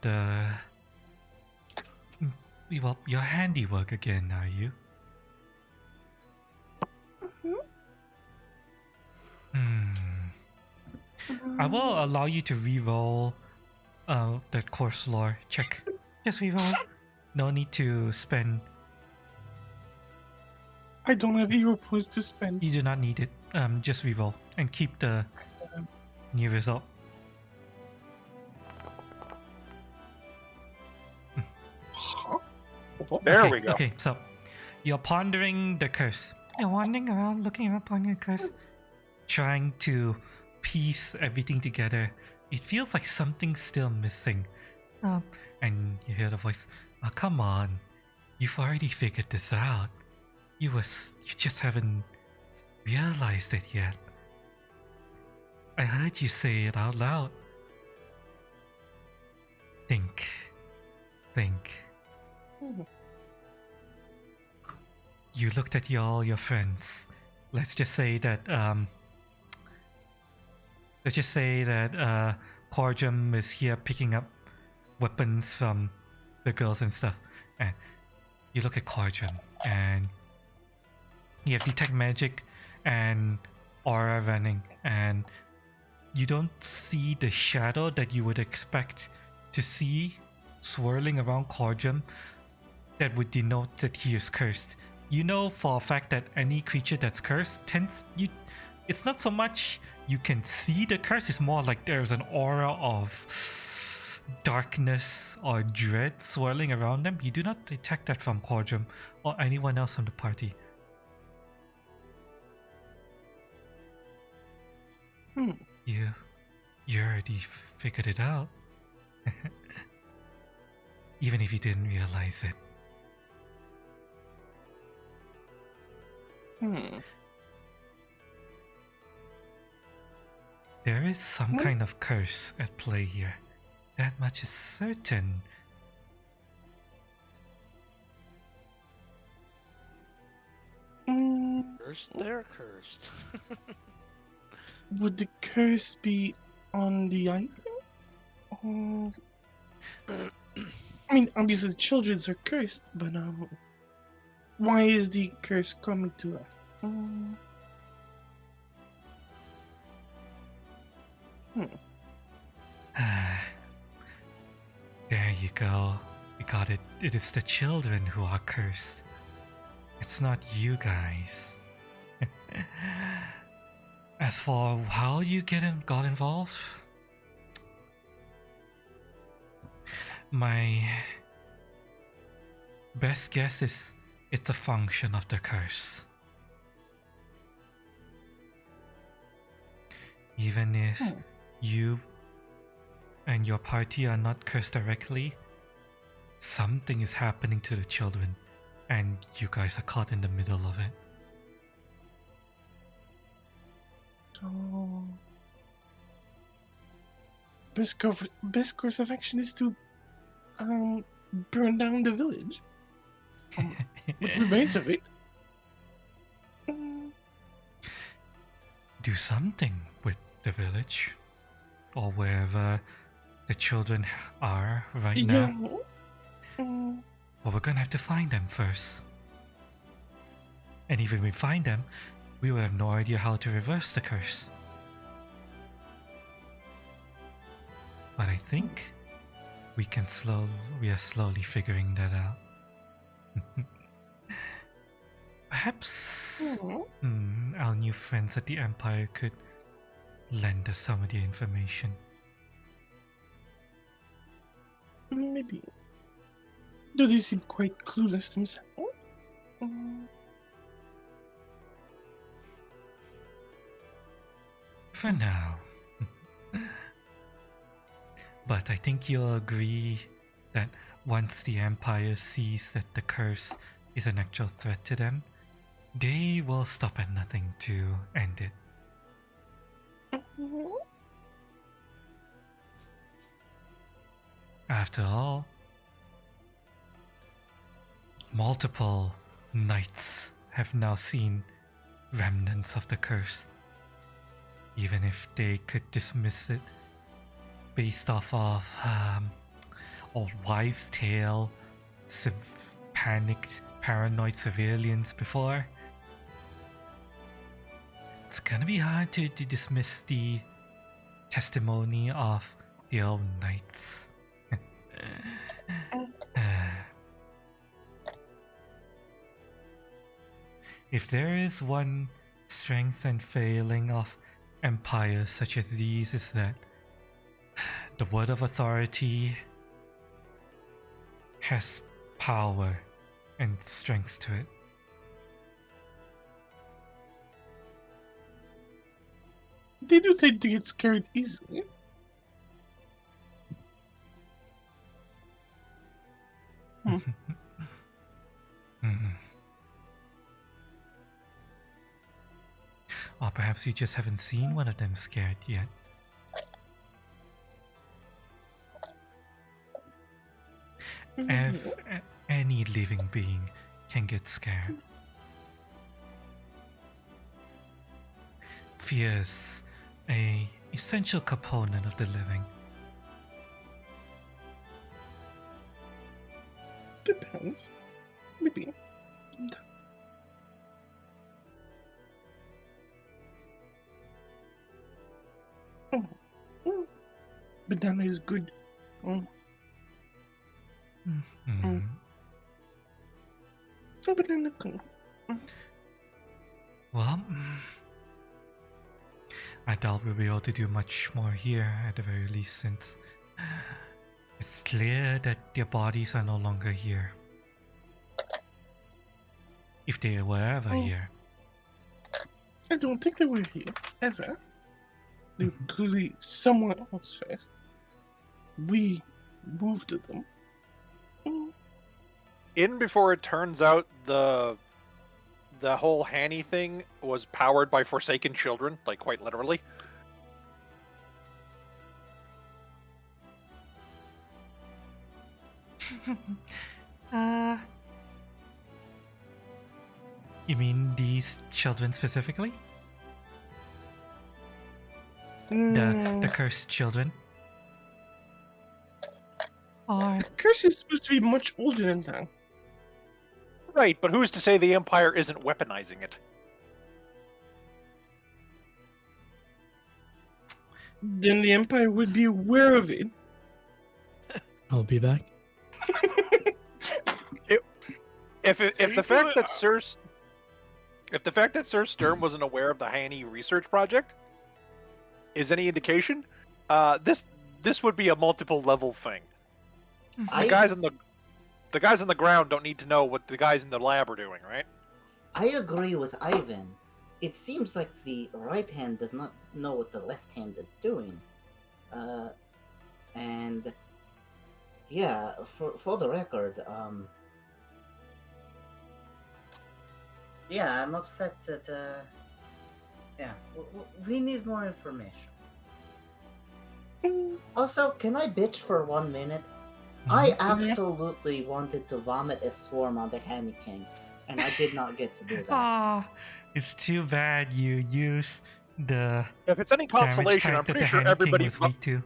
your handiwork again, are you? I will allow you to re-roll that course lore check. Just re-roll. No need to spend. I don't have hero points to spend. You do not need it. Just re-roll and keep the new result. Huh? There Okay, we go. Okay, so you're pondering the curse. You're wandering around, looking up on your curse, trying to piece everything together. It feels like something's still missing. And you hear the voice. Oh, come on. You've already figured this out. You just haven't realized it yet. I heard you say it out loud. Think. You looked at all your friends. Let's just say that Corjum is here picking up weapons from the girls and stuff. And you look at Corjum and you have detect magic and aura running, and you don't see the shadow that you would expect to see swirling around Corjum that would denote that he is cursed. You know for a fact that any creature that's cursed it's not so much you can see the curse, it's more like there's an aura of darkness or dread swirling around them. You do not detect that from Corjum or anyone else on the party. You already figured it out. Even if you didn't realize it. There is some kind of curse at play here. That much is certain. Cursed, they're cursed. Would the curse be on the item? I mean, obviously the children's are cursed, but why is the curse coming to us? There you go. You got it. It is the children who are cursed. It's not you guys. As for how you got involved, my best guess is it's a function of the curse. Even if you and your party are not cursed directly, something is happening to the children, and you guys are caught in the middle of it. So, best course of action is to burn down the village. What remains of it? Do something with the village, or wherever the children are right now. But we're gonna have to find them first. And even if we find them, we will have no idea how to reverse the curse. But I think we are slowly figuring that out. Perhaps our new friends at the Empire could lend us some of the information. Maybe. Do they seem quite clueless themselves? For now. But I think you'll agree that once the Empire sees that the curse is an actual threat to them, they will stop at nothing to end it. After all, multiple knights have now seen remnants of the curse. Even if they could dismiss it based off of old wives' tale, panicked, paranoid civilians before, it's gonna be hard to dismiss the testimony of the old knights. If there is one strength and failing of empires such as these, is that the word of authority has power and strength to it. They do tend to get scared easily. Or perhaps you just haven't seen one of them scared yet. Any living being can get scared. Fear is an essential component of the living. Depends. Maybe. Banana is good. Mhm. Banana good. Well, I doubt we'll be able to do much more here at the very least, since it's clear that their bodies are no longer here. If they were ever here. I don't think they were here, ever. They were clearly somewhere else first. We moved them. In before it turns out the whole Hanny thing was powered by Forsaken children, like quite literally. You mean these children specifically? The cursed children? Or Curse is supposed to be much older than that. Right, but who's to say the Empire isn't weaponizing it? Then the Empire would be aware of it. I'll be back. If the fact that Sir Sturm wasn't aware of the Hanny research project is any indication, this would be a multiple level thing. The guys on the ground don't need to know what the guys in the lab are doing, right? I agree with Ivan. It seems like the right hand does not know what the left hand is doing. And yeah, for the record, yeah, I'm upset that yeah, we need more information. Also, can I bitch for 1 minute? I absolutely wanted to vomit a swarm on the Hanny King, and I did not get to do that. Ah, it's too bad you use the If it's any consolation, damage I'm type that pretty the sure Hand King everybody. was weak to.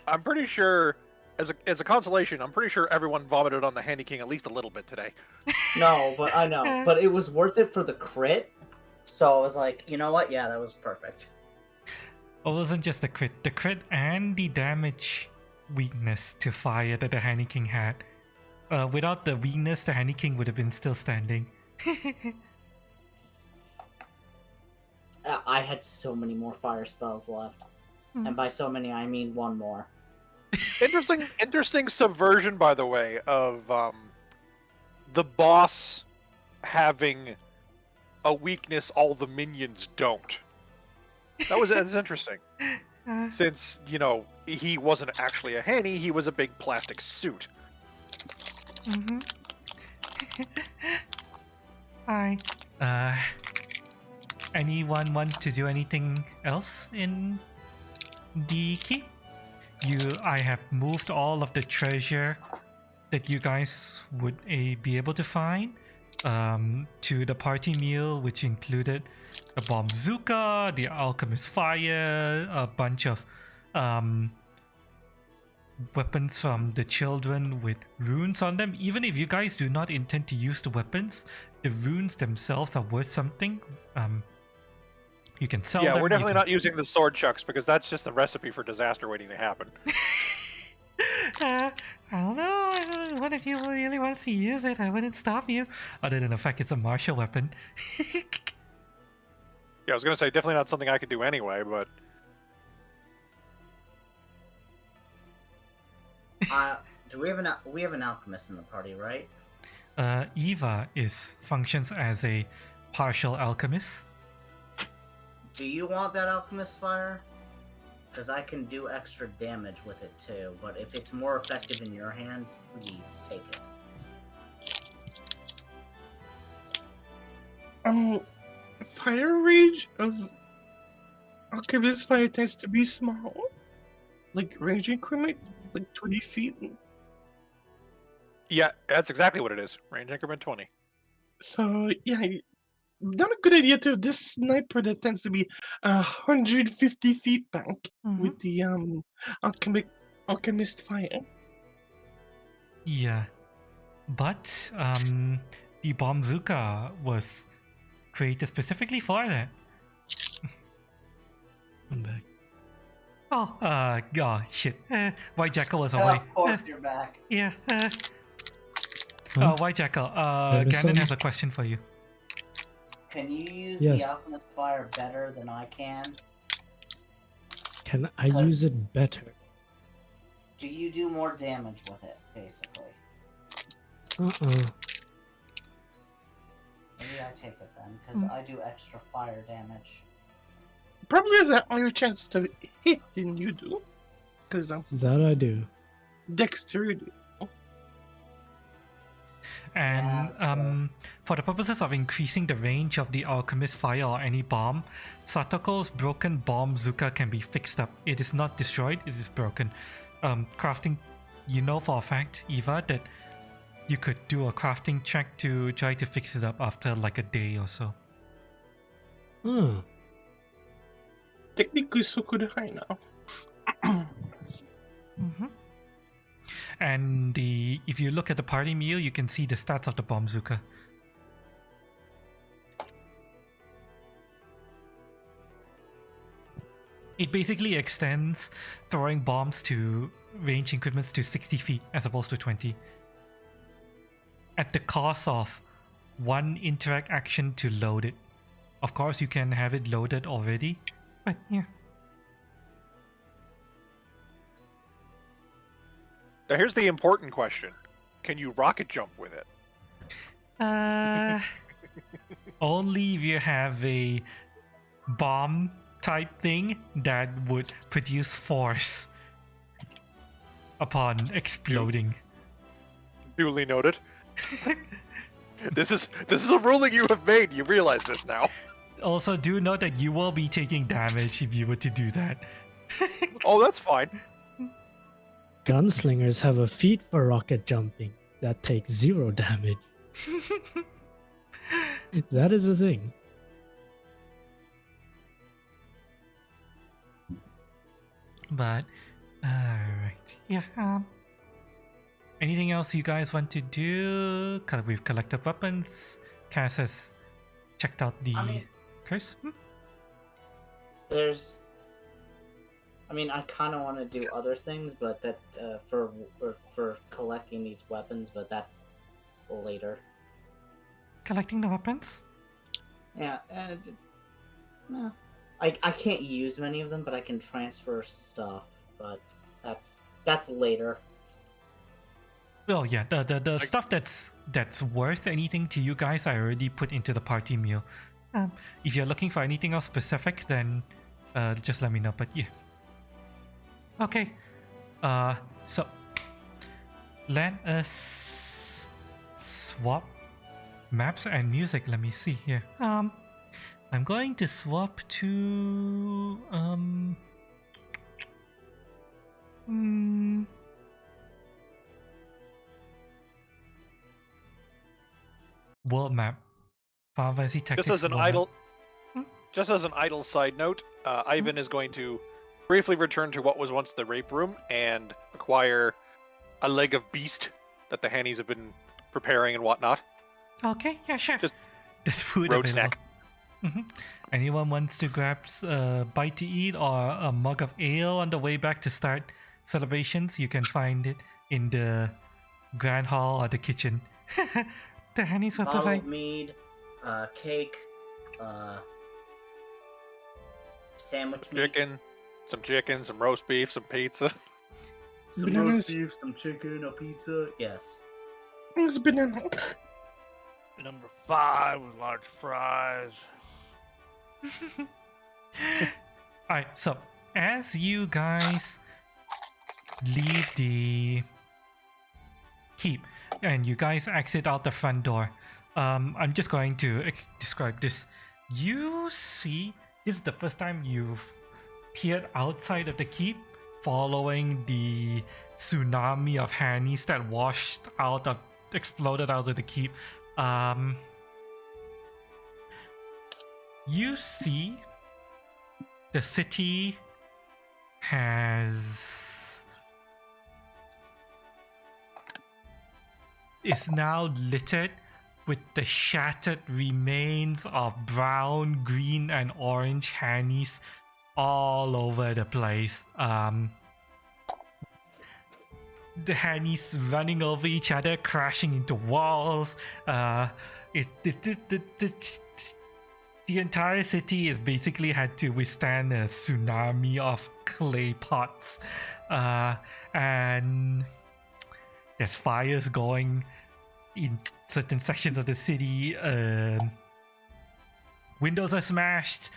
I'm pretty sure, as a consolation, I'm pretty sure everyone vomited on the Handy King at least a little bit today. No, but I know. But it was worth it for the crit, so I was like, you know what? Yeah, that was perfect. It wasn't just the crit and the damage weakness to fire that the Hanny King had. Without the weakness, the Hanny King would have been still standing. I had so many more fire spells left. And by so many, I mean one more. Interesting subversion, by the way, of the boss having a weakness all the minions don't. That's interesting. Since, you know, he wasn't actually a Hanny, he was a big plastic suit. Hi. Anyone want to do anything else in the keep? I have moved all of the treasure that you guys would be able to find to the party meal, which included the bomb bazooka, the alchemist fire, a bunch of weapons from the children with runes on them. Even if you guys do not intend to use the weapons, the runes themselves are worth something. You can sell them. Yeah, we're definitely not using the sword chucks because that's just the recipe for disaster waiting to happen. I don't know. What if you really want to use it? I wouldn't stop you. Other than the fact it's a martial weapon. Yeah, I was gonna say definitely not something I could do anyway, but Do we have an alchemist in the party, right? Eva functions as a partial alchemist. Do you want that alchemist fire? Because I can do extra damage with it too, but if it's more effective in your hands, please take it. fire range of Alchemist fire tends to be small. Like range increment, like 20 feet. Yeah, that's exactly what it is. Range increment 20. So yeah, not a good idea to have this sniper that tends to be 150 feet back with the alchemist fire. Yeah. But the Bombzuka was created specifically for that. I'm back. Oh, shit. White Jackal was away. Of course you're back. Yeah. Huh? White Jackal, There is Ganon some- has a question for you. Can you use Yes. the Alchemist Fire better than I can? Can I use it better? Do you do more damage with it, basically? Maybe I take it then, because I do extra fire damage. Probably has a higher chance to hit than you do, because That I do. dexterity. And that's right. for the purposes of increasing the range of the Alchemist Fire or any bomb, Satoko's broken Bombzuka can be fixed up. It is not destroyed, it is broken. Crafting, you know for a fact, Eva, that you could do a crafting check to try to fix it up after like a day or so. Huh. Technically, so could I now. Mm-hmm. And if you look at the party meal, you can see the stats of the Bombzuka. It basically extends throwing bombs to range increments to 60 feet as opposed to 20. At the cost of one interact action to load it. Of course, you can have it loaded already, but yeah. Now here's the important question. Can you rocket jump with it? Only if you have a bomb type thing that would produce force upon exploding. Duly noted. This is a ruling you have made. You realize this now. Also, do note that you will be taking damage if you were to do that. Oh, that's fine. Gunslingers have a feat for rocket jumping that takes 0 damage. That is a thing. But, alright. Yeah, anything else you guys want to do? We've collected weapons. Cass has checked out the curse. There's... I mean, I kind of want to do other things, but that for collecting these weapons, but that's later. Collecting the weapons? Yeah, no. I can't use many of them, but I can transfer stuff. But that's later. Well, yeah, the stuff that's worth anything to you guys, I already put into the party meal. If you're looking for anything else specific, then just let me know. But yeah. Okay. So let us swap maps and music. Let me see here. I'm going to swap to world map. Final Fantasy Tactics. Just as an world map. idle, just as an idle side note, Ivan is going to briefly return to what was once the rape room and acquire a leg of beast that the Hannies have been preparing and whatnot. Okay, yeah, sure. Just there's food road available. snack. Anyone wants to grab a bite to eat or a mug of ale on the way back to start celebrations? You can find it in the grand hall or the kitchen. The Hannies will Bottle provide. of mead, cake, sandwich meat. Some chicken, some roast beef, some pizza. Some Bananas. roast beef, some chicken, a pizza. Yes. It's banana. Number 5 with large fries. Alright, so as you guys leave the keep and you guys exit out the front door, I'm just going to describe this. You see, this is the first time you've peered outside of the keep following the tsunami of Hannies that exploded out of the keep. You see the city is now littered with the shattered remains of brown, green, and orange Hannies all over the place. The Hannies running over each other, crashing into walls. The entire city is basically had to withstand a tsunami of clay pots. And there's fires going in certain sections of the city. Windows are smashed.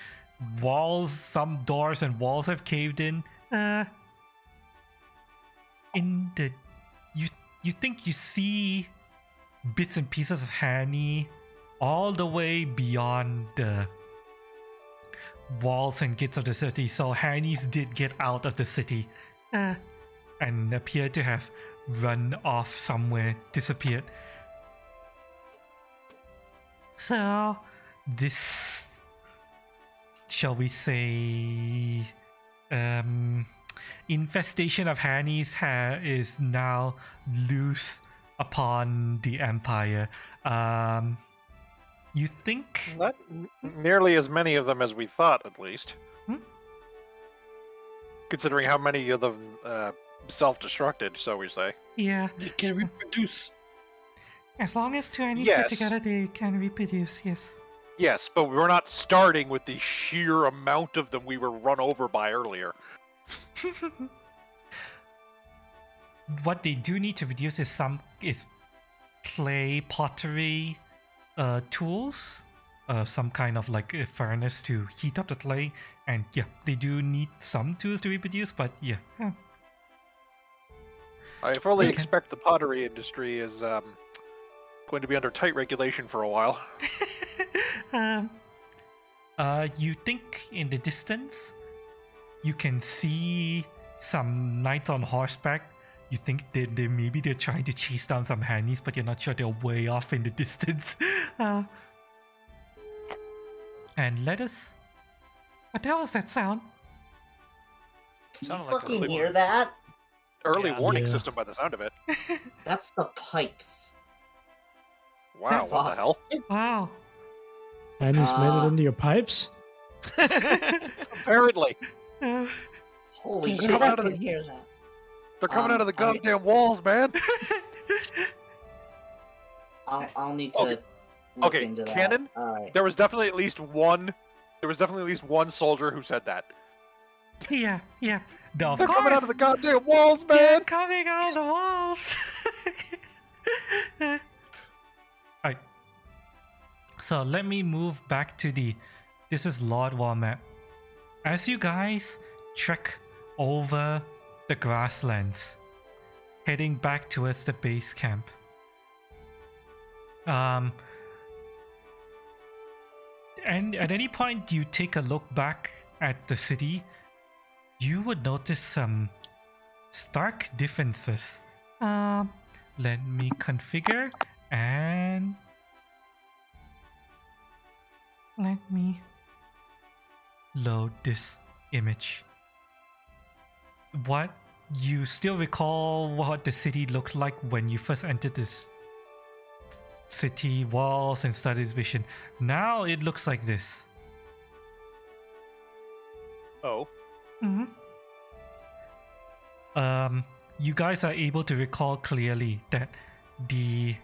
Some doors and walls have caved in. You think you see bits and pieces of Hanny all the way beyond the walls and gates of the city. So Hannies did get out of the city and appear to have run off somewhere, disappeared. So this, shall we say, infestation of Hannies is now loose upon the Empire. You think? Not nearly as many of them as we thought, at least. Considering how many of them self-destructed, so we say. Yeah. They can reproduce. As long as two Hannies Yes. get together, they can reproduce, yes. Yes, but we're not starting with the sheer amount of them we were run over by earlier. What they do need to reduce is clay pottery tools, some kind of like a furnace to heat up the clay, and yeah, they do need some tools to reproduce, but yeah. I fully Okay. expect the pottery industry is going to be under tight regulation for a while. You think in the distance you can see some knights on horseback. You think maybe they're trying to chase down some Hannies, but you're not sure, they're way off in the distance. And let us... What the hell was that sound? Can you Sounded like a fucking clipper. hear that? Early Yeah. warning Yeah. system by the sound of it. That's the pipes. Wow, what the Fuck. hell? Wow. Annie's made it into your pipes? Apparently. Holy They're shit, coming I out of the- couldn't hear that. They're coming out of the I- goddamn walls, man! I'll need to look Okay, into that. Cannon? Alright. There was definitely at least one soldier who said that. Yeah. No, of They're course. coming out of the goddamn walls, They're man! coming out of the walls. Alright. So let me move back to this is Lordwall map. As you guys trek over the grasslands, heading back towards the base camp. And at any point you take a look back at the city, you would notice some stark differences. Let me configure and let me load this image. What you still recall what the city looked like when you first entered this city walls and started this vision. Now it looks like this. Oh. You guys are able to recall clearly that the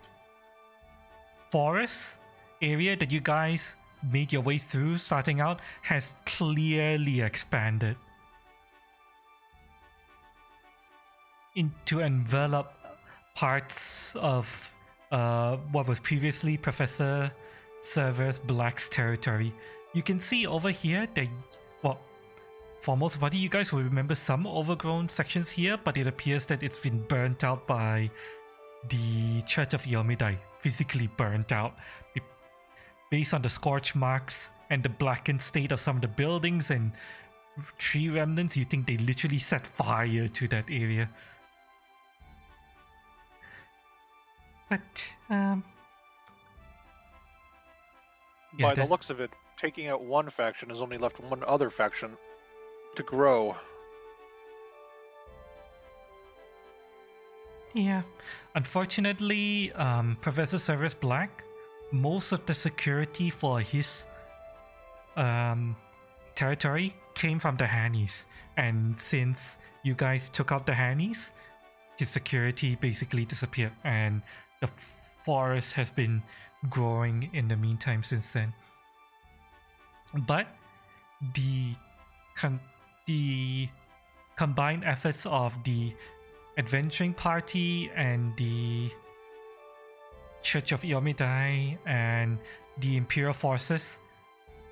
forest area that you guys made your way through starting out has clearly expanded to envelop parts of what was previously Professor Severus Black's territory. You can see over here that, well, for most of you guys will remember some overgrown sections here, but it appears that it's been burnt out by the Church of Yomidai, physically burnt out. based on the scorch marks and the blackened state of some of the buildings and tree remnants, you think they literally set fire to that area. But By the that's- looks of it, taking out one faction has only left one other faction to grow. Yeah, unfortunately, Professor Severus Black, most of the security for his territory came from the Hannies, and since you guys took out the Hannies, his security basically disappeared, and the forest has been growing in the meantime since then. But the combined efforts of the adventuring party and the Church of Iomidai and the Imperial forces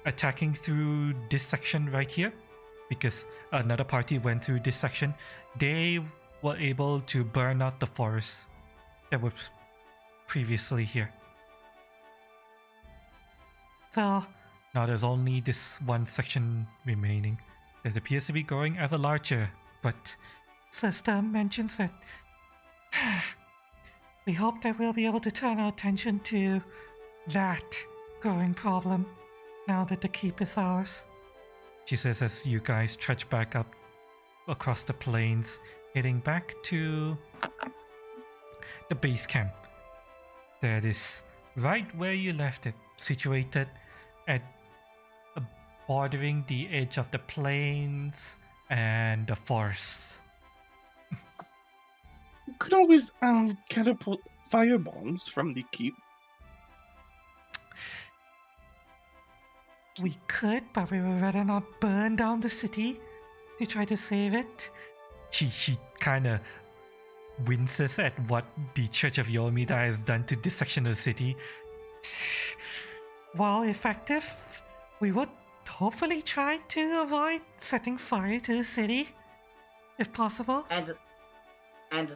attacking through this section right here, because another party went through this section, they were able to burn out the forest that was previously here. So now there's only this one section remaining that appears to be growing ever larger, but Sister mentions that we hope that we'll be able to turn our attention to that growing problem now that the keep is ours. She says as you guys trudge back up across the plains, heading back to the base camp that is right where you left it, situated at bordering the edge of the plains and the forest. You could always catapult firebombs from the keep. We could, but we would rather not burn down the city to try to save it. She kind of winces at what the Church of Yosemite has done to this section of the city. While effective, we would hopefully try to avoid setting fire to the city, if possible. And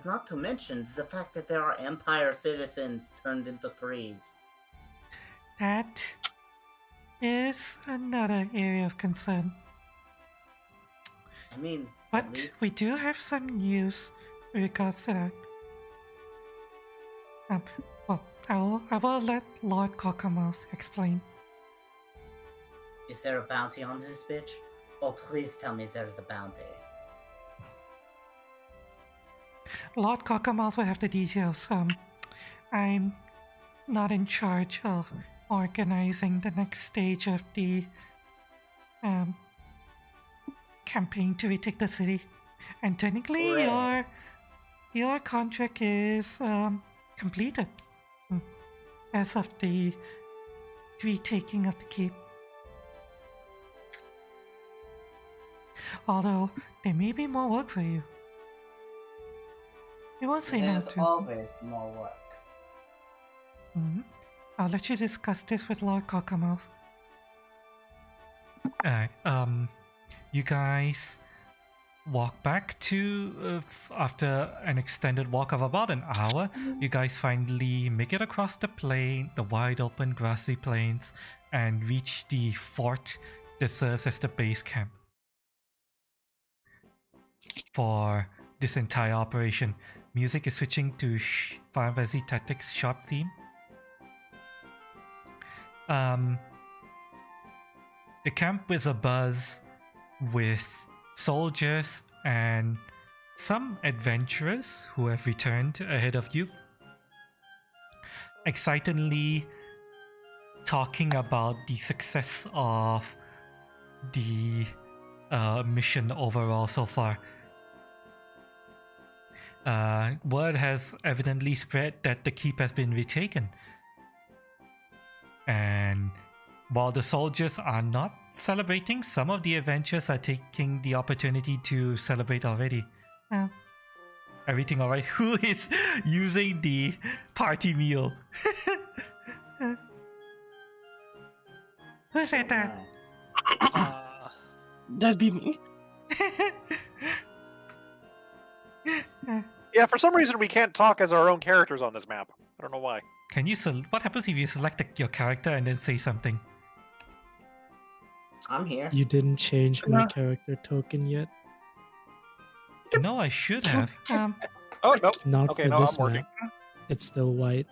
not to mention the fact that there are Empire citizens turned into trees. That is another area of concern. I mean, But at least we do have some news with regards to that. Well, I will let Lord Cockermouth explain. is there a bounty on this bitch? Oh, please tell me there's a bounty. Lord Cockermouth will have the details. I'm not in charge of organizing the next stage of the campaign to retake the city. And technically, Hooray. your contract is completed as of the retaking of the keep. Although there may be more work for you. We won't say no There's to. always more work. I'll let you discuss this with Lord Cockermouth. Alright, you guys walk back to, after an extended walk of about an hour, you guys finally make it across the plain, the wide open grassy plains, and reach the fort that serves as the base camp for this entire operation. Music is switching to Final Fantasy Tactics Sharp theme. The camp is abuzz with soldiers and some adventurers who have returned ahead of you, excitedly talking about the success of the mission overall so far. Word has evidently spread that the keep has been retaken. And while the soldiers are not celebrating, some of the adventurers are taking the opportunity to celebrate already. Everything alright? Who is using the party meal? Who said that? That'd be me. Yeah, for some reason we can't talk as our own characters on this map. I don't know why. Can you what happens if you select your character and then say something? I'm here. You didn't change my character token yet. No, I should have. Oh no. Not Okay, for no, this I'm working. map. It's still white.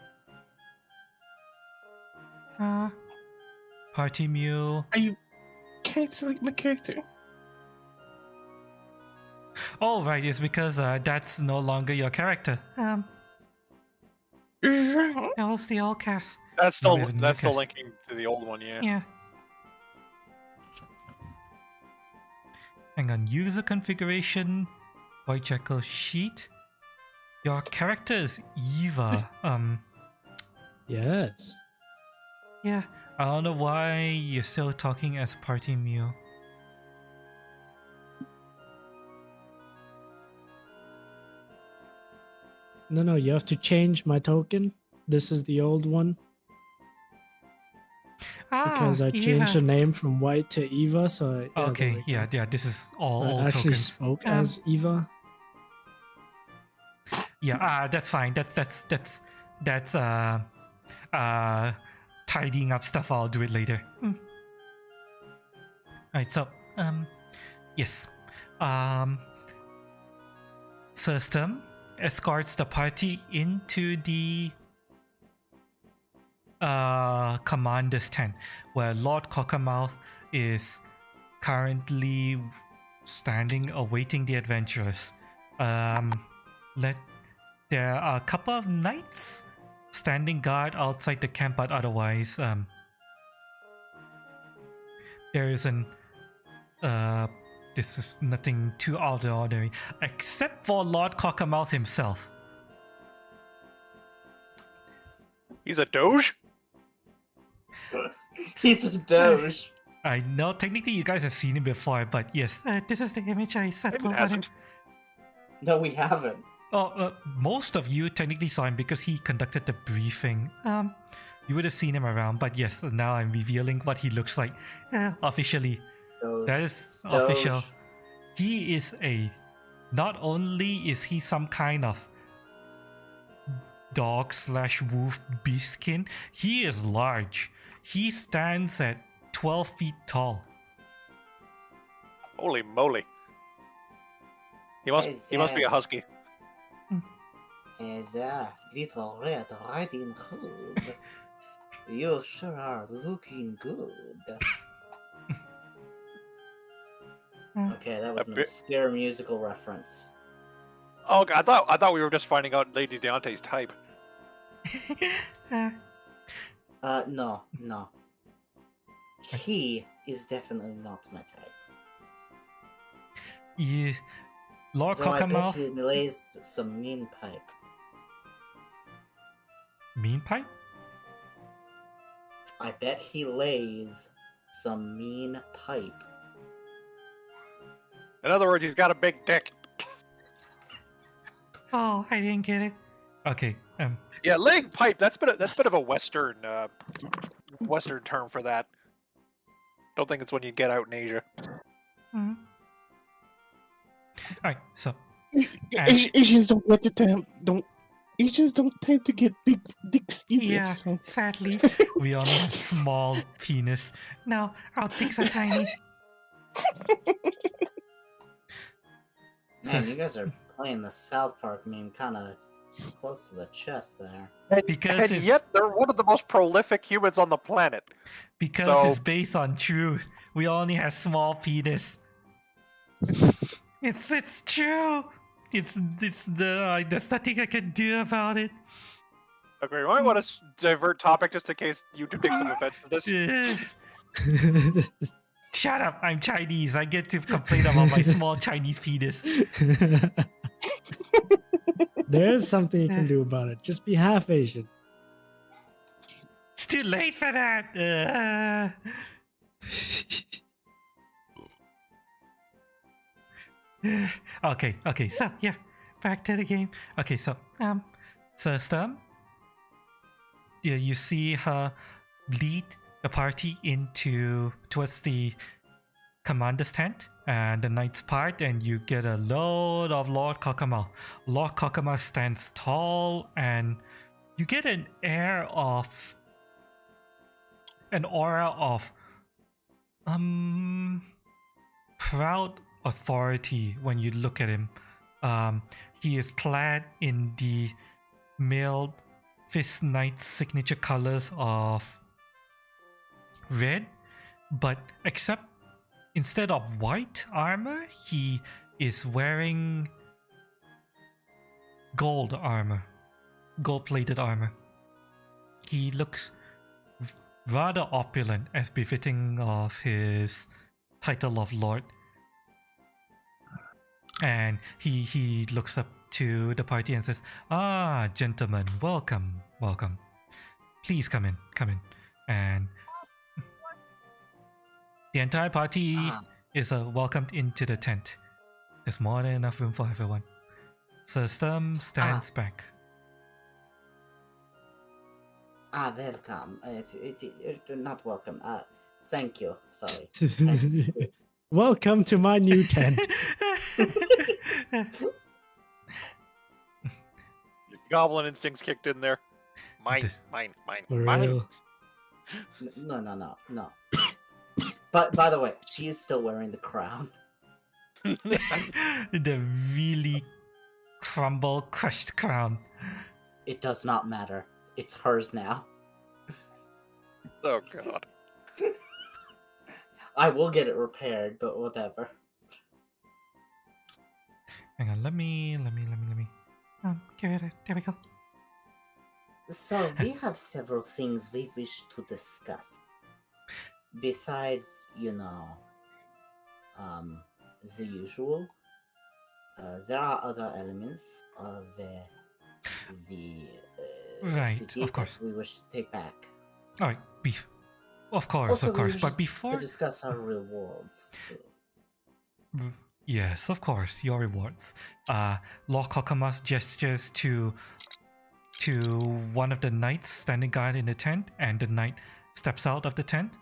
Party mule. I can't select my character. Oh, right, it's because that's no longer your character. That was the old cast. That's No, still we have a new that's still cast. linking to the old one, yeah. Yeah. Hang on, user configuration, white checker sheet. Your character is Eva. Yes. Yeah. I don't know why you're still talking as party mule. No, you have to change my token. This is the old one because I changed the name from White to Eva. So yeah, there Okay, we yeah, go. yeah. This is all So I old actually tokens. spoke as Eva. Yeah, that's fine. That's tidying up stuff. I'll do it later. Alright, so yes. System escorts the party into the commander's tent, where Lord Cockermouth is currently standing awaiting the adventurers. There are a couple of knights standing guard outside the camp, but otherwise there isn't this is nothing too out of the ordinary, except for Lord Cockermouth himself. He's a doge? He's a doge. I know technically you guys have seen him before, but yes, this is the image I set Maybe for it him. hasn't. No, we haven't. Oh, most of you technically saw him because he conducted the briefing. You would have seen him around, but yes, now I'm revealing what he looks like officially. Doge. That is Doge. official. He is not only is he some kind of dog/wolf beastkin, he is large. He stands at 12 feet tall. Holy moly. He must be a husky. Is that little Red Riding Hood? You sure are looking good. Okay, that was an obscure musical reference. Oh, I thought we were just finding out Lady Deontay's type. No. He is definitely not my type. Yeah, Lord So I bet Cockermouth. he lays some mean pipe. Mean pipe? I bet he lays some mean pipe. In other words, he's got a big dick. Oh, I didn't get it. Okay. Yeah, laying pipe. That's bit of a Western term for that. Don't think it's when you get out in Asia. All right. So Asians don't get the time. Asians don't tend to get big dicks either. yeah, So. sadly, we only have small penis. No, our dicks are tiny. Man, So- you guys are playing the South Park meme kind of close to the chest there. Because And it's, yet, they're one of the most prolific humans on the planet. because so- it's based on truth. We only have small penis. It's true. It's there's nothing I can do about it. Okay, we might want to divert topic just in case YouTube takes some offense to this. Shut up! I'm Chinese. I get to complain about my small Chinese penis. There is something you can do about it. Just be half Asian. It's too late for that. Okay. So yeah, back to the game. Okay, so system. Yeah, you see her lead the party towards the commander's tent and the knight's part, and you get a load of Lord Cockermouth. Lord Cockermouth stands tall, and you get an aura of proud authority when you look at him. He is clad in the male Fist Knight's signature colors of red, but except instead of white armor, he is wearing gold armor, gold-plated armor. He looks rather opulent, as befitting of his title of Lord. And he looks up to the party and says, "Ah, gentlemen, welcome, welcome. Please come in, come in." And the entire party is welcomed into the tent. There's more than enough room for everyone. Sir Sturm stands back. Welcome. Not welcome. Thank you. Sorry. Welcome to my new tent. Goblin instincts kicked in there. Mine. For real. No. But by the way, she is still wearing the crown. The really crushed crown. It does not matter. It's hers now. Oh god. I will get it repaired, but whatever. Hang on, let me. Get it. There we go. So we have several things we wish to discuss. Besides, the usual, there are other elements of the Right, city of course. that we wish to take back. All right, beef. Of course, Also, of course. we But wish before, to discuss our rewards too. yes, of course, your rewards. Lord Kokomas gestures to one of the knights standing guard in the tent, and the knight steps out of the tent.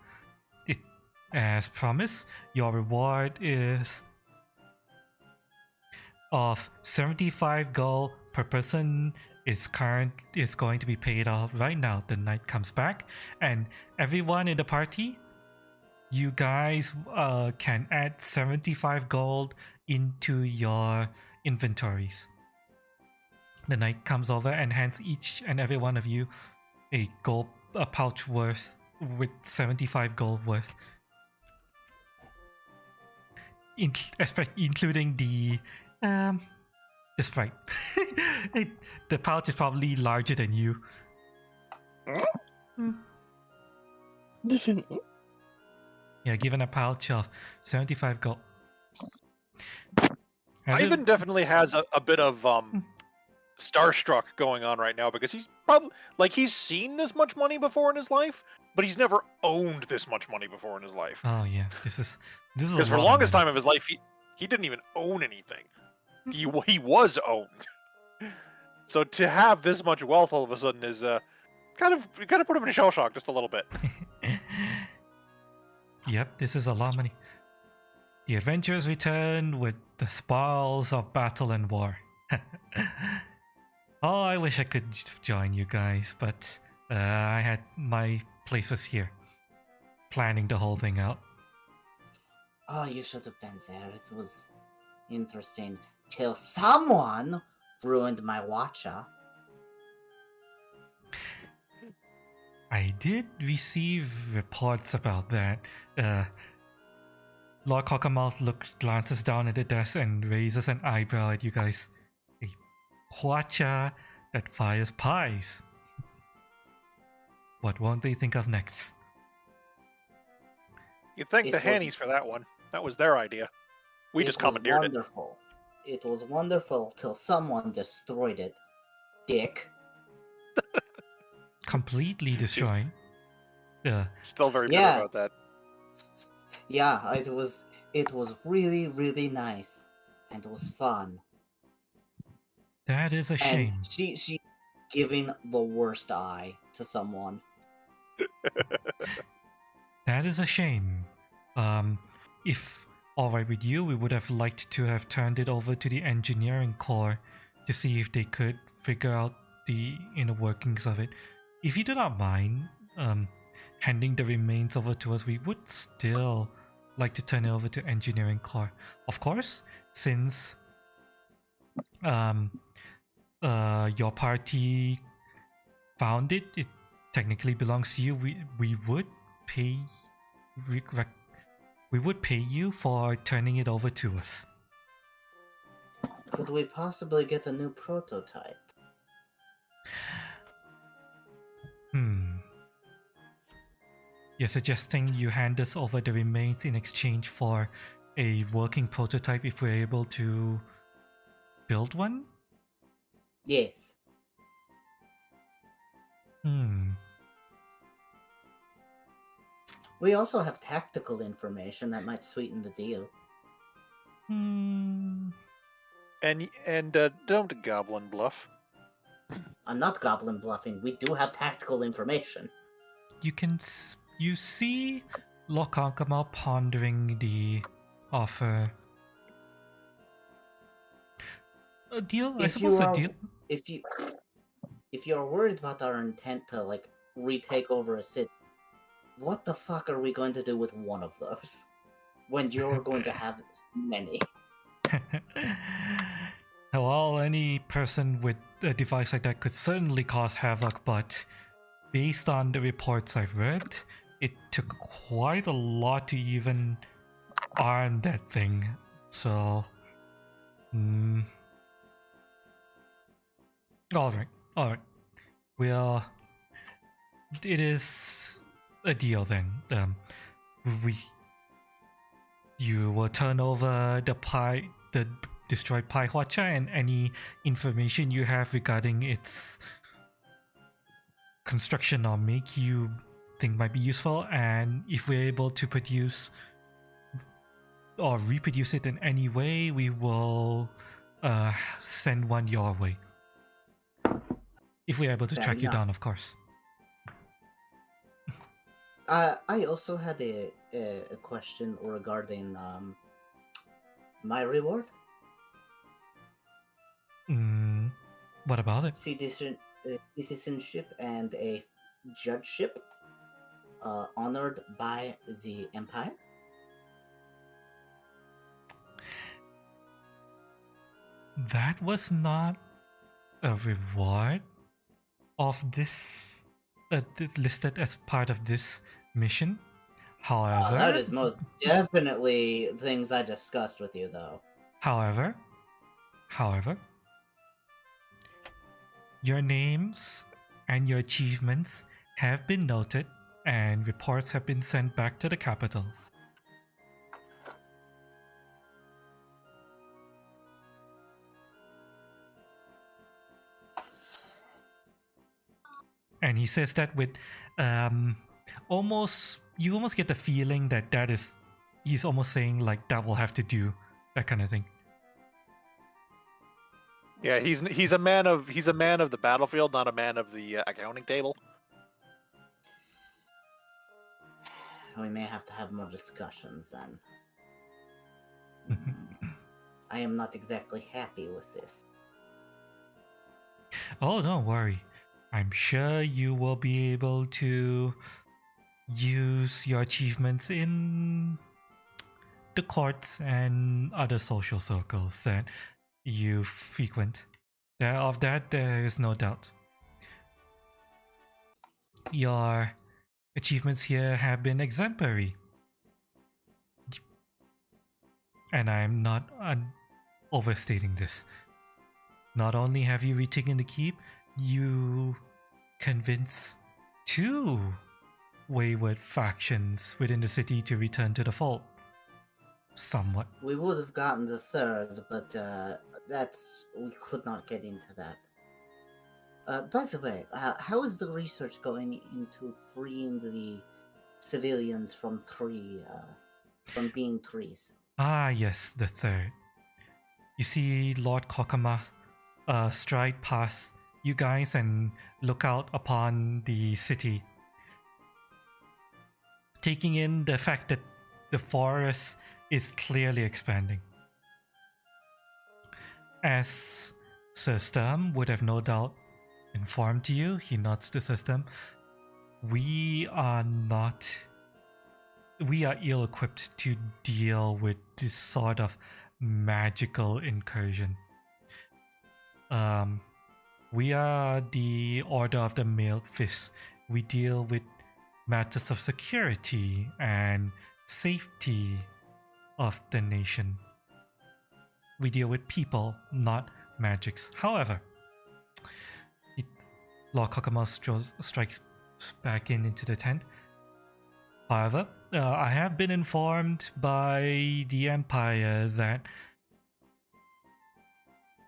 As promised, your reward is of 75 gold per person is going to be paid out right now. The knight comes back, and everyone in the party, you guys can add 75 gold into your inventories. The knight comes over and hands each and every one of you a pouch worth with 75 gold worth. Including the sprite. The pouch is probably larger than you. Definitely. Yeah, given a pouch of 75 gold. Ivan definitely has a bit of starstruck going on right now, because he's probably he's seen this much money before in his life, but he's never owned this much money before in his life. Oh yeah, this is because for the longest time of his life he didn't even own anything. He was owned. So to have this much wealth all of a sudden is kind of put him in a shell shock just a little bit. Yep, this is a lot of money. The adventurers return with the spoils of battle and war. Oh, I wish I could join you guys, but my place was here, planning the whole thing out. Oh, you should have been there. It was interesting. Till someone ruined my watcha. I did receive reports about that. Lord Cockermouth glances down at the desk and raises an eyebrow at you guys. A watcha that fires pies. What won't they think of next? You'd thank the Hannies for that one. That was their idea. We just commandeered it. It was wonderful till someone destroyed it. Dick. Completely destroyed. Still very bitter about that. Yeah, it was really, really nice. And it was fun. That is a shame. And she giving the worst eye to someone. That is a shame. If alright with you, we would have liked to have turned it over to the engineering corps to see if they could figure out the inner workings of it. If you do not mind handing the remains over to us, we would still like to turn it over to engineering core. Of course, since your party found it, it technically belongs to you. We would pay we would pay you for turning it over to us. Could we possibly get a new prototype? You're suggesting you hand us over the remains in exchange for a working prototype if we're able to build one? Yes. We also have tactical information that might sweeten the deal. And don't goblin bluff. I'm not goblin bluffing. We do have tactical information. You see Lord Kankama pondering the offer. A deal? I suppose a deal? If you're worried about our intent to, like, retake over a city, what the fuck are we going to do with one of those? When you're going to have many. Well, any person with a device like that could certainly cause havoc, but based on the reports I've read, it took quite a lot to even arm that thing. So, Alright. Well, it is a deal then. You will turn over the destroyed Pi Watcher and any information you have regarding its construction or make you think might be useful, and if we're able to produce or reproduce it in any way, we will send one your way. If we're able to track you down, of course. I also had a question regarding my reward. What about it? Citizenship and a judgeship honored by the Empire. That was not a reward of this listed as part of this mission. However, that is most definitely things I discussed with you, though. However, your names and your achievements have been noted, and reports have been sent back to the capital. And he says that with you almost get the feeling that is, he's almost saying like that will have to do, that kind of thing. Yeah, he's a man of the battlefield, not a man of the accounting table. We may have to have more discussions then. I am not exactly happy with this. Oh, don't worry. I'm sure you will be able to use your achievements in the courts and other social circles that you frequent. Of that, there is no doubt. Your achievements here have been exemplary. And I'm not overstating this. Not only have you retaken the keep, you convince 2 wayward factions within the city to return to the fold. Somewhat. We would have gotten the 3rd, but we could not get into that. By the way, how is the research going into freeing the civilians from being trees? Ah, yes, the 3rd. You see Lord Kokama stride past you guys and look out upon the city, taking in the fact that the forest is clearly expanding. As Sir Sturm would have no doubt informed you? He nods the system. We are ill-equipped to deal with this sort of magical incursion. We are the Order of the Mailed Fist. We deal with matters of security and safety of the nation. We deal with people, not magics. However, Lord Kokomo strikes back into the tent. However, I have been informed by the Empire that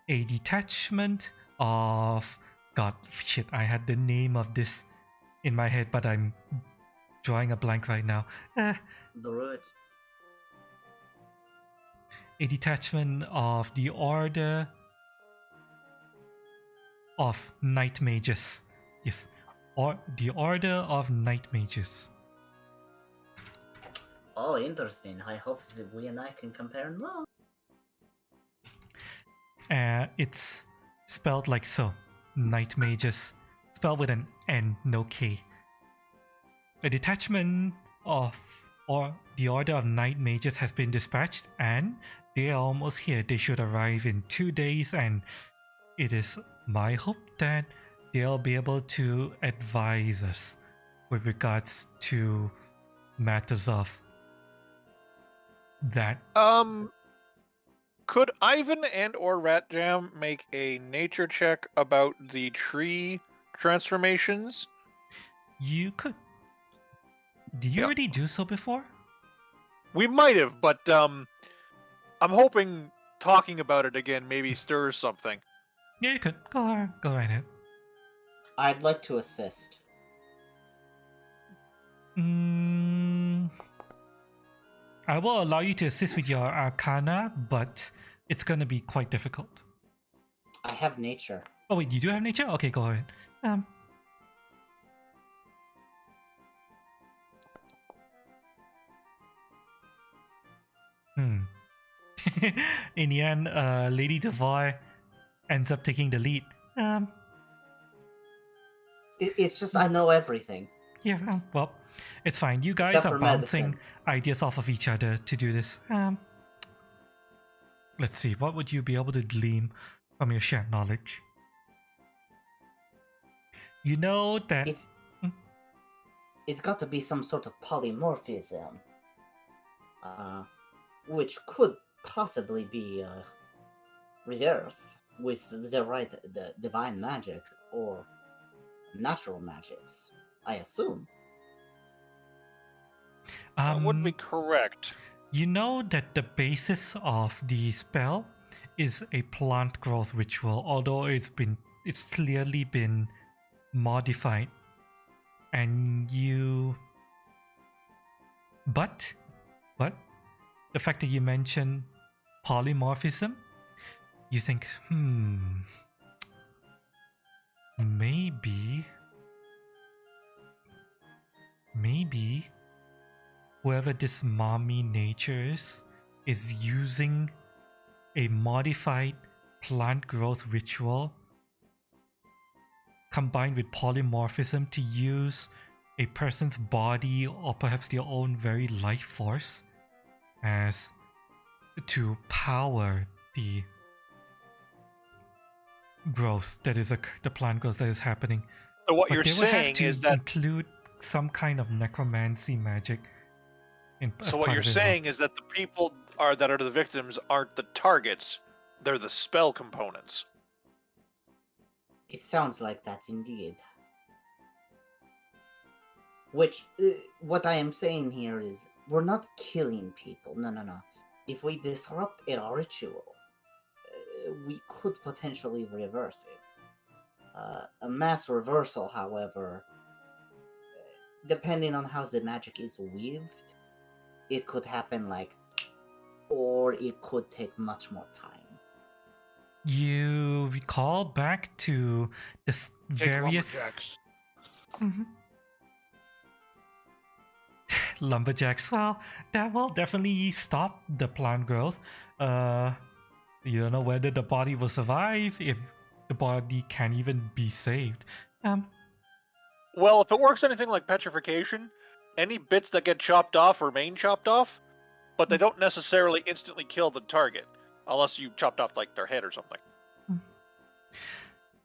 a detachment of... God, shit, I had the name of this in my head, but I'm drawing a blank right now. The roots. A detachment of the Order of Night Mages. Yes, or the Order of Night Mages. Oh, interesting. I hope that we and I can compare notes. It's spelled like so. Night Mages. Spelled with an N, no K. A detachment of the Order of Night Mages has been dispatched, and they are almost here. They should arrive in 2 days, and it is my hope that they'll be able to advise us with regards to matters of that. Could Ivan and or Ratjam make a nature check about the tree transformations? You could. Did you already do so before? We might have, but I'm hoping talking about it again maybe stirs something. Yeah, you could. Go right ahead. I'd like to assist. I will allow you to assist with your Arcana, but it's gonna be quite difficult. I have nature. Oh wait, you do have nature? Okay, go ahead. In the end, Lady Devoy ends up taking the lead. It's just I know everything. Yeah, well, it's fine. You guys Except are for bouncing medicine. ideas off of each other to do this. Let's see, what would you be able to glean from your shared knowledge? You know that... It's got to be some sort of polymorphism. Which could possibly be reversed with the divine magics or natural magics, I assume. That would be correct. You know that the basis of the spell is a plant growth ritual, although it's clearly been modified. And you... But the fact that you mentioned polymorphism, you think, maybe whoever this mommy nature is using a modified plant growth ritual combined with polymorphism to use a person's body or perhaps their own very life force as to power the growth that is the plant growth that is happening. So what But you're they would have saying to is that include some kind of necromancy magic. So what you're saying is that the people that are the victims aren't the targets; they're the spell components. It sounds like that indeed. Which, what I am saying here is, we're not killing people. No. If we disrupt a ritual, we could potentially reverse it. A mass reversal, however, depending on how the magic is weaved, it could happen or it could take much more time. You recall back to this Take various lumberjacks. lumberjacks. Well, that will definitely stop the plant growth. You don't know whether the body will survive if the body can't even be saved. Well, if it works anything like petrification, any bits that get chopped off remain chopped off, but they don't necessarily instantly kill the target, unless you chopped off like their head or something.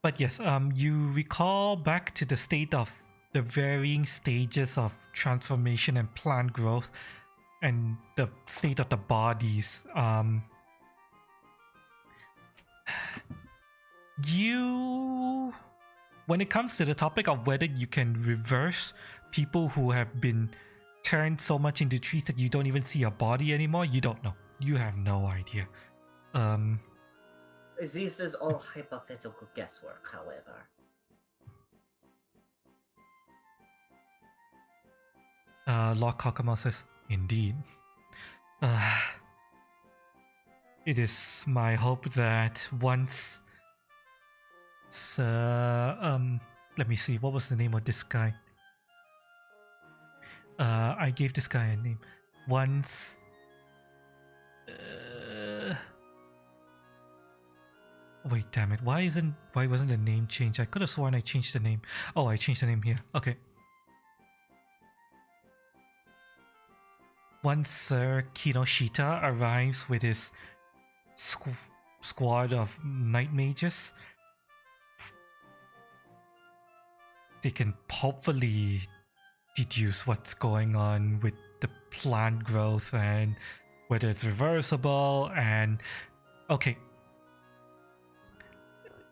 But yes, you recall back to the state of the varying stages of transformation and plant growth, and the state of the bodies. When it comes to the topic of whether you can reverse people who have been turned so much into trees that you don't even see a body anymore, you don't know. You have no idea. This is all hypothetical guesswork, however. Lord Kokomo says, indeed. It is my hope that once... let me see, what was the name of this guy? I gave this guy a name. Once... Wait, damn it. Why wasn't the name changed? I could have sworn I changed the name. Oh, I changed the name here. Okay. Once Sir Kinoshita arrives with his squad of night mages, they can hopefully deduce what's going on with the plant growth and whether it's reversible. And okay,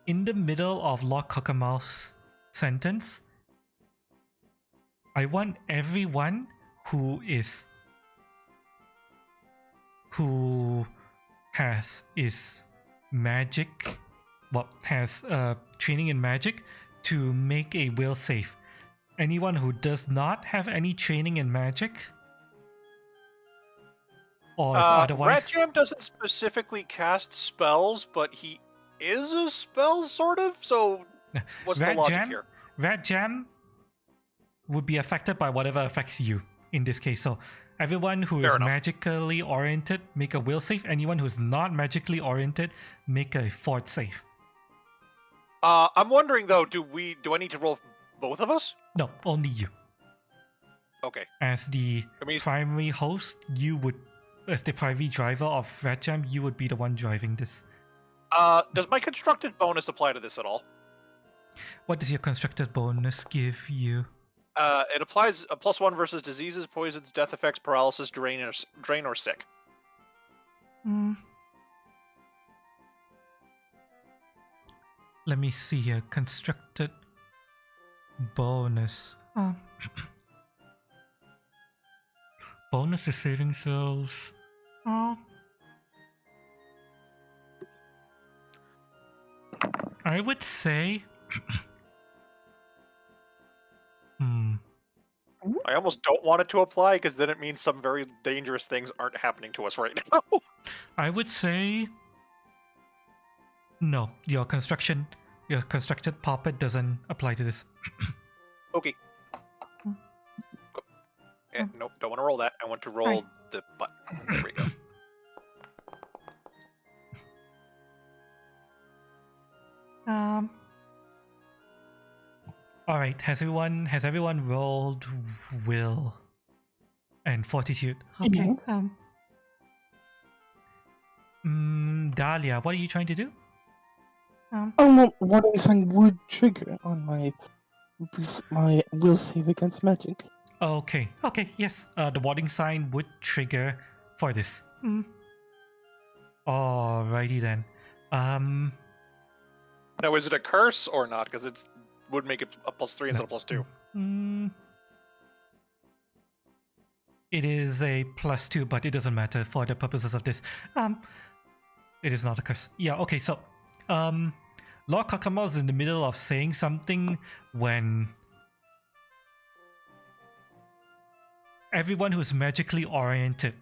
in the middle of Lord Kokomo's sentence, I want everyone who is magic, has training in magic, to make a will save. Anyone who does not have any training in magic or is otherwise... Ratjam doesn't specifically cast spells, but he is a spell, sort of, so what's the logic here? Ratjam would be affected by whatever affects you in this case. So everyone who is magically oriented, make a will save. Anyone who's not magically oriented, make a fort save. I'm wondering though, do I need to roll both of us? No, only you. Okay. As the primary host, as the primary driver of Ratjam, you would be the one driving this. Does my constructed bonus apply to this at all? What does your constructed bonus give you? It applies a +1 versus diseases, poisons, death effects, paralysis, drain, or sick. Let me see here. Constructed bonus. Bonus to saving throws. I would say... I almost don't want it to apply, because then it means some very dangerous things aren't happening to us right now. I would say... No, your constructed puppet doesn't apply to this. Okay. Nope, don't want to roll that. I want to roll the button. There we go. Alright, has everyone rolled will and fortitude? Okay. Dahlia, what are you trying to do? Warning sign would trigger on my will save against magic. Okay, yes. The warding sign would trigger for this. Alrighty then. Now, is it a curse or not? Because it would make it a +3 instead of +2. It is a +2, but it doesn't matter for the purposes of this. It is not a curse. Yeah, okay, so Lord Kokomo is in the middle of saying something when everyone who's magically oriented,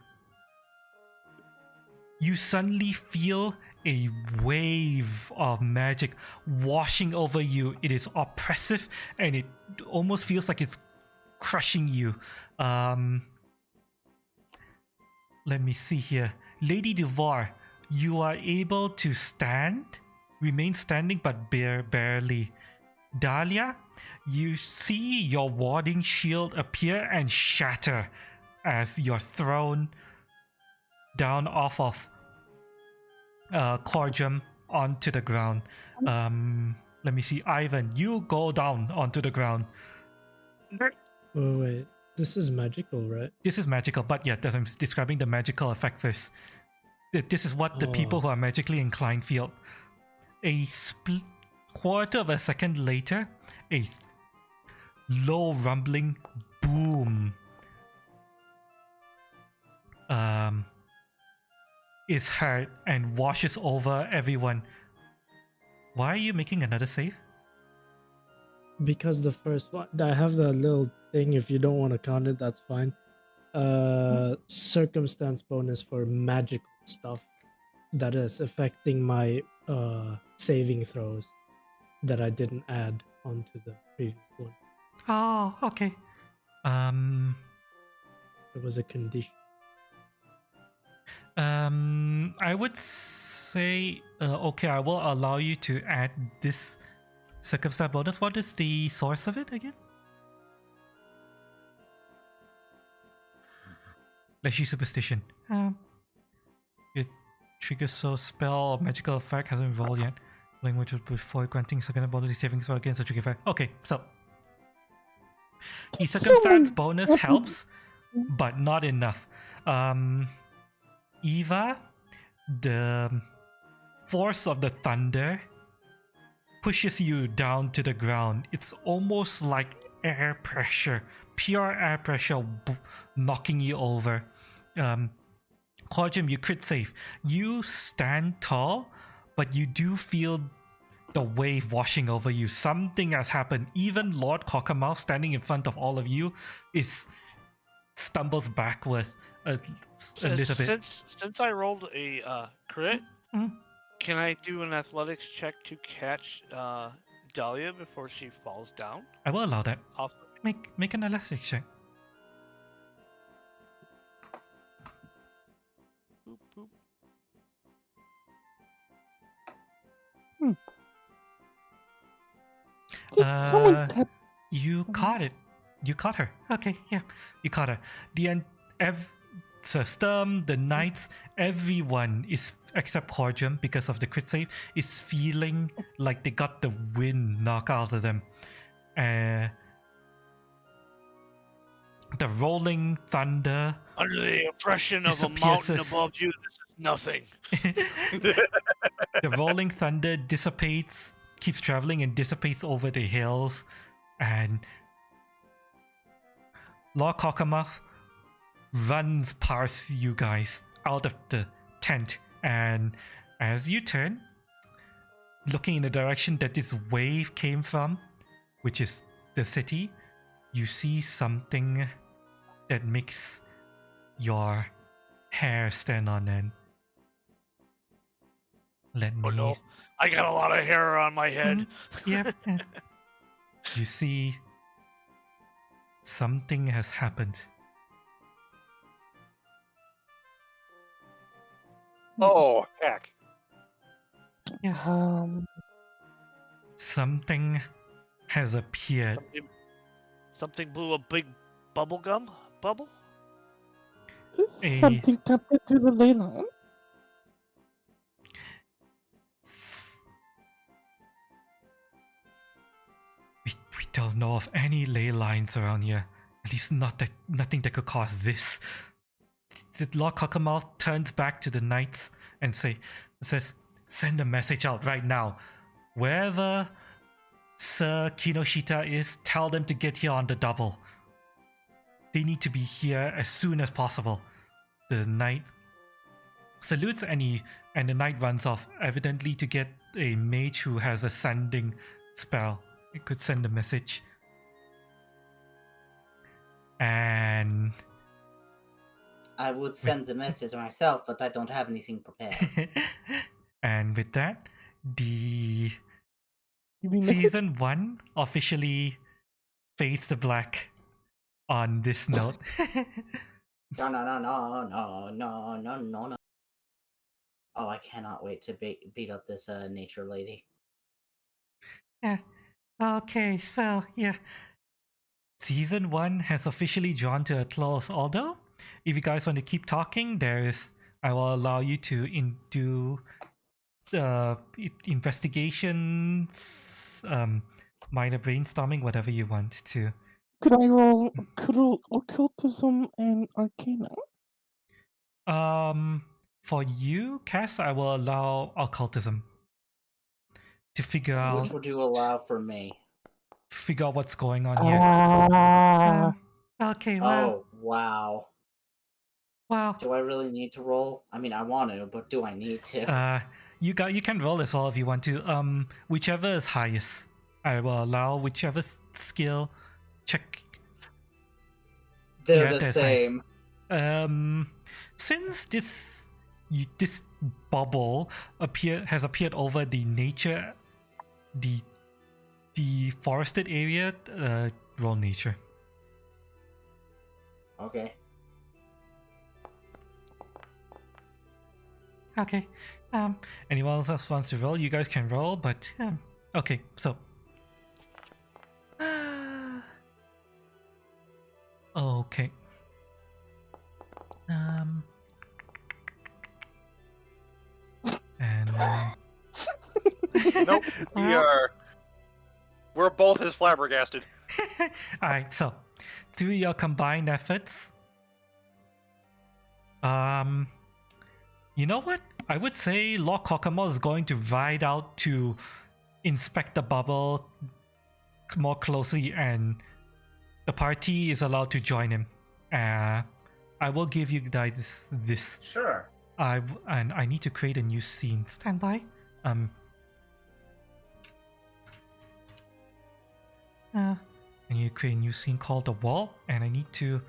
you suddenly feel a wave of magic washing over you. It is oppressive and it almost feels like it's crushing you. Let me see here. Lady Duvar, you are able to stand remain standing but barely. Dahlia, you see your warding shield appear and shatter as you're thrown down off of Corjum onto the ground. Let me see. Ivan, you go down onto the ground. Oh, wait. This is magical, right? This is magical, but yeah, I'm describing the magical effect first. This is what the people who are magically inclined feel. A quarter of a second later, a low rumbling boom is heard and washes over everyone. Why are you making another save? Because the first one, I have the little thing. If you don't want to count it, that's fine. Circumstance bonus for magical stuff that is affecting my saving throws that I didn't add onto the previous one. Oh, okay. It was a condition. I would say, okay, I will allow you to add this circumstance bonus. What is the source of it again? Leshy superstition. It triggers so spell or magical effect hasn't rolled yet. Language before granting second ability saving throw against a trigger effect. Okay, so the circumstance bonus helps, but not enough. Eva, the force of the thunder pushes you down to the ground. It's almost like air pressure, pure air pressure knocking you over. Corjum, you crit save. You stand tall, but you do feel the wave washing over you. Something has happened. Even Lord Cockermouth, standing in front of all of you, stumbles backward a little bit. Since I rolled a crit, Mhm. can I do an athletics check to catch Dahlia before she falls down? I will allow that. Off. Make an athletics check. Boop, boop. Someone tap. You caught it. You caught her. Okay, yeah, you caught her. So Sturm, the knights, everyone is except Corjum because of the crit save is feeling like they got the wind knocked out of them. The rolling thunder. Under the oppression of a mountain above you, this is nothing. The rolling thunder dissipates, keeps traveling and dissipates over the hills, and Lord Cockermouth runs past you guys out of the tent, and as you turn, looking in the direction that this wave came from, which is the city, you see something that makes your hair stand on end. Let me... Oh no, I got a lot of hair on my head. Yeah. You see something has happened. Oh, heck. Yes. Something has appeared. Something blew a big bubble. Something happened to the ley line. We don't know of any ley lines around here. At least nothing that could cause this. The Lord Cockermouth turns back to the knights and says, send a message out right now. Wherever Sir Kinoshita is, tell them to get here on the double. They need to be here as soon as possible. The knight salutes and the knight runs off, evidently to get a mage who has a sending spell. It could send a message. And I would send the message myself, but I don't have anything prepared. and with that, the You mean season 1 officially fades to black on this note. No. Oh, I cannot wait to beat up this nature lady. Yeah. Okay, so yeah. Season 1 has officially drawn to a close, although if you guys want to keep talking, I will allow you to do investigations, minor brainstorming, whatever you want to. Could I roll occultism and arcana? For you, Cass, I will allow occultism to figure Which would you allow for me? what's going on here. Okay, well. Oh, wow. Wow. Do I really need to roll? I mean, I want to, but do I need to? You can roll as well if you want to. Whichever is highest, I will allow whichever skill check. They're the same. Highest. Since this bubble has appeared over the nature, the forested area, roll nature. Okay. Okay. Anyone else wants to roll? You guys can roll, but okay. So. Okay. And Nope. We're both as flabbergasted. Alright, so through your combined efforts, you know what? I would say Lord Kokomo is going to ride out to inspect the bubble more closely, and the party is allowed to join him. I will give you guys this. Sure. And I need to create a new scene. Stand by. I need to create a new scene called The Wall, and I need to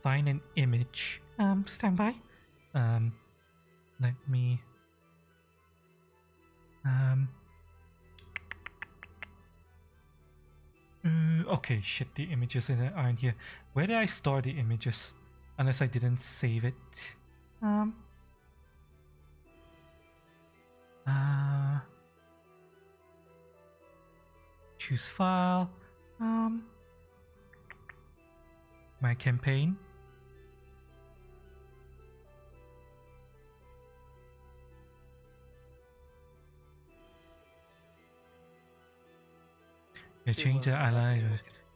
find an image. Stand by. Let me. Okay, shit, the images aren't here. Where did I store the images? Unless I didn't save it. Choose file. My campaign. You change the ally.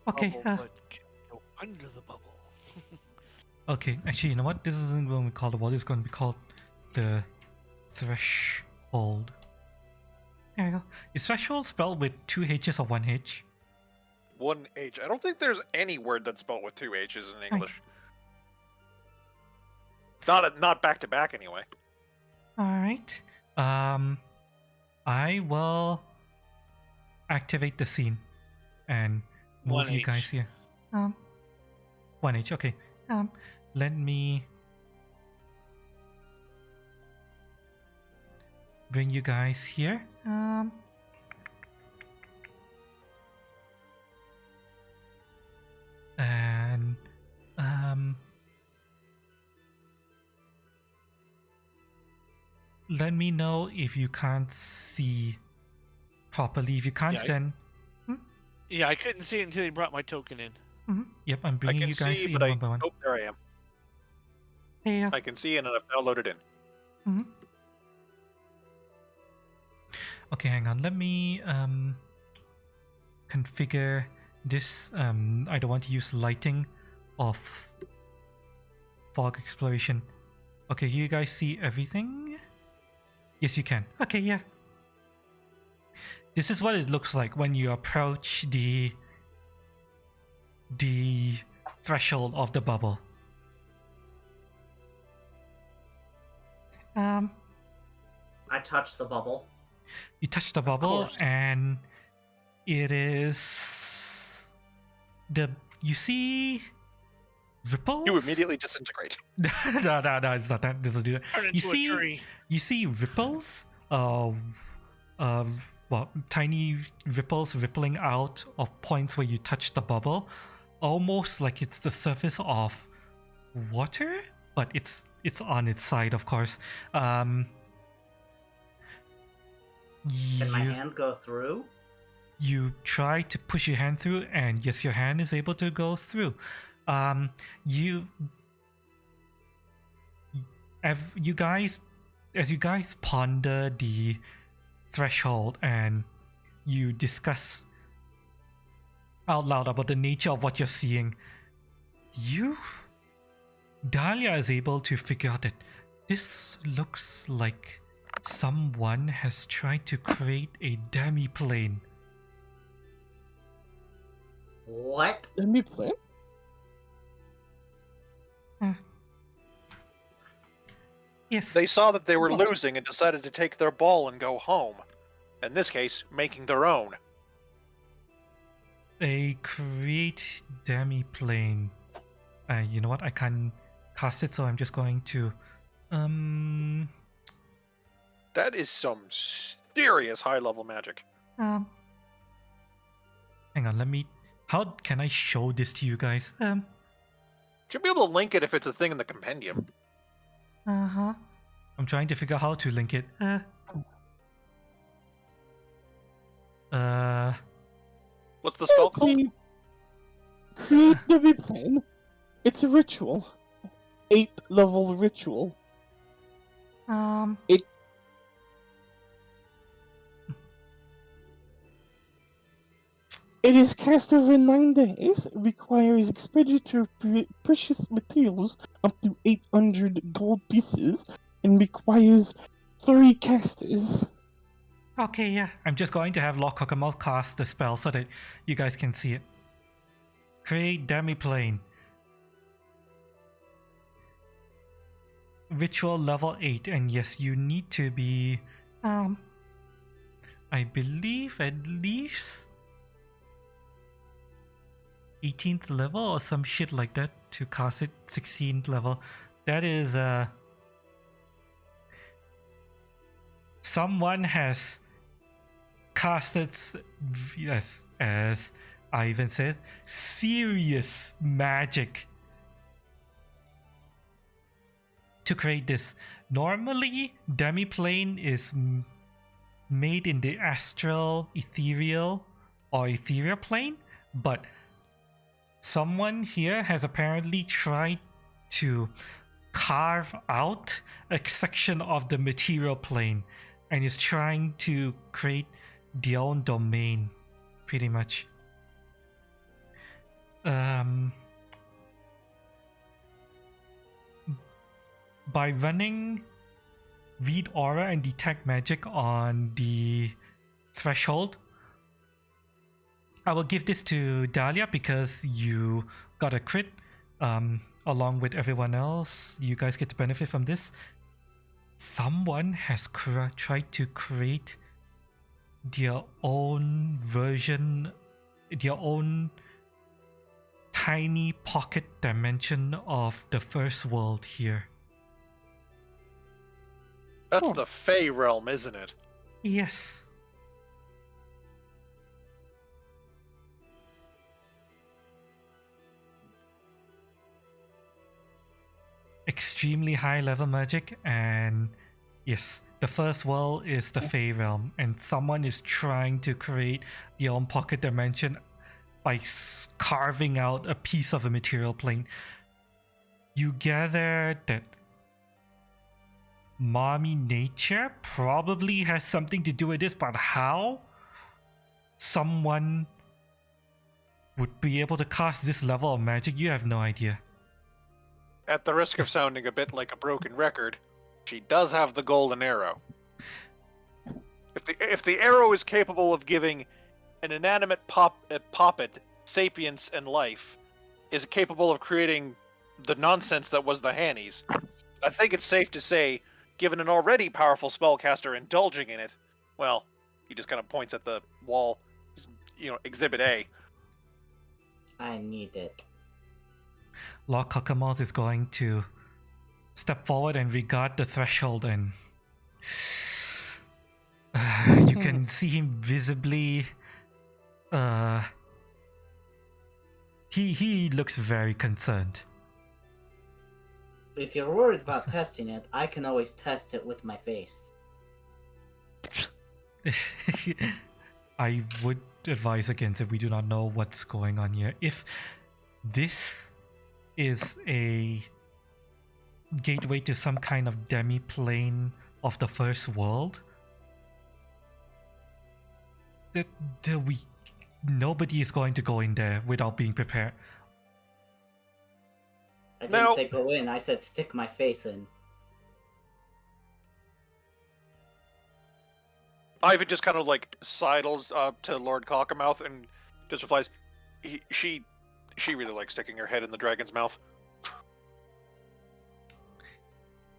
Okay. Bubble, but can go under the bubble. Okay, actually, you know what? This isn't going to be called the wall. It's going to be called the threshold. There we go. Is threshold spelled with 2 H's or 1 H? 1 H. I don't think there's any word that's spelled with 2 H's in English. Not back to back anyway. All right. I will activate the scene and move 1 you H. guys here. 1 H. Okay. Let me bring you guys here. And let me know if you can't see properly. If you can't, Yeah, then Yeah, I couldn't see it until you brought my token in. Yep, I'm I bringing can you guys see, in but one by one. Oh, there I am. Yeah. I can see and I've downloaded in. Okay, hang on. Let me configure this. I don't want to use lighting of fog exploration. Okay, you guys see everything? Yes, you can. Okay, yeah. This is what it looks like when you approach the threshold of the bubble. I touched the bubble. You touch the bubble course. and it is you see ripples. You immediately disintegrate. no, it's not that. This will do it. Turn You into a tree. see ripples. Tiny ripples rippling out of points where you touch the bubble, almost like it's the surface of water, but it's on its side, of course. Can my You hand go through? you try to push your hand through, and yes, your hand is able to go through. You you guys, as you guys ponder the threshold and you discuss out loud about the nature of what you're seeing, Dahlia is able to figure out that this looks like someone has tried to create a demi-plane. What? Let me play. Yes. They saw that they were losing and decided to take their ball and go home. In this case, making their own. A create demi-plane. You know what? I can't cast it, so I'm just going to... That is some serious high-level magic. hang on, let me... How can I show this to you guys? Should be able to link it if it's a thing in the compendium. Uh-huh. I'm trying to figure out how to link it. What's the spell called? See, create the plane. It's a ritual. 8th level ritual. It is cast over 9 days, requires expenditure of precious materials up to 800 gold pieces, and requires 3 casters. Okay, yeah. I'm just going to have Lord Kokomo cast the spell so that you guys can see it. Create demi-plane. Ritual level 8, and yes, you need to be... I believe at least 18th level or some shit like that to cast it. 16th level. That is someone has casted, yes, as Ivan said, serious magic to create this. Normally, demi-plane is made in the astral, ethereal, or ethereal plane, but someone here has apparently tried to carve out a section of the material plane and is trying to create their own domain, pretty much. By running read aura and detect magic on the threshold, I will give this to Dahlia because you got a crit. Along with everyone else, you guys get to benefit from this. Someone has tried to create their own version, their own tiny pocket dimension of the first world here. That's the Fey realm, isn't it? Yes. Extremely high level magic, and yes, the first world is the Fey realm, and someone is trying to create their own pocket dimension by carving out a piece of a material plane. You gather that Mommy Nature probably has something to do with this, but how someone would be able to cast this level of magic, you have no idea. At the risk of sounding a bit like a broken record, she does have the golden arrow. If the arrow is capable of giving an inanimate poppet sapience and life, is capable of creating the nonsense that was the Hannies, I think it's safe to say, given an already powerful spellcaster indulging in it, well, he just kind of points at the wall, Exhibit A. I need it. Lord Cockermouth is going to step forward and regard the threshold, and you can see him visibly. He looks very concerned. If you're worried about testing it, I can always test it with my face. I would advise against it. We do not know what's going on here. If this is a gateway to some kind of demi-plane of the first world, nobody is going to go in there without being prepared. I didn't Now- say go in. I said stick my face in. Ivan just kind of like sidles up to Lord Cockermouth and just replies, she really likes sticking her head in the dragon's mouth.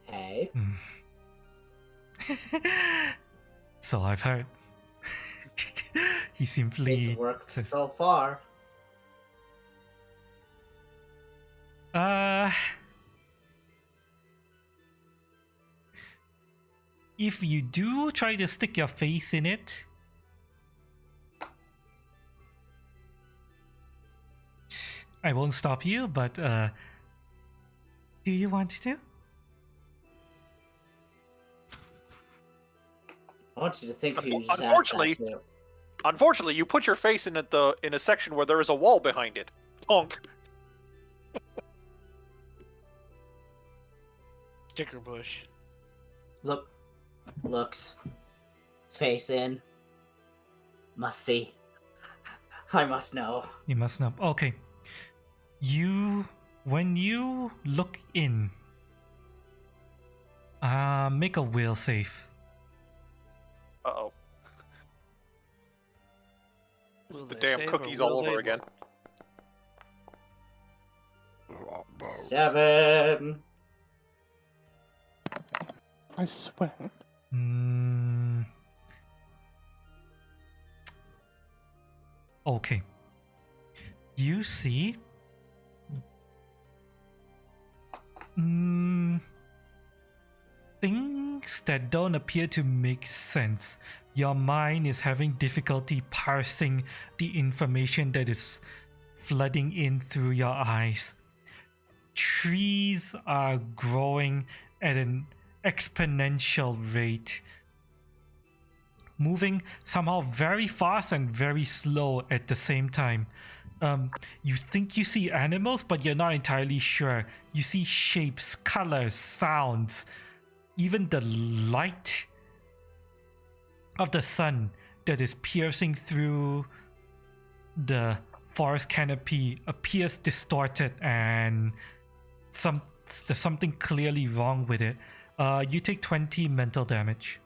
Hey. So I've heard. He simply It's worked says, so far. If you do try to stick your face in it, I won't stop you, but do you want to? I want you to think who you just Unfortunately- asked that to. Unfortunately, you put your face in a section where there is a wall behind it. Punk. Sticker bush. Looks. Face in. Must see. I must know. You must know. Okay. When you look in, make a will save. Uh-oh. Will The they damn save or cookies will all they over again. not? 7. I swear. Okay. You see things that don't appear to make sense. Your mind is having difficulty parsing the information that is flooding in through your eyes. Trees are growing at an exponential rate, moving somehow very fast and very slow at the same time. You think you see animals, but you're not entirely sure. You see shapes, colors, sounds. Even the light of the sun that is piercing through the forest canopy appears distorted, and there's something clearly wrong with it. You take 20 mental damage.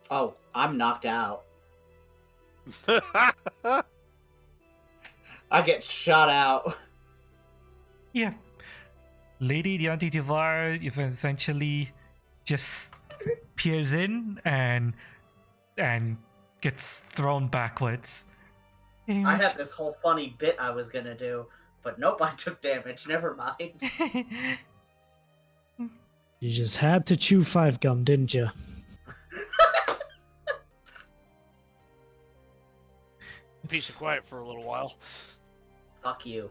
Oh, I'm knocked out. I get shot out. Yeah. Lady Dianti Tivar essentially just peers in and gets thrown backwards. I had this whole funny bit I was gonna do, but nope, I took damage. Never mind. You just had to chew 5 gum, didn't you? Peace and quiet for a little while. Fuck you.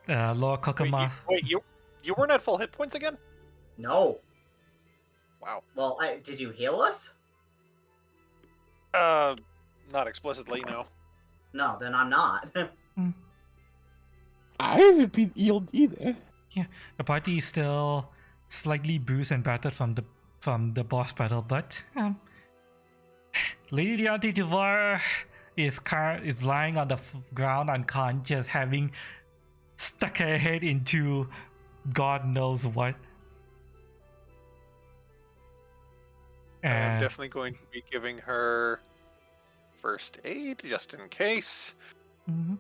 Lord Kokoma. Wait, you weren't at full hit points again? No. Wow. Well, did you heal us? Not explicitly, no. No, then I'm not. I haven't been healed either. The party is still slightly bruised and battered from the boss battle, but Lady Dianti Tivar is lying on the ground unconscious, having stuck her head into God knows what. I'm And definitely going to be giving her first aid just in case. Mhm.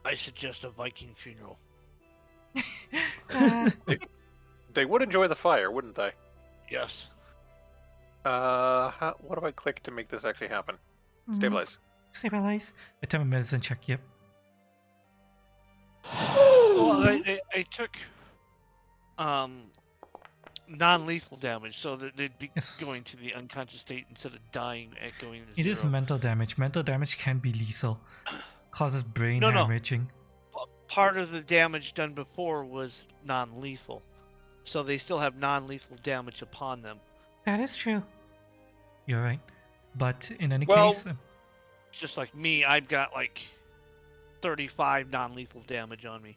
I suggest a Viking funeral. They would enjoy the fire, wouldn't they? Yes. What do I click to make this actually happen? Stabilize. Stabilize. Attempt a medicine check. Yep. Well, I took non-lethal damage, so that they'd be Yes. going to the unconscious state instead of dying at going to It is zero. mental damage. Mental damage can be lethal. Causes brain No. hemorrhaging. part of the damage done before was non-lethal, so they still have non-lethal damage upon them. That is true. You're right. But in any Well- case, Just like me, I've got like 35 non-lethal damage on me.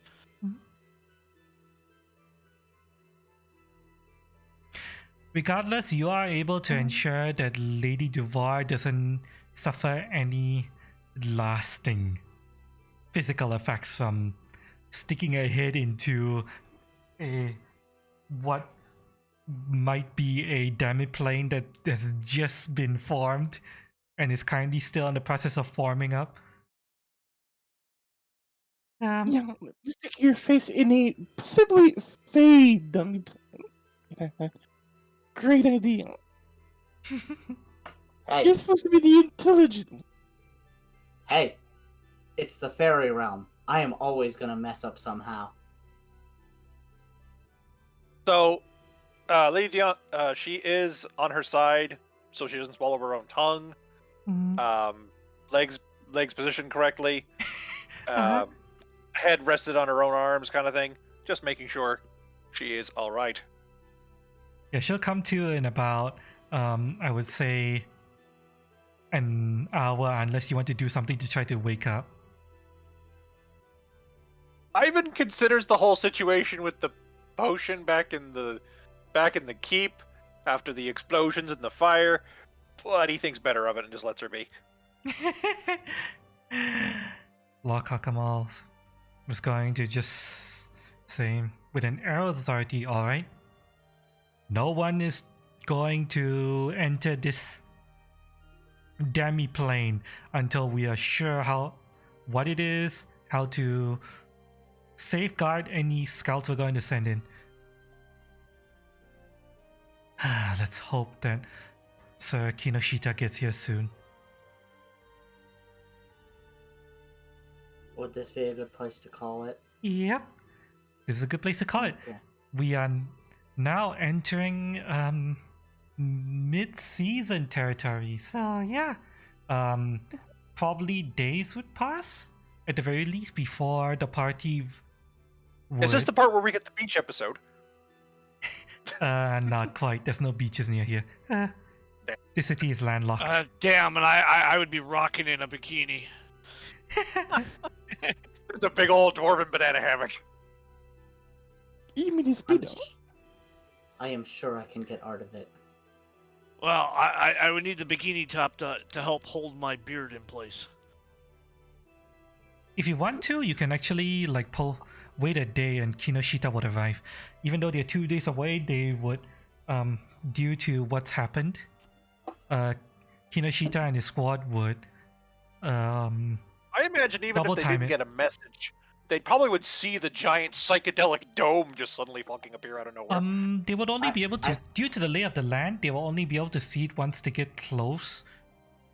regardless, you are able to ensure that Lady Duvar doesn't suffer any lasting physical effects from sticking her head into a what might be a demiplane that has just been formed and is currently still in the process of forming up. Yeah, stick your face in a possibly fade dummy plane. Great idea. Hey, You're supposed to be the intelligent. hey, it's the fairy realm. I am always gonna mess up somehow. So, Lady Dion, she is on her side, so she doesn't swallow her own tongue. Legs positioned correctly. Head rested on her own arms, kind of thing. Just making sure she is all right. Yeah, she'll come to in about, I would say, an hour, unless you want to do something to try to wake up. Ivan considers the whole situation with the potion back in the keep after the explosions and the fire, but he thinks better of it and just lets her be. Lord Kakamal was going to just say, with an air of authority, alright, no one is going to enter this demi-plane until we are sure what it is, how to safeguard any scouts we're going to send in. Let's hope that Sir Kinoshita gets here soon. Would this be a good place to call it? Yep, this is a good place to call it. Okay. We are now entering mid-season territory, so yeah, probably days would pass at the very least before the party would... Is this the part where we get the beach episode? Not quite. There's no beaches near here. The city is landlocked. Damn, and I would be rocking in a bikini. It's a big old dwarven banana hammock. Even his speedo. I am sure I can get out of it. Well, I would need the bikini top to help hold my beard in place. If you want to, you can actually like wait a day and Kinoshita would arrive. Even though they're 2 days away, they would, due to what's happened, Kinoshita and his squad would, I imagine even double if they time didn't it. get a message, they probably would see the giant psychedelic dome just suddenly fucking appear out of nowhere. They would only be able to, due to the lay of the land, they will only be able to see it once they get close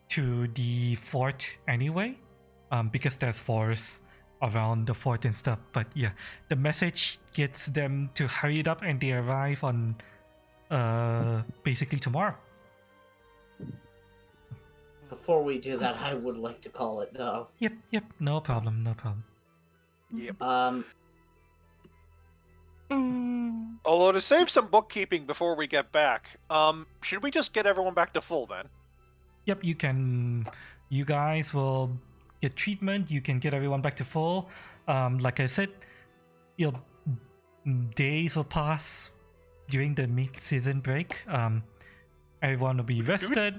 to the fort anyway, because there's forests around the fort and stuff. But yeah, the message gets them to hurry it up and they arrive on basically tomorrow. Before we do that, I would like to call it though. Yep, no problem. Yep. Mm, Although to save some bookkeeping before we get back, should we just get everyone back to full then? Yep, you guys will get treatment, you can get everyone back to full. Like I said, days will pass during the mid-season break. Everyone will be rested.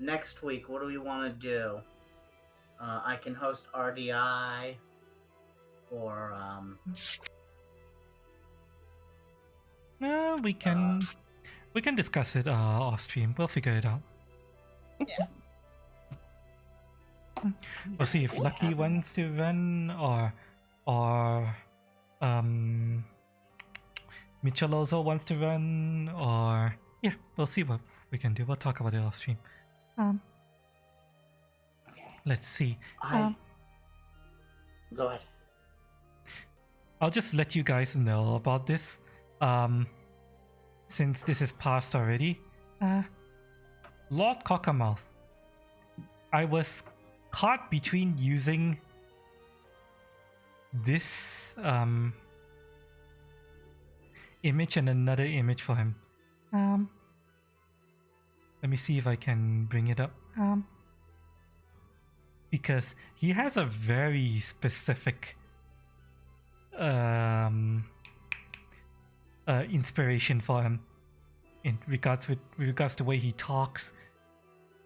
Next week, what do we want to do? I can host RDI, or We can discuss it off stream. We'll figure it out. Yeah. We'll see if Lucky wants to run or Mitchell also wants to run, or yeah, we'll see what we can do. We'll talk about it off stream. Let's see. Go ahead. I'll just let you guys know about this. Since this is past already. Lord Cockermouth, I was caught between using this image and another image for him. Let me see if I can bring it up. Because he has a very specific inspiration for him in regards to the way he talks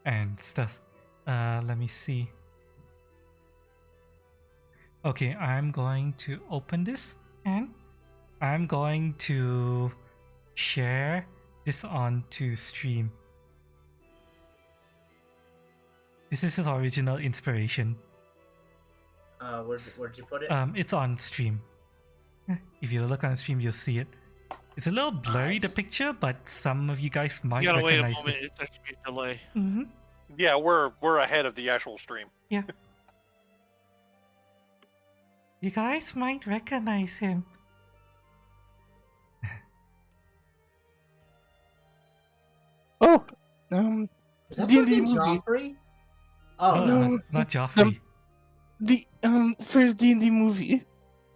and stuff. Let me see. Okay, I'm going to open this and I'm going to share this onto stream. This is his original inspiration. Where'd you put it? It's on stream. If you look on stream, you'll see it. It's a little blurry, the picture, but some of you guys might You gotta wait a recognize moment. this. It starts to be a delay. Mm-hmm. Yeah, we're ahead of the actual stream. Yeah. You guys might recognize him. Oh, Is that D&D fucking movie. Joffrey? Oh, no, no. it's not Joffrey. The first D&D movie,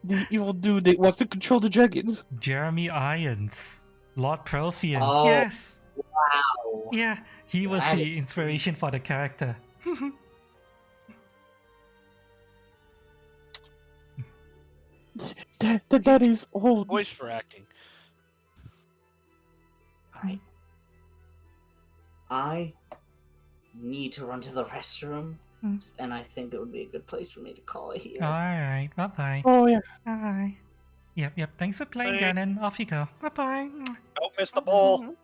the evil dude that wants to control the dragons. Jeremy Irons, Lord Pelthian. Oh. Yes. wow. Yeah, he was That the inspiration for the character. That is old. Voice for acting. Alright. I need to run to the restroom, and I think it would be a good place for me to call it here. Alright, bye bye. Oh yeah. Bye. Yep. Thanks for playing, Bye. Gannon. Off you go. Bye bye. Don't miss the ball.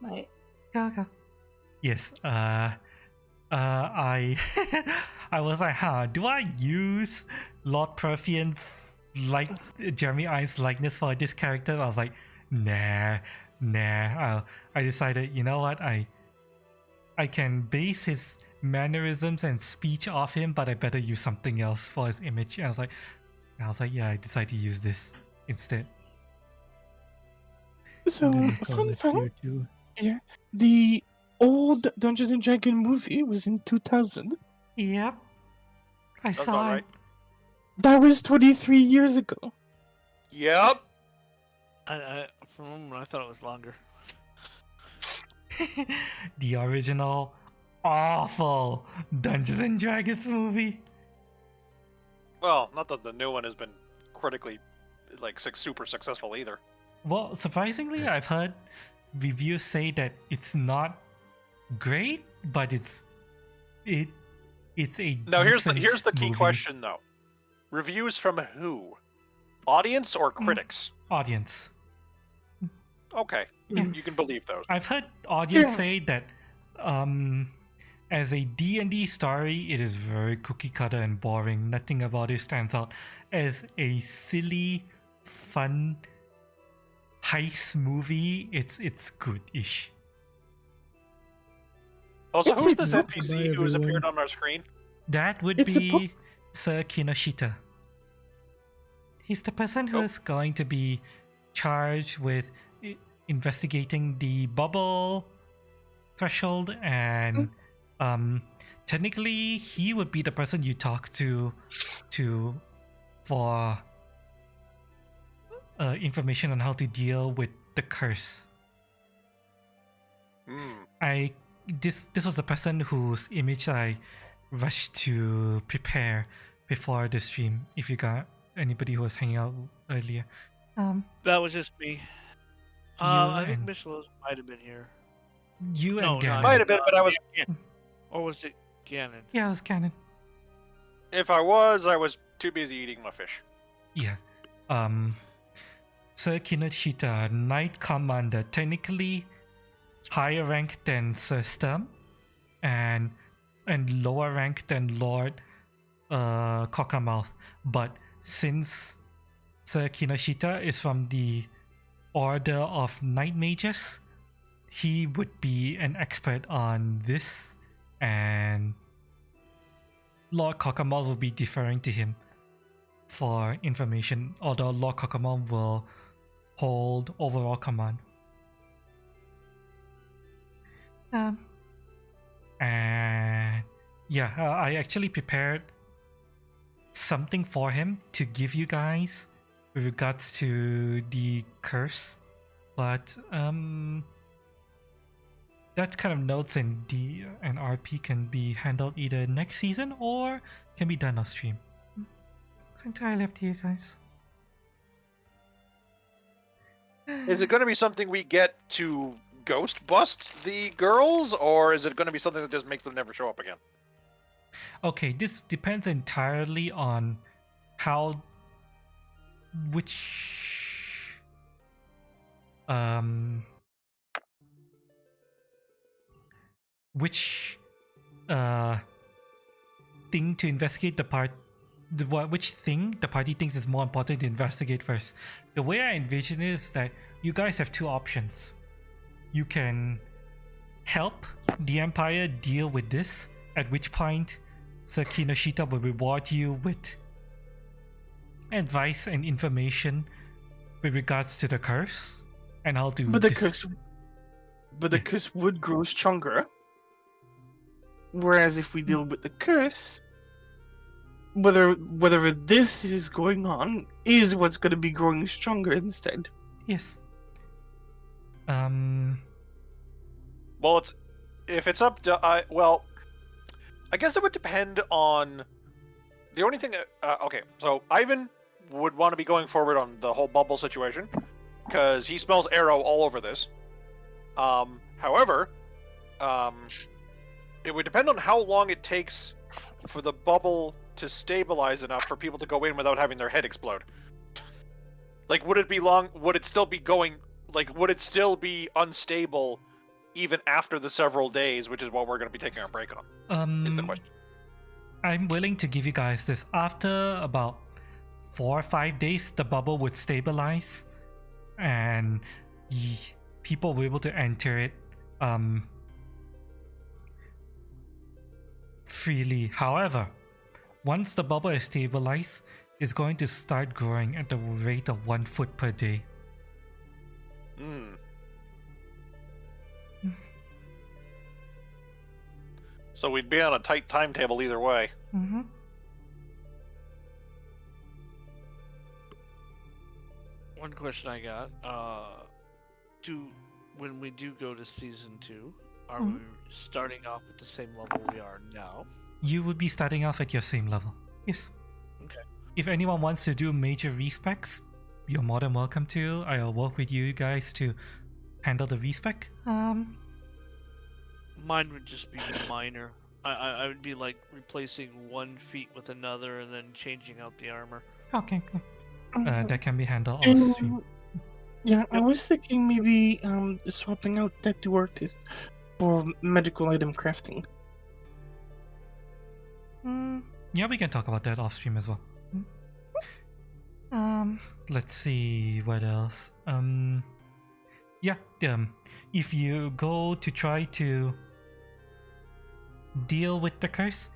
Night. Go. Yes. I I was like, do I use Lord Perfian's like Jeremy Irons likeness for this character? I was like, nah. I decided, you know what? I can base his mannerisms and speech off him, but I better use something else for his image. And I was like, yeah, I decided to use this instead. So Call fun it fact. here too. Yeah, the old Dungeons and Dragons movie was in 2000. Yep. I Sounds saw about it. right. That was 23 years ago. Yep. From a moment, I thought it was longer. The original awful Dungeons and Dragons movie. Well, not that the new one has been critically like super successful either. Well, surprisingly, I've heard reviews say that it's not great, but it's a Now here's the decent key movie. question though. Reviews from who? Audience or critics? Audience. Okay, Yeah. you can believe those. I've heard audience Yeah. say that as a D&D story, it is very cookie cutter and boring. Nothing about it stands out. As a silly, fun heist movie, it's good-ish. Also, It's who's a this book NPC by who has everyone. appeared on our screen? That would It's a book. be Sir Kinoshita. He's the person Oh. who's going to be charged with investigating the bubble threshold, and technically he would be the person you talk to for information on how to deal with the curse. Hmm. This was the person whose image I rushed to prepare before the stream. If you got anybody who was hanging out earlier, That was just me. You I think and- Michelos might have been here. you No, and Gannon. Might have been, but I was. Or was it Gannon? Yeah, it was Gannon. If I was too busy eating my fish. Yeah. Sir Kinoshita, Knight Commander, technically higher rank than Sir Sturm, and lower rank than Lord Cockermouth. But since Sir Kinoshita is from the Order of Night Mages, he would be an expert on this, and Lord Cockermouth will be deferring to him for information, although Lord Cockermouth will hold overall command. And yeah, I actually prepared something for him to give you guys with regards to the curse, but that kind of notes and RP can be handled either next season or can be done off stream. It's entirely up to you guys. Is it going to be something we get to ghost bust the girls, or is it going to be something that just makes them never show up again? Okay, this depends entirely on how which thing to investigate which thing the party thinks is more important to investigate first. The way I envision it is that you guys have two options. You can help the Empire deal with this, at which point Sir Kinoshita will reward you with advice and information with regards to the curse and how to But the curse would grow stronger. Whereas if we deal with the curse, whatever this is going on is what's going to be growing stronger instead. Yes. Well, if it's up to I guess it would depend on the only thing. Okay, so Ivan would want to be going forward on the whole bubble situation because he smells arrow all over this. However, it would depend on how long it takes for the bubble to stabilize enough for people to go in without having their head explode. Like, would it be long? Would it still be going? Like, would it still be unstable even after the several days, which is what we're going to be taking our break on? Is the question. I'm willing to give you guys this. After about 4 or 5 days, the bubble would stabilize, and people will be able to enter it freely. However, once the bubble is stabilized, it's going to start growing at the rate of 1 foot per day. So we'd be on a tight timetable either way. Mm-hmm. One question I got: when we do go to season 2, are we starting off at the same level we are now? You would be starting off at your same level. Yes. Okay. If anyone wants to do major respecs, you're more than welcome to. I'll work with you guys to handle the respec. Mine would just be minor. I would be like replacing one feat with another and then changing out the armor. Okay, cool. That can be handled off stream. Yeah, I was thinking maybe swapping out tattoo artist for magical item crafting. Yeah, we can talk about that off stream as well. Let's see what else. If you go to try to deal with the curse,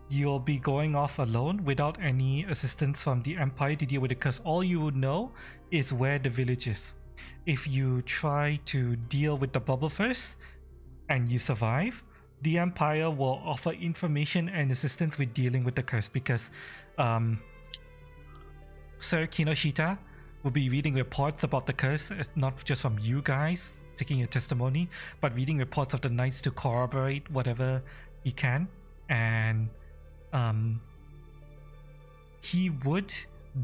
you'll be going off alone without any assistance from the Empire to deal with the curse. All you would know is where the village is. If you try to deal with the bubble first and you survive, the Empire will offer information and assistance with dealing with the curse, because Sir Kinoshita will be reading reports about the curse, not just from you guys taking your testimony, but reading reports of the knights to corroborate whatever he can. And he would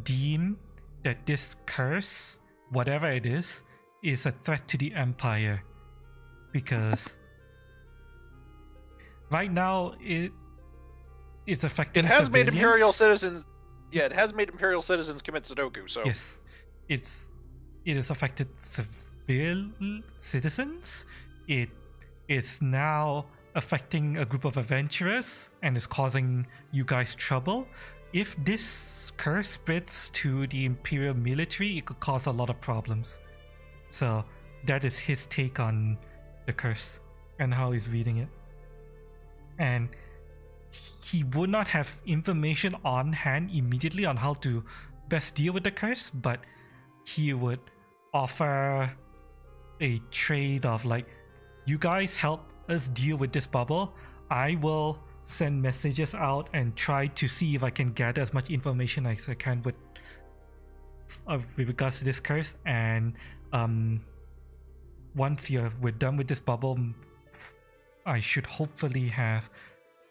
deem that this curse, whatever it is a threat to the Empire, because right now it's affecting It has civilians. made Imperial citizens. Yeah, it has made Imperial citizens commit Sudoku. So yes, it has affected civil citizens. It is now affecting a group of adventurers and is causing you guys trouble. If this curse spreads to the Imperial military, it could cause a lot of problems. So that is his take on the curse and how he's reading it. And he would not have information on hand immediately on how to best deal with the curse, but he would offer a trade of, like, you guys help us deal with this bubble, I will send messages out and try to see if I can gather as much information as I can with regards to this curse. And once we're done with this bubble, I should hopefully have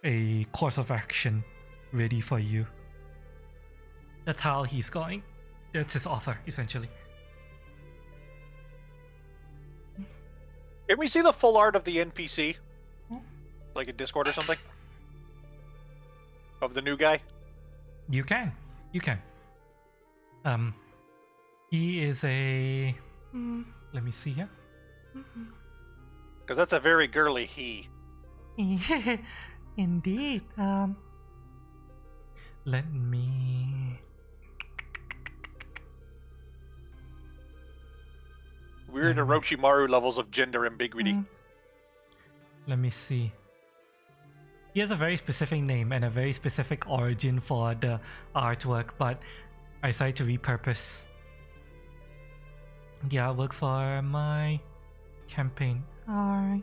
a course of action ready for you. That's how he's going. That's his offer, essentially. Can we see the full art of the NPC? Like in Discord or something? Of the new guy? You can. He is a... let me see here. Because that's a very girly he. Yeah, indeed. Let me... We're in Orochimaru levels of gender ambiguity. Let me see. He has a very specific name and a very specific origin for the artwork, but I decided to repurpose the artwork for my campaign. Alright.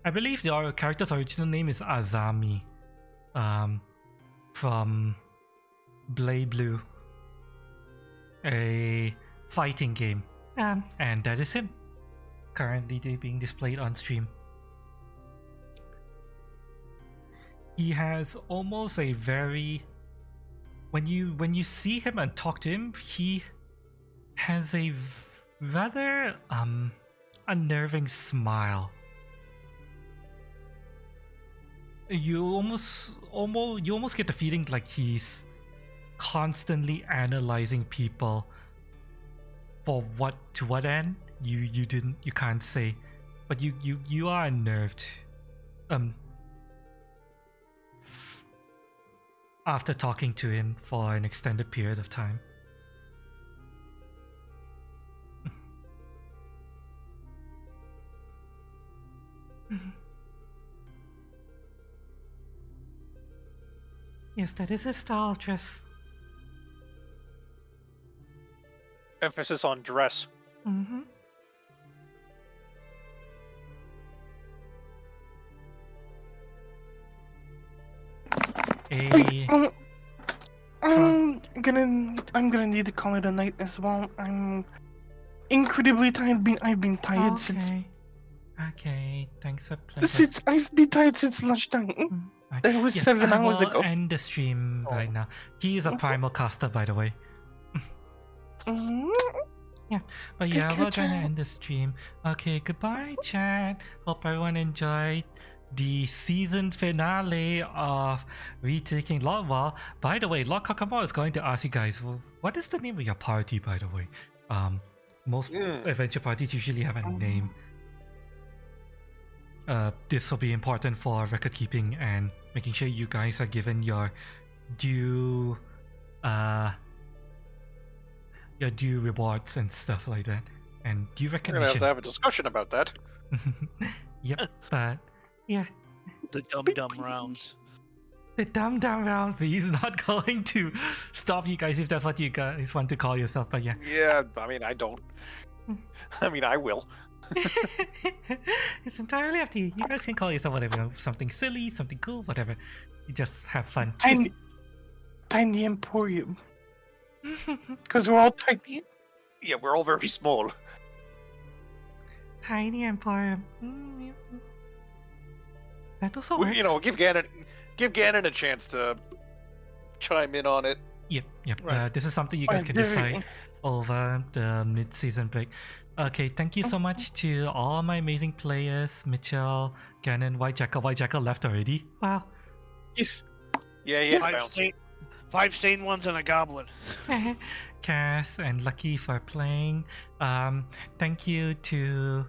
I believe the character's original name is Azami. From Blade Blue, a fighting game. And that is him. Currently being displayed on stream. He has almost a very... When you see him and talk to him, he has a rather unnerving smile. You almost get the feeling like he's constantly analyzing people. For to what end? You can't say, but you are unnerved. After talking to him for an extended period of time. Yes, that is his style dress. Emphasis on dress. Mm-hmm. I'm gonna need to call it a night as well. I'm incredibly tired. I've been tired since. Okay, thanks for playing. I've been tired since lunchtime. It was 7 hours ago. End the stream right now. He is a primal caster, by the way. Yeah, but yeah, we're gonna end the stream. Okay, goodbye, chat. Hope everyone enjoyed the season finale of Retaking Lordwall. By the way, Lord Kokomo is going to ask you guys, what is the name of your party, by the way? Most adventure parties usually have a name. This will be important for record keeping and making sure you guys are given your due rewards and stuff like that, and due recognition. We're gonna have to have a discussion about that. Yep, but yeah. The dum-dum rounds. The dum-dum rounds. He's not going to stop you guys if that's what you guys want to call yourself, but yeah. Yeah, I mean, I don't. I mean, I will. It's entirely up to you. You guys can call yourself whatever. Something silly, something cool, whatever. You just have fun. Tiny Emporium. Because we're all tiny. Yeah, we're all very small. Tiny Emporium. That also works. You know, give Ganon a chance to chime in on it. Yep. Right. This is something you guys can decide over the mid-season break. Okay, thank you so much to all my amazing players, Mitchell, Ganon, White Jackal. White Jackal left already. Wow. Yes. Yeah. Five sane ones and a goblin. Cass and Lucky for playing. Thank you to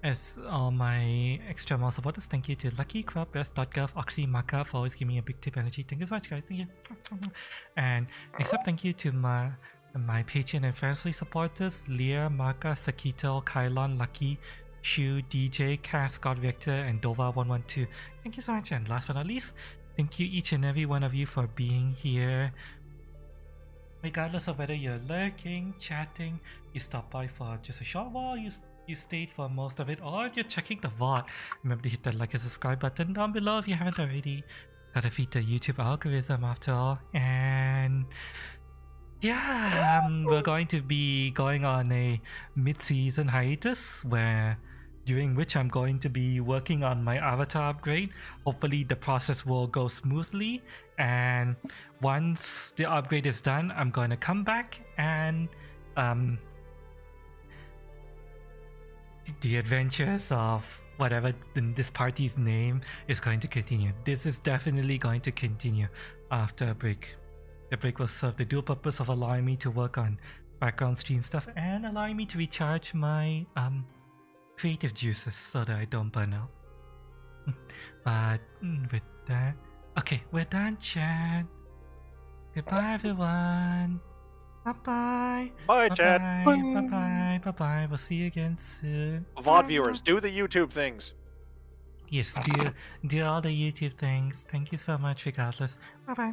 as all my extra mouse supporters. Thank you to Lucky, Crop, Rest.gov, Oxy, Maka for always giving me a big tip energy. Thank you so much, guys. Thank you. And next up, thank you to my Patreon and Fairly supporters: Lear, Maka, Sakito, Kylon, Lucky, Shu, DJ, Cass, God Vector, and Dova112. Thank you so much. And last but not least, thank you each and every one of you for being here. Regardless of whether you're lurking, chatting, you stop by for just a short while, you you stayed for most of it, or if you're checking the VOD, remember to hit that like and subscribe button down below if you haven't already. Gotta feed the YouTube algorithm after all. And yeah, we're going to be going on a mid-season hiatus during which I'm going to be working on my avatar upgrade. Hopefully the process will go smoothly, and once the upgrade is done, I'm going to come back and the adventures of whatever this party's name is going to continue. This is definitely going to continue after a break. The break will serve the dual purpose of allowing me to work on background stream stuff and allowing me to recharge my creative juices so that I don't burn out. But with that, okay, we're done, chat. Goodbye, everyone. Bye-bye. Bye, chat. Bye-bye. Bye-bye. We'll see you again soon. VOD viewers, do the YouTube things. Yes, do all the YouTube things. Thank you so much regardless. Bye-bye.